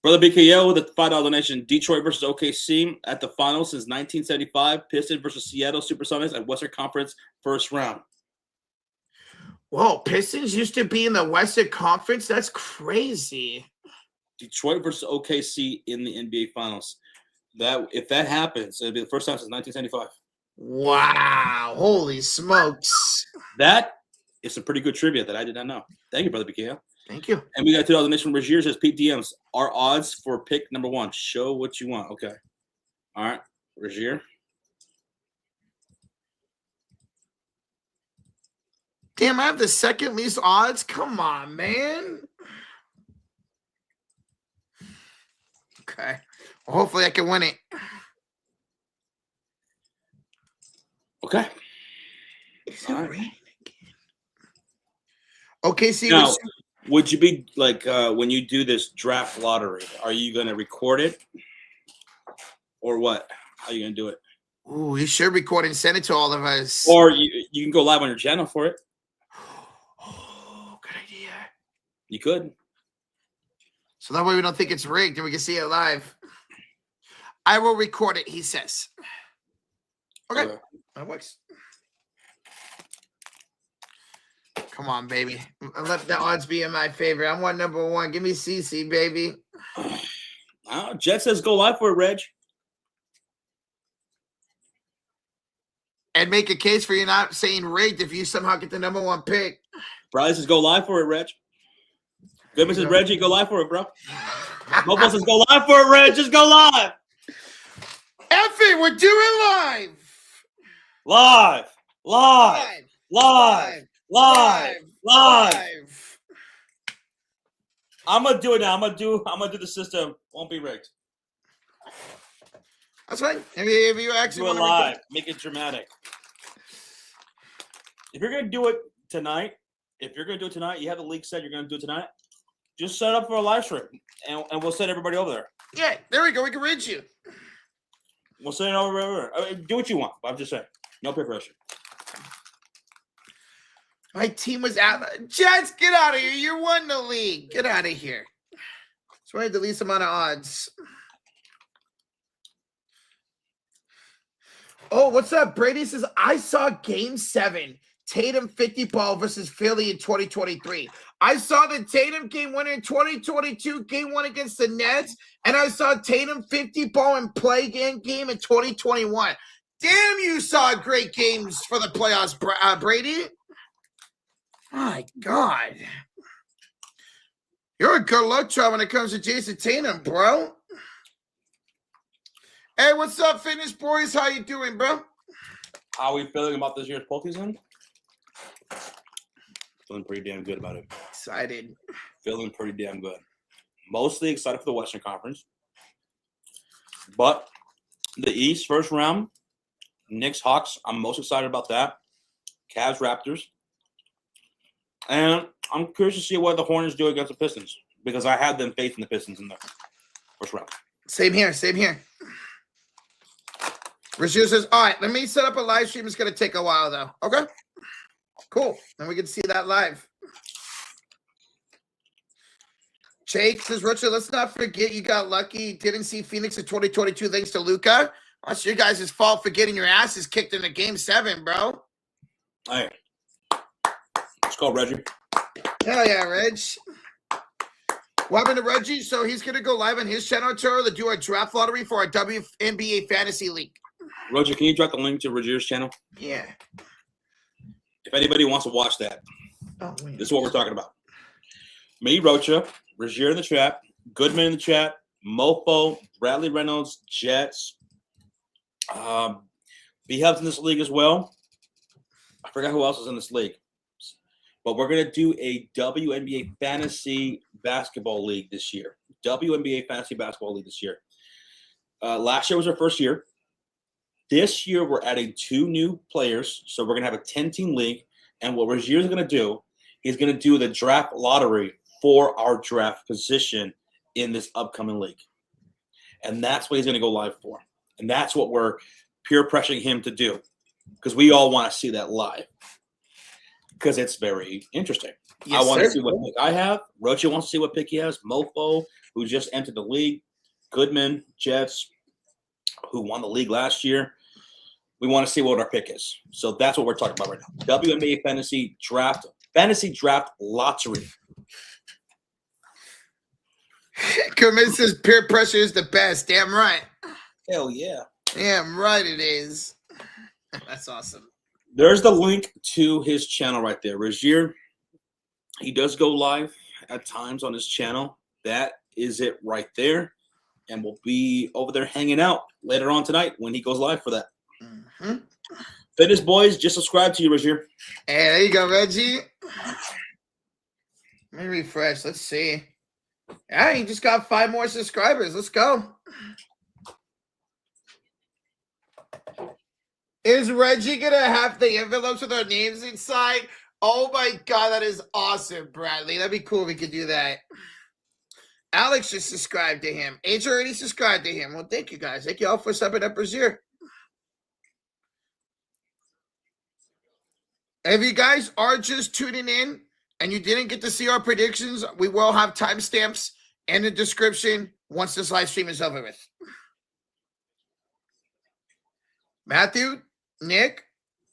Brother BKO with the $5 donation. Detroit versus OKC at the finals since 1975. Pistons versus Seattle Supersonics at Western Conference first round. Whoa, Pistons used to be in the Western Conference? That's crazy. Detroit versus OKC in the NBA finals. If that happens, it'll be the first time since 1975. Wow. Holy smokes. That is some pretty good trivia that I did not know. Thank you, Brother BKO. Thank you. And we got $2 donation from Regier says Pete DMs. Our odds for pick number 1. Show what you want. Okay. All right. Regier. Damn, I have the second least odds? Come on, man. Okay. Well, hopefully I can win it. Okay. Is it All right. raining again? Okay, see. Now, would you be like when you do this draft lottery, are you going to record it or what? How are you going to do it? Ooh, you should record and send it to all of us. Or you can go live on your channel for it. Oh, good idea. You could. So that way we don't think it's rigged and we can see it live. I will record it, he says. Okay. That works. Come on, baby. Let the odds be in my favor. I want number 1. Give me CC, baby. Jet says go live for it, Reg. And make a case for you not saying rigged if you somehow get the number 1 pick. Bryce says go live for it, Reg. Goodman says Reggie, go live for it, bro. Mobo says go live for it, Reg. Just go live. F it, we're doing live. Live. Live. Live. Live. Live. I'm gonna do it now. I'm gonna do the system. Won't be rigged. That's right. If you actually Do it want to live. Make it dramatic. If you're gonna do it tonight, you have the league set. You're gonna do it tonight. Just set up for a live stream, and we'll send everybody over there. Yeah, there we go. We can rid you. We'll send it over. I mean, do what you want. I'm just saying. No peer pressure. My team was out. Jets, get out of here. You won the league. Get out of here. So I had the least amount of odds. Oh, what's up? Brady says, I saw Game 7. Tatum 50 ball versus Philly in 2023. I saw the Tatum game winner in 2022, game 1 against the Nets, and I saw Tatum 50 ball and play game in 2021. Damn, you saw great games for the playoffs, Brady. My God. You're a good luck charm when it comes to Jason Tatum, bro. Hey, what's up, fitness boys? How you doing, bro? How are we feeling about this year's postseason? Feeling pretty damn good about it. Excited. Feeling pretty damn good. Mostly excited for the Western Conference. But the East, first round, Knicks, Hawks, I'm most excited about that. Cavs, Raptors. And I'm curious to see what the Hornets do against the Pistons because I have them faith in the Pistons in the first round. Same here. Same here. Rashid says, all right, let me set up a live stream. It's going to take a while, though. Okay? Cool. Then we can see that live. Jake says, Richard, let's not forget you got lucky. Didn't see Phoenix in 2022 thanks to Luka. That's your guys' fault for getting your asses kicked in the Game 7, bro. Hey. Let's go, Reggie. Hell yeah, Reg. What happened to Reggie? So he's going to go live on his channel tomorrow to do a draft lottery for our WNBA Fantasy League. Roger, can you drop the link to Regier's channel? Yeah. If anybody wants to watch that, wait. This is what we're talking about. Me, Rocha, Regier in the chat, Goodman in the chat, Mofo, Bradley Reynolds, Jets. B-Hub's in this league as well. I forgot who else is in this league. but we're going to do a WNBA Fantasy Basketball League this year. WNBA Fantasy Basketball League this year. Last year was our first year. This year, we're adding 2 new players, so we're going to have a 10-team league, and what Rogier's going to do, he's going to do the draft lottery for our draft position in this upcoming league. And that's what he's going to go live for. And that's what we're peer pressuring him to do, because we all want to see that live, because it's very interesting. Yes, I want sir. to see what pick I have. Rocha wants to see what pick he has. Mofo, who just entered the league. Goodman, Jets, who won the league last year. We want to see what our pick is. So that's what we're talking about right now. WNBA Fantasy Draft Lottery. Kermit says peer pressure is the best. Damn right. Hell yeah. Damn right it is. That's awesome. There's the link to his channel right there. Rogier, he does go live at times on his channel. That is it right there. And we'll be over there hanging out later on tonight when he goes live for that. Mm-hmm. Fitness boys, just subscribe to you, Rogier. Hey, there you go, Reggie. Let me refresh. Let's see. Yeah, you just got 5 more subscribers. Let's go. Is Reggie going to have the envelopes with our names inside? Oh, my God. That is awesome, Bradley. That'd be cool if we could do that. Alex just subscribed to him. H already subscribed to him. Well, thank you, guys. Thank you all for stepping up Rogier. If you guys are just tuning in and you didn't get to see our predictions, we will have timestamps in the description once this live stream is over with. Matthew, Nick,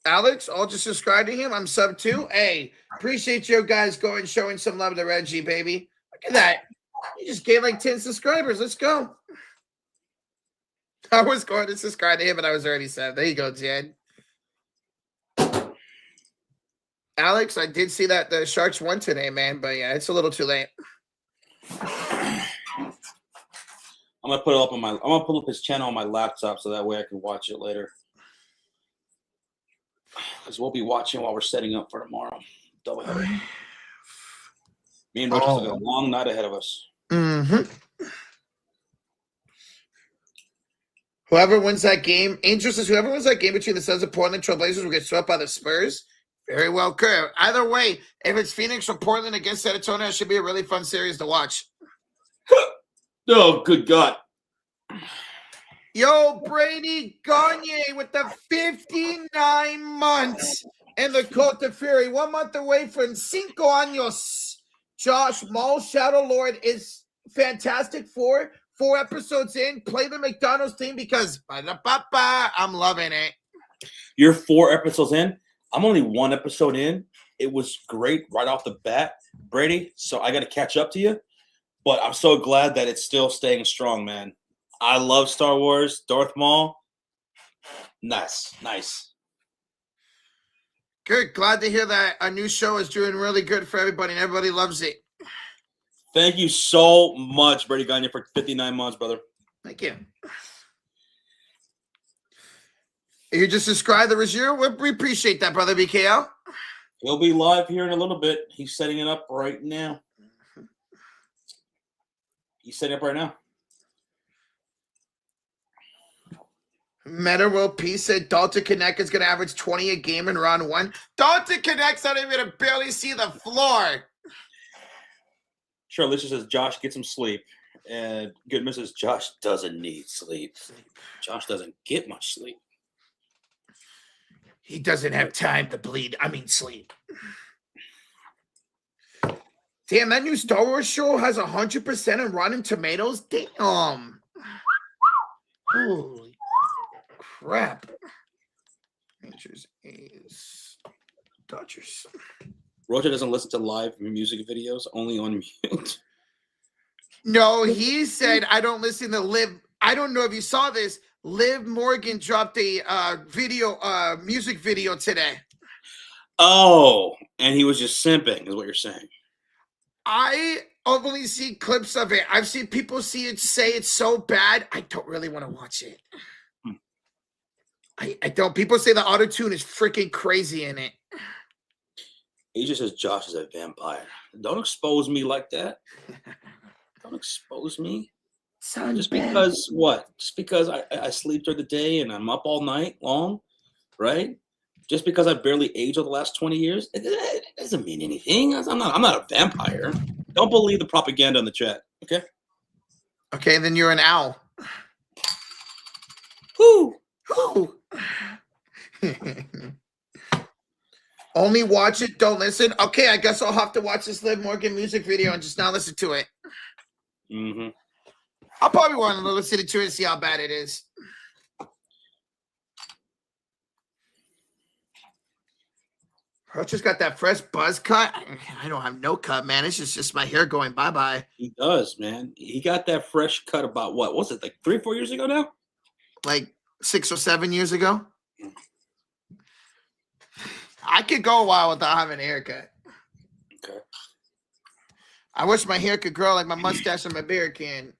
Alex, all just subscribe to him. I'm sub 2. Hey, appreciate you guys going showing some love to Reggie, baby. Look at that. You just gained like 10 subscribers. Let's go. I was going to subscribe to him, but I was already sub. There you go, Jed. Alex, I did see that the Sharks won today, man, but yeah, it's a little too late. I'm gonna put it up on I'm gonna pull up his channel on my laptop so that way I can watch it later. Because we'll be watching while we're setting up for tomorrow. Double header. Me and Rich have got a long night ahead of us. Mm-hmm. Whoever wins that game, Angel says whoever wins that game between the Suns and Portland Trailblazers will get swept by the Spurs. Very well, Kurt. Either way, if it's Phoenix or Portland against San Antonio, it should be a really fun series to watch. Oh, good God. Yo, Brady Gagne with the 59 months in the Cote de Fury. 1 month away from 5 años. Josh Mall, Shadow Lord is fantastic for 4 episodes in. Play the McDonald's theme because I'm loving it. You're 4 episodes in. I'm only 1 episode in. It was great right off the bat, Brady. So I got to catch up to you. But I'm so glad that it's still staying strong, man. I love Star Wars. Darth Maul. Nice. Good. Glad to hear that a new show is doing really good for everybody and everybody loves it. Thank you so much, Brady Gagne, for 59 months, brother. Thank you. You just subscribed to Rogier? We appreciate that, brother BKL. He'll be live here in a little bit. He's setting it up right now. Meta World Peace said Dalton Connect is going to average 20 a game in round 1. Dalton Connect's not even going to barely see the floor. Sure, Alicia says Josh get some sleep. And Goodman says Josh doesn't need sleep. Josh doesn't get much sleep. He doesn't have time to sleep. Damn, that new Star Wars show has 100% on Rotten Tomatoes. Damn. Holy crap. Rangers is Dodgers. Roger doesn't listen to live music videos, only on mute. No, he said, I don't listen to Liv. I don't know if you saw this. Liv Morgan dropped a music video today. Oh, and he was just simping, is what you're saying. I only see clips of it. I've seen people say it's so bad. I don't really want to watch it. I don't. People say the auto-tune is freaking crazy in it. Asia says Josh is a vampire. Don't expose me like that. Don't expose me. Just because what? Just because I sleep during the day and I'm up all night long, right? Just because I barely aged over the last 20 years, it doesn't mean anything. I'm not a vampire. Don't believe the propaganda in the chat, okay? Okay, then you're an owl. Whoo! Whoo! Only watch it, don't listen. Okay, I guess I'll have to watch this Liv Morgan music video and just not listen to it. Mm-hmm. I'll probably want to listen to it and see how bad it is. Roach got that fresh buzz cut. I don't have no cut, man. It's just my hair going bye-bye. He does, man. He got that fresh cut about what? Was it like 3 or 4 years ago now? Like 6 or 7 years ago. I could go a while without having a haircut. Okay. I wish my hair could grow like my mustache and my beard can.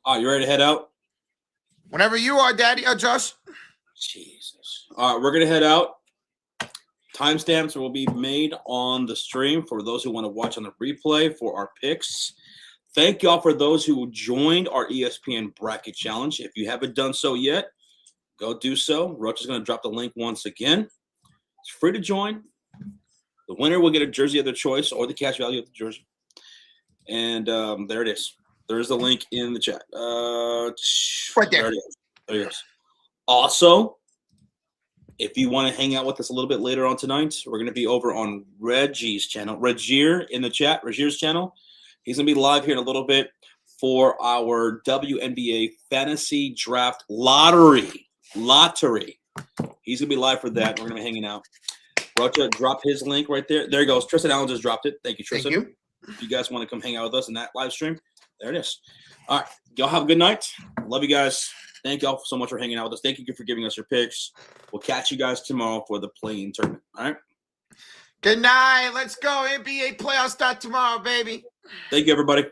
All right, you ready to head out? Whenever you are, Daddy. Oh, Josh. Jesus. All right, we're going to head out. Timestamps will be made on the stream for those who want to watch on the replay for our picks. Thank y'all for those who joined our ESPN Bracket Challenge. If you haven't done so yet, go do so. Roach is going to drop the link once again. It's free to join. The winner will get a jersey of their choice or the cash value of the jersey. And there it is. There's the link in the chat. Right there. There it is. There it is. Also, if you want to hang out with us a little bit later on tonight, we're going to be over on Reggie's channel. Regier in the chat. Regier's channel. He's going to be live here in a little bit for our WNBA Fantasy Draft Lottery. He's going to be live for that. We're going to be hanging out. Rocha, drop his link right there. There he goes. Tristan Allen just dropped it. Thank you, Tristan. Thank you. If you guys want to come hang out with us in that live stream, there it is. All right. Y'all have a good night. Love you guys. Thank y'all so much for hanging out with us. Thank you for giving us your picks. We'll catch you guys tomorrow for the play-in tournament. All right? Good night. Let's go. NBA playoffs start tomorrow, baby. Thank you, everybody.